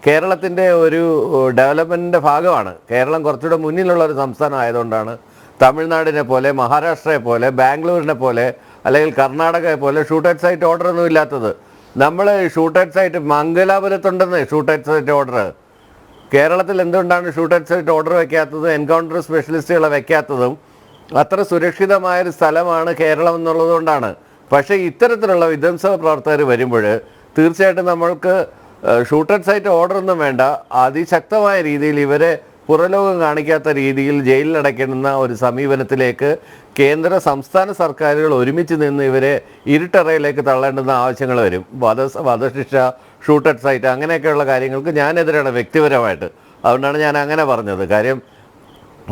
കേരളത്തിൻ്റെ ഒരു ഡെവലപ്മെൻറ്റിൻ്റെ ഭാഗമാണ്. കേരളം കുറച്ചുകൂടെ മുന്നിലുള്ള ഒരു സംസ്ഥാനം ആയതുകൊണ്ടാണ് തമിഴ്നാടിനെ പോലെ മഹാരാഷ്ട്രയെ പോലെ ബാംഗ്ലൂരിനെ പോലെ അല്ലെങ്കിൽ കർണാടകയെ പോലെ ഷൂട്ട് അറ്റ് സൈറ്റ് ഓർഡറൊന്നും ഇല്ലാത്തത്. നമ്മൾ ഷൂട്ട് അറ്റ് സൈറ്റ് മംഗലാപുരത്തുണ്ടെന്ന് ഷൂട്ട് അറ്റ് സൈറ്റ് ഓർഡർ. കേരളത്തിൽ എന്തുകൊണ്ടാണ് ഷൂട്ട് അറ്റ് സൈറ്റ് ഓർഡർ വയ്ക്കാത്തത്, എൻകൗണ്ടർ സ്പെഷ്യലിസ്റ്റുകളെ വയ്ക്കാത്തതും? അത്ര സുരക്ഷിതമായൊരു സ്ഥലമാണ് കേരളം എന്നുള്ളത് കൊണ്ടാണ്. പക്ഷേ ഇത്തരത്തിലുള്ള വിധ്വംസക പ്രവർത്തകർ വരുമ്പോൾ തീർച്ചയായിട്ടും നമ്മൾക്ക് ഷൂട്ട് അറ്റ് സൈറ്റ് ഓർഡറൊന്നും വേണ്ട, അതിശക്തമായ രീതിയിൽ ഇവരെ പുറലോകം കാണിക്കാത്ത രീതിയിൽ ജയിലിലടയ്ക്കുന്ന ഒരു സമീപനത്തിലേക്ക് കേന്ദ്ര സംസ്ഥാന സർക്കാരുകൾ ഒരുമിച്ച് നിന്ന് ഇവരെ ഇരുട്ടറയിലേക്ക് തള്ളേണ്ടുന്ന ആവശ്യങ്ങൾ വരും. വധശിക്ഷ, ഷൂട്ട് അറ്റ് സൈറ്റ് അങ്ങനെയൊക്കെയുള്ള കാര്യങ്ങൾക്ക് ഞാനെതിരാണ് വ്യക്തിപരമായിട്ട്. അതുകൊണ്ടാണ് ഞാൻ അങ്ങനെ പറഞ്ഞത്. കാര്യം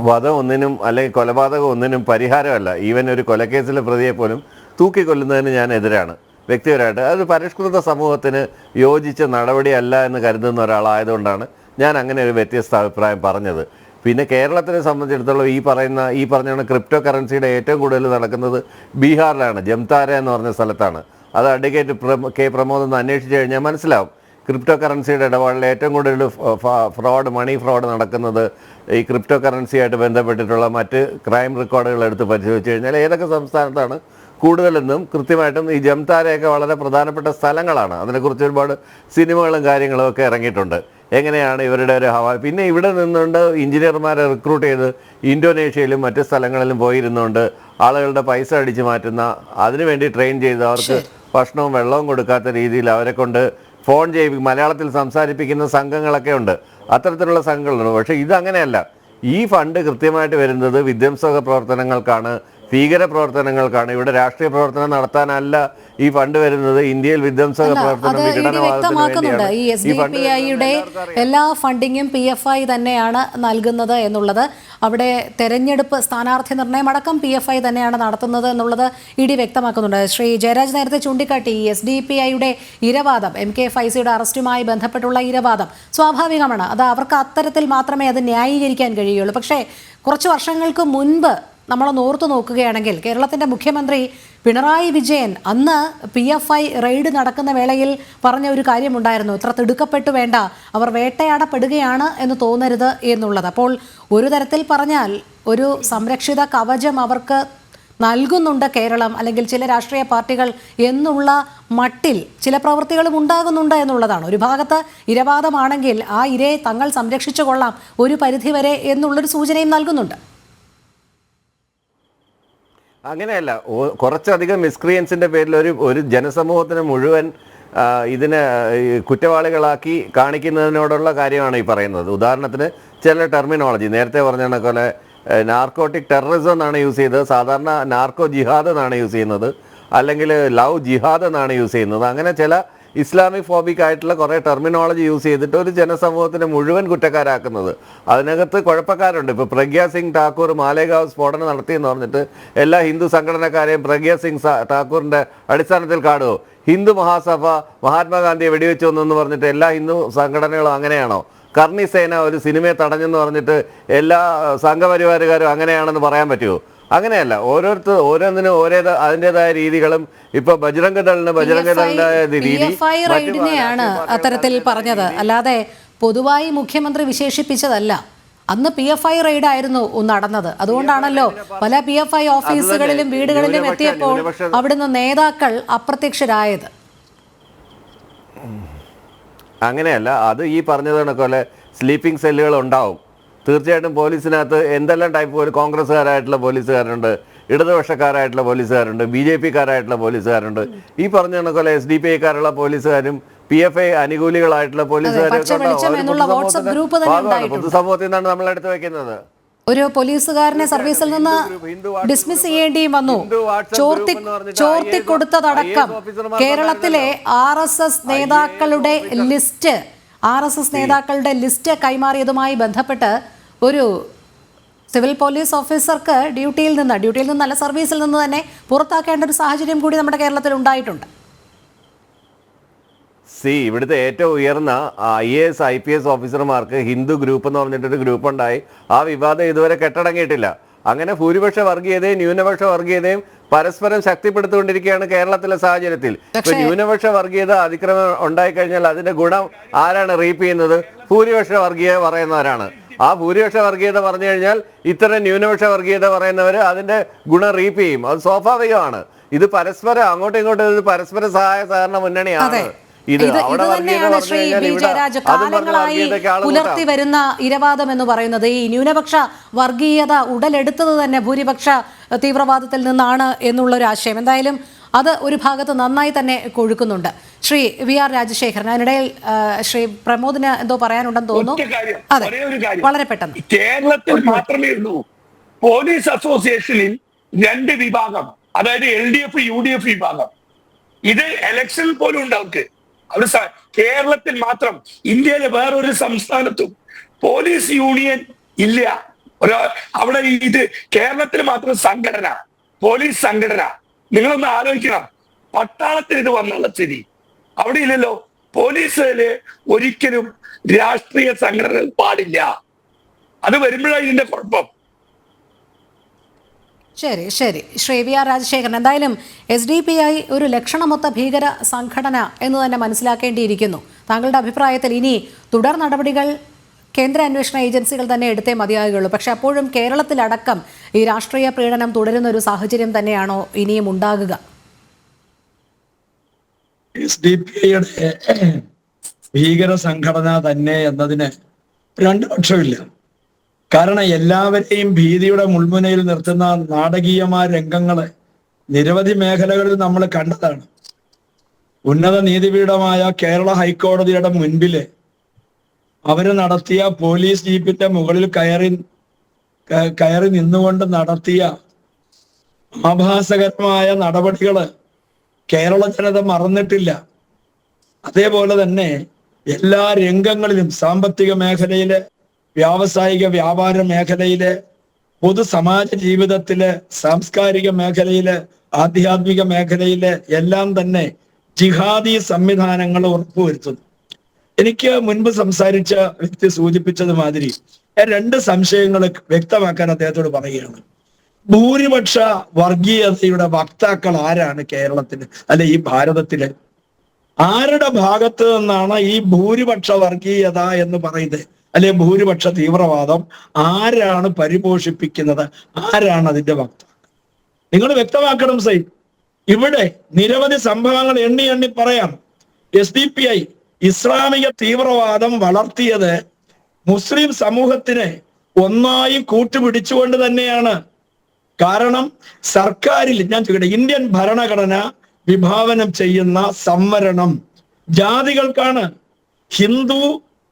വധം ഒന്നിനും അല്ലെങ്കിൽ കൊലപാതകം ഒന്നിനും പരിഹാരമല്ല. ഈവൻ ഒരു കൊലക്കേസിലെ പ്രതിയെ പോലും തൂക്കിക്കൊല്ലുന്നതിന് ഞാൻ എതിരാണ് വ്യക്തിപരമായിട്ട്. അത് പരിഷ്കൃത സമൂഹത്തിന് യോജിച്ച നടപടിയല്ല എന്ന് കരുതുന്ന ഒരാളായതുകൊണ്ടാണ് ഞാൻ അങ്ങനെ ഒരു വ്യത്യസ്ത അഭിപ്രായം പറഞ്ഞത്. പിന്നെ കേരളത്തിനെ സംബന്ധിച്ചിടത്തോളം ഈ പറഞ്ഞ ക്രിപ്റ്റോ കറൻസിയുടെ ഏറ്റവും കൂടുതൽ നടക്കുന്നത് ബീഹാറിലാണ്, ജംതാര എന്ന് പറഞ്ഞ സ്ഥലത്താണ്. അത് അഡ്വക്കേറ്റ് K പ്രമോദ് ഒന്ന് അന്വേഷിച്ച് കഴിഞ്ഞാൽ മനസ്സിലാവും. ക്രിപ്റ്റോ കറൻസിയുടെ ഇടപാടിൽ ഏറ്റവും കൂടുതൽ മണി ഫ്രോഡ് നടക്കുന്നത് ഈ ക്രിപ്റ്റോ കറൻസിയായിട്ട് ബന്ധപ്പെട്ടിട്ടുള്ള മറ്റ് ക്രൈം റെക്കോർഡുകൾ എടുത്ത് പരിശോധിച്ച് കഴിഞ്ഞാൽ ഏതൊക്കെ സംസ്ഥാനത്താണ് കൂടുതലെന്നും കൃത്യമായിട്ടും ഈ ജംതാരയൊക്കെ വളരെ പ്രധാനപ്പെട്ട സ്ഥലങ്ങളാണ്. അതിനെക്കുറിച്ച് ഒരുപാട് സിനിമകളും കാര്യങ്ങളും ഒക്കെ ഇറങ്ങിയിട്ടുണ്ട്. എങ്ങനെയാണ് ഇവരുടെ ഒരു പിന്നെ ഇവിടെ നിന്നുകൊണ്ട് എഞ്ചിനീയർമാരെ റിക്രൂട്ട് ചെയ്ത് ഇന്തോനേഷ്യയിലും മറ്റ് സ്ഥലങ്ങളിലും പോയിരുന്നുകൊണ്ട് ആളുകളുടെ പൈസ അടിച്ചു മാറ്റുന്ന, അതിനുവേണ്ടി ട്രെയിൻ ചെയ്ത് അവർക്ക് ഭക്ഷണവും വെള്ളവും കൊടുക്കാത്ത രീതിയിൽ അവരെ കൊണ്ട് ഫോൺ മലയാളത്തിൽ സംസാരിപ്പിക്കുന്ന സംഘങ്ങളൊക്കെ ഉണ്ട്. അത്തരത്തിലുള്ള സംഘങ്ങളുണ്ട്. പക്ഷേ ഇതങ്ങനെയല്ല. ഈ ഫണ്ട് കൃത്യമായിട്ട് വരുന്നത് വിധ്വംസക പ്രവർത്തനങ്ങൾക്കാണ്, ഭീകര പ്രവർത്തനങ്ങൾക്കാണ്. ഇവിടെ രാഷ്ട്രീയ പ്രവർത്തനം നടത്താനല്ല ഈ ഫണ്ട് വരുന്നത്. ഇന്ത്യയിൽ വിധ്വംസക പ്രവർത്തനം, അത് ഇടി വ്യക്തമാക്കുന്നുണ്ട്. ഈ SDPIയുടെ എല്ലാ ഫണ്ടിങ്ങും PFI തന്നെയാണ് നൽകുന്നത് എന്നുള്ളത്, അവിടെ തെരഞ്ഞെടുപ്പ് സ്ഥാനാർത്ഥി നിർണയം അടക്കം PFI തന്നെയാണ് നടത്തുന്നത് എന്നുള്ളത് ഇടി വ്യക്തമാക്കുന്നുണ്ട്. ശ്രീ ജയരാജ് നേരത്തെ ചൂണ്ടിക്കാട്ടി ഈ SDPIയുടെ ഇരവാദം, MK ഫൈസിയുടെ അറസ്റ്റുമായി ബന്ധപ്പെട്ടുള്ള ഇരവാദം സ്വാഭാവികമാണ്. അത് അവർക്ക് അത്തരത്തിൽ മാത്രമേ അത് ന്യായീകരിക്കാൻ കഴിയുള്ളൂ. പക്ഷേ കുറച്ച് വർഷങ്ങൾക്ക് മുൻപ് നമ്മളൊന്ന് ഓർത്തു നോക്കുകയാണെങ്കിൽ കേരളത്തിൻ്റെ മുഖ്യമന്ത്രി പിണറായി വിജയൻ അന്ന് PFI റെയ്ഡ് നടക്കുന്ന വേളയിൽ പറഞ്ഞ ഒരു കാര്യമുണ്ടായിരുന്നു, ഇത്ര തിടുക്കപ്പെട്ടു വേണ്ട, അവർ വേട്ടയാടപ്പെടുകയാണ് എന്ന് തോന്നരുത് എന്നുള്ളത്. അപ്പോൾ ഒരു തരത്തിൽ പറഞ്ഞാൽ ഒരു സംരക്ഷിത കവചം അവർക്ക് നൽകുന്നുണ്ട് കേരളം, അല്ലെങ്കിൽ ചില രാഷ്ട്രീയ പാർട്ടികൾ എന്നുള്ള മട്ടിൽ ചില പ്രവൃത്തികളും ഉണ്ടാകുന്നുണ്ട് എന്നുള്ളതാണ്. ഒരു ഭാഗത്ത് ഇരവാദമാണെങ്കിൽ ആ ഇരയെ തങ്ങൾ സംരക്ഷിച്ചു കൊള്ളാം ഒരു പരിധിവരെ എന്നുള്ളൊരു സൂചനയും നൽകുന്നുണ്ട്. അങ്ങനെയല്ല, കുറച്ചധികം മിസ്ക്രിയൻസിൻ്റെ പേരിൽ ഒരു ജനസമൂഹത്തിന് മുഴുവൻ ഇതിനെ കുറ്റവാളികളാക്കി കാണിക്കുന്നതിനോടുള്ള കാര്യമാണ് ഈ പറയുന്നത്. ഉദാഹരണത്തിന് ചില ടെർമിനോളജി നേരത്തെ പറഞ്ഞ പോലെ നാർക്കോട്ടിക് ടെററിസം എന്നാണ് യൂസ് ചെയ്തത്, സാധാരണ നാർക്കോ ജിഹാദ് എന്നാണ് യൂസ് ചെയ്യുന്നത്, അല്ലെങ്കിൽ ലവ് ജിഹാദ് എന്നാണ് യൂസ് ചെയ്യുന്നത്. അങ്ങനെ ചില ഇസ്ലാമിക് ഫോബിക് ആയിട്ടുള്ള കുറേ ടെർമിനോളജി യൂസ് ചെയ്തിട്ട് ഒരു ജനസമൂഹത്തിനെ മുഴുവൻ കുറ്റക്കാരാക്കുന്നത്. അതിനകത്ത് കുഴപ്പക്കാരുണ്ട്. ഇപ്പോൾ പ്രഗ്യാ സിംഗ് ഠാക്കൂർ മാലേഗാവ് സ്ഫോടനം നടത്തിയെന്ന് പറഞ്ഞിട്ട് എല്ലാ ഹിന്ദു സംഘടനക്കാരെയും പ്രഗ്യാ സിംഗ് ഠാക്കൂറിൻ്റെ അടിസ്ഥാനത്തിൽ കാണുമോ? ഹിന്ദു മഹാസഭ മഹാത്മാഗാന്ധിയെ വെടിവെച്ചു എന്ന് പറഞ്ഞിട്ട് എല്ലാ ഹിന്ദു സംഘടനകളും അങ്ങനെയാണോ? കർണി സേന ഒരു സിനിമയെ തടഞ്ഞെന്ന് പറഞ്ഞിട്ട് എല്ലാ സംഘപരിവാരുകാരും അങ്ങനെയാണെന്ന് പറയാൻ പറ്റുമോ? അങ്ങനെയല്ല, ഓരോന്നിനും അതിൻ്റെതായ രീതികളും. ഇപ്പൊ ബജ്രംഗ് ദളിന്റെ രീതി റെയ്ഡിനെയാണ് അത്തരത്തിൽ പറഞ്ഞത്, അല്ലാതെ പൊതുവായി മുഖ്യമന്ത്രി വിശേഷിപ്പിച്ചതല്ല. അന്ന് PFI റെയ്ഡ് ആയിരുന്നു നടന്നത്. അതുകൊണ്ടാണല്ലോ പല PFI ഓഫീസുകളിലും വീടുകളിലും എത്തിയപ്പോൾ അവിടുന്ന് നേതാക്കൾ അപ്രത്യക്ഷരായത്. അങ്ങനെയല്ല, അത് ഈ പറഞ്ഞതുപോലെ സ്ലീപ്പിംഗ് സെല്ലുകൾ ഉണ്ടാവും. തീർച്ചയായിട്ടും പോലീസിനകത്ത് എന്തെല്ലാം ടൈപ്പ് കോൺഗ്രസ്സുകാരായിട്ടുള്ള പോലീസുകാരുണ്ട്, ഇടതുപക്ഷക്കാരായിട്ടുള്ള പോലീസുകാരുണ്ട്, BJP-കാരായിട്ടുള്ള പോലീസുകാരുണ്ട്, ഈ പറഞ്ഞ കണക്കല്ല SDPI-കാരുള്ള പോലീസുകാരും PFI അനുകൂലികളായിട്ടുള്ള പോലീസുകാരും പൊതുസമൂഹത്തിൽ നിന്നാണ് നമ്മൾ എടുത്തു വെക്കുന്നത്. ഒരു പോലീസുകാരനെ സർവീസിൽ നിന്ന് ഡിസ്മിസ് ചെയ്യേണ്ടിയും വന്നു. ചോർത്തിക്കൊടുത്തതടക്കം കേരളത്തിലെ RSS നേതാക്കളുടെ ലിസ്റ്റ് കൈമാറിയതുമായി ബന്ധപ്പെട്ട് ഒരു സിവിൽ പോലീസ് ഓഫീസർക്ക് ഡ്യൂട്ടിയിൽ നിന്നല്ല സർവീസിൽ നിന്ന് തന്നെ പുറത്താക്കേണ്ട ഒരു സാഹചര്യം കൂടി നമ്മുടെ കേരളത്തിൽ ഉണ്ടായിട്ടുണ്ട്. ഇവിടുത്തെ ഏറ്റവും ഉയർന്ന IAS IPS ഓഫീസർമാർക്ക് ഹിന്ദു ഗ്രൂപ്പ് എന്ന് പറഞ്ഞിട്ടൊരു ഗ്രൂപ്പ് ഉണ്ടായി. ആ വിവാദം ഇതുവരെ കെട്ടടങ്ങിയിട്ടില്ല. അങ്ങനെ ഭൂരിപക്ഷ വർഗീയതയും ന്യൂനപക്ഷ വർഗീയതയും പരസ്പരം ശക്തിപ്പെടുത്തിക്കൊണ്ടിരിക്കുകയാണ് കേരളത്തിലെ സാഹചര്യത്തിൽ. ഇപ്പൊ ന്യൂനപക്ഷ വർഗീയത അതിക്രമം ഉണ്ടായിക്കഴിഞ്ഞാൽ അതിന്റെ ഗുണം ആരാണ് റീപ്പ് ചെയ്യുന്നത്? ഭൂരിപക്ഷ വർഗീയത പറയുന്നവരാണ്. ആ ഭൂരിപക്ഷ വർഗീയത പറഞ്ഞു കഴിഞ്ഞാൽ ഇത്തരം ന്യൂനപക്ഷ വർഗീയത പറയുന്നവർ അതിന്റെ ഗുണം റീപ്പ് ചെയ്യും. അത് സ്വാഭാവികമാണ്. ഇത് പരസ്പരം അങ്ങോട്ടും ഇങ്ങോട്ടും പരസ്പര സഹായ സഹകരണ മുന്നണിയാണ്. കാലങ്ങളായി പുലർത്തി വരുന്ന ഇരവാദം എന്ന് പറയുന്നത് ഈ ന്യൂനപക്ഷ വർഗീയത ഉടലെടുത്തത് തന്നെ ഭൂരിപക്ഷ തീവ്രവാദത്തിൽ നിന്നാണ് എന്നുള്ളൊരു ആശയം എന്തായാലും അത് ഒരു ഭാഗത്ത് നന്നായി തന്നെ കൊഴുക്കുന്നുണ്ട്. ശ്രീ VR രാജശേഖരൻ, അതിനിടയിൽ ശ്രീ പ്രമോദിന് എന്തോ പറയാനുണ്ടെന്ന് തോന്നുന്നു. അതെ, വളരെ പെട്ടെന്ന്. കേരളത്തിൽ മാത്രമേ ഉള്ളൂ പോലീസ് അസോസിയേഷനിൽ 2 വിഭാഗം, അതായത് LDF UDF വിഭാഗം. ഇത് ഇലക്ഷനിൽ പോലും ഉണ്ട് അവർക്ക്. കേരളത്തിൽ മാത്രം, ഇന്ത്യയിലെ വേറൊരു സംസ്ഥാനത്തും പോലീസ് യൂണിയൻ ഇല്ല. അവിടെ ഇത് കേരളത്തിൽ മാത്രം സംഘടന, പോലീസ് സംഘടന. നിങ്ങളൊന്ന് ആലോചിക്കണം, പട്ടാളത്തിൽ ഇത് വന്നുള്ള സ്ഥിതി അവിടെ ഇല്ലല്ലോ. പോലീസില് ഒരിക്കലും രാഷ്ട്രീയ സംഘടനകൾ പാടില്ല. അത് വരുമ്പോഴാണ് ഇതിന്റെ കുഴപ്പം. ശരി ശ്രീ VR രാജശേഖരൻ, എന്തായാലും SDPI ഒരു ലക്ഷണമൊത്ത ഭീകര സംഘടന എന്ന് തന്നെ മനസ്സിലാക്കേണ്ടിയിരിക്കുന്നു. താങ്കളുടെ അഭിപ്രായത്തിൽ ഇനി തുടർ നടപടികൾ കേന്ദ്ര അന്വേഷണ ഏജൻസികൾ തന്നെ എടുത്തേ മതിയാകുകയുള്ളൂ. പക്ഷെ അപ്പോഴും കേരളത്തിലടക്കം ഈ രാഷ്ട്രീയ പീഡനം തുടരുന്ന ഒരു സാഹചര്യം തന്നെയാണോ ഇനിയും ഉണ്ടാകുക? SDPIയുടെ ഭീകര സംഘടന തന്നെ എന്നതിന് 2 പക്ഷമില്ല. കാരണം എല്ലാവരെയും ഭീതിയുടെ മുൾമുനയിൽ നിർത്തുന്ന നാടകീയമായ രംഗങ്ങള് നിരവധി മേഖലകളിൽ നമ്മൾ കണ്ടതാണ്. ഉന്നത നീതിപീഠമായ കേരള ഹൈക്കോടതിയുടെ മുൻപില് അവര് നടത്തിയ പോലീസ് ജീപ്പിന്റെ മുകളിൽ കയറി നിന്നുകൊണ്ട് നടത്തിയ ആഭാസകരമായ നടപടികള് കേരള ജനത മറന്നിട്ടില്ല. അതേപോലെ തന്നെ എല്ലാ രംഗങ്ങളിലും, സാമ്പത്തിക മേഖലയില്, വ്യാവസായിക വ്യാപാര മേഖലയില്, പൊതുസമാജ ജീവിതത്തില്, സാംസ്കാരിക മേഖലയില്, ആധ്യാത്മിക മേഖലയില് എല്ലാം തന്നെ ജിഹാദി സംവിധാനങ്ങൾ ഉറപ്പുവരുത്തുന്നു. എനിക്ക് മുൻപ് സംസാരിച്ച വ്യക്തി സൂചിപ്പിച്ചത് മാതിരി രണ്ട് സംശയങ്ങൾ വ്യക്തമാക്കാൻ അദ്ദേഹത്തോട് പറയുകയാണ്. ഭൂരിപക്ഷ വർഗീയതയുടെ വക്താക്കൾ ആരാണ് കേരളത്തില്, അല്ലെ ഈ ഭാരതത്തില്? ആരുടെ ഭാഗത്ത് നിന്നാണ് ഈ ഭൂരിപക്ഷ വർഗീയത എന്ന് പറയുന്നത്, അല്ലെ ഭൂരിപക്ഷ തീവ്രവാദം ആരാണ് പരിപോഷിപ്പിക്കുന്നത്? ആരാണ് അതിന്റെ വക്താക്കൾ? നിങ്ങൾ വ്യക്തമാക്കണം സൈ. ഇവിടെ നിരവധി സംഭവങ്ങൾ എണ്ണി എണ്ണി പറയാം. SDPI ഇസ്ലാമിക തീവ്രവാദം വളർത്തിയത് മുസ്ലിം സമൂഹത്തിനെ ഒന്നായി കൂട്ടുപിടിച്ചുകൊണ്ട് തന്നെയാണ്. കാരണം സർക്കാരിൽ, ഞാൻ ചോദിക്കട്ടെ, ഇന്ത്യൻ ഭരണഘടന വിഭാവനം ചെയ്യുന്ന സംവരണം ജാതികൾക്കാണ്. ഹിന്ദു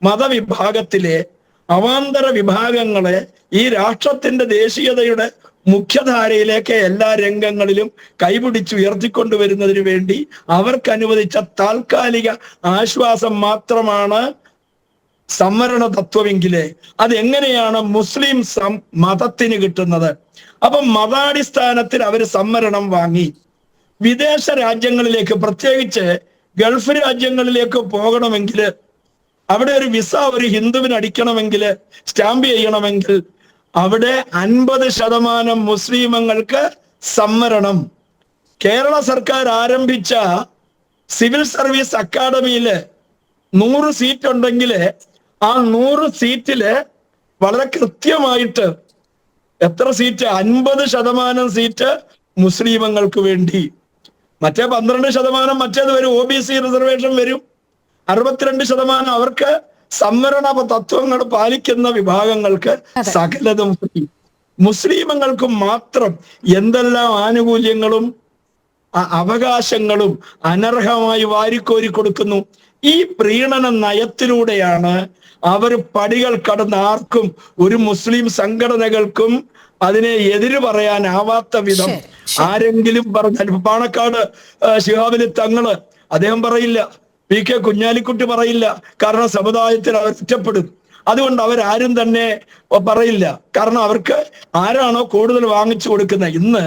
മതവിഭാഗത്തിലെ അവാന്തര വിഭാഗങ്ങളെ ഈ രാഷ്ട്രത്തിന്റെ ദേശീയതയുടെ മുഖ്യധാരയിലേക്ക് എല്ലാ രംഗങ്ങളിലും കൈപിടിച്ചുയർത്തിക്കൊണ്ടുവരുന്നതിന് വേണ്ടി അവർക്ക് അനുവദിച്ച താൽക്കാലിക ആശ്വാസം മാത്രമാണ് സംവരണ തത്വമെങ്കില് അതെങ്ങനെയാണ് മുസ്ലിം മതത്തിന് കിട്ടുന്നത്? അപ്പൊ മതാടിസ്ഥാനത്തിൽ അവർ സംവരണം വാങ്ങി. വിദേശ രാജ്യങ്ങളിലേക്ക്, പ്രത്യേകിച്ച് ഗൾഫ് രാജ്യങ്ങളിലേക്ക് പോകണമെങ്കിൽ, അവിടെ ഒരു വിസ ഒരു ഹിന്ദുവിന് അടിക്കണമെങ്കിൽ, സ്റ്റാമ്പ് ചെയ്യണമെങ്കിൽ അവിടെ 50% മുസ്ലിമങ്ങൾക്ക് സംവരണം. കേരള സർക്കാർ ആരംഭിച്ച സിവിൽ സർവീസ് അക്കാഡമിയില് 100 സീറ്റ് ഉണ്ടെങ്കിൽ ആ 100 സീറ്റില് വളരെ കൃത്യമായിട്ട് എത്ര സീറ്റ്? 50% സീറ്റ് മുസ്ലിമങ്ങൾക്ക് വേണ്ടി. മറ്റേ 12% മറ്റേത് വരും, OBC റിസർവേഷൻ വരും. 62% അവർക്ക് സംവരണ തത്വങ്ങൾ പാലിക്കുന്ന വിഭാഗങ്ങൾക്ക് സകലതും ഫ്രീ. മുസ്ലിമങ്ങൾക്ക് മാത്രം എന്തെല്ലാം ആനുകൂല്യങ്ങളും അവകാശങ്ങളും അനർഹമായി വാരിക്കോരി കൊടുക്കുന്നു. ഈ പ്രീണന നയത്തിലൂടെയാണ് അവർ പടികൾ കടന്ന് ആർക്കും, ഒരു മുസ്ലിം സംഘടനകൾക്കും അതിനെ എതിര് പറയാനാവാത്ത വിധം ആരെങ്കിലും പറഞ്ഞാൽ, പാണക്കാട് ശിഹാബലി തങ്ങള് അദ്ദേഹം പറയില്ല, PK കുഞ്ഞാലിക്കുട്ടി പറയില്ല, കാരണം സമുദായത്തിൽ അവർ ഒറ്റപ്പെടും. അതുകൊണ്ട് അവരാരും തന്നെ പറയില്ല, കാരണം അവർക്ക് ആരാണോ കൂടുതൽ വാങ്ങിച്ചു കൊടുക്കുന്നത്. ഇന്ന്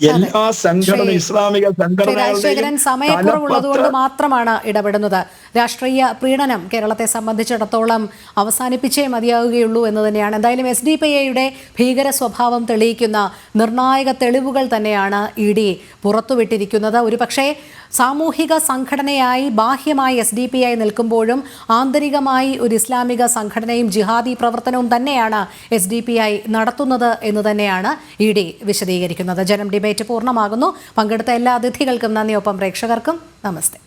എല്ലാ സംഘടന, ഇസ്ലാമിക രാജശേഖരൻ, സമയക്കുറവുള്ളതുകൊണ്ട് മാത്രമാണ് ഇടപെടുന്നത്. രാഷ്ട്രീയ പ്രീണനം കേരളത്തെ സംബന്ധിച്ചിടത്തോളം അവസാനിപ്പിച്ചേ മതിയാവുകയുള്ളൂ എന്ന് തന്നെയാണ്. എന്തായാലും SDPIയുടെ ഭീകര സ്വഭാവം തെളിയിക്കുന്ന നിർണായക തെളിവുകൾ തന്നെയാണ് ED പുറത്തുവിട്ടിരിക്കുന്നത്. ഒരുപക്ഷെ സാമൂഹിക സംഘടനയായി ബാഹ്യമായി SDPI നിൽക്കുമ്പോഴും ആന്തരികമായി ഒരു ഇസ്ലാമിക സംഘടനയും ജിഹാദി പ്രവർത്തനവും തന്നെയാണ് SDPI നടത്തുന്നത് എന്ന് തന്നെയാണ് ED വിശദീകരിക്കുന്നത്. ജനം ഡിബേറ്റ് പൂർണ്ണമാകുന്നു. പങ്കെടുത്ത എല്ലാ അതിഥികൾക്കും നന്ദി. ഒപ്പം പ്രേക്ഷകർക്കും നമസ്തേ.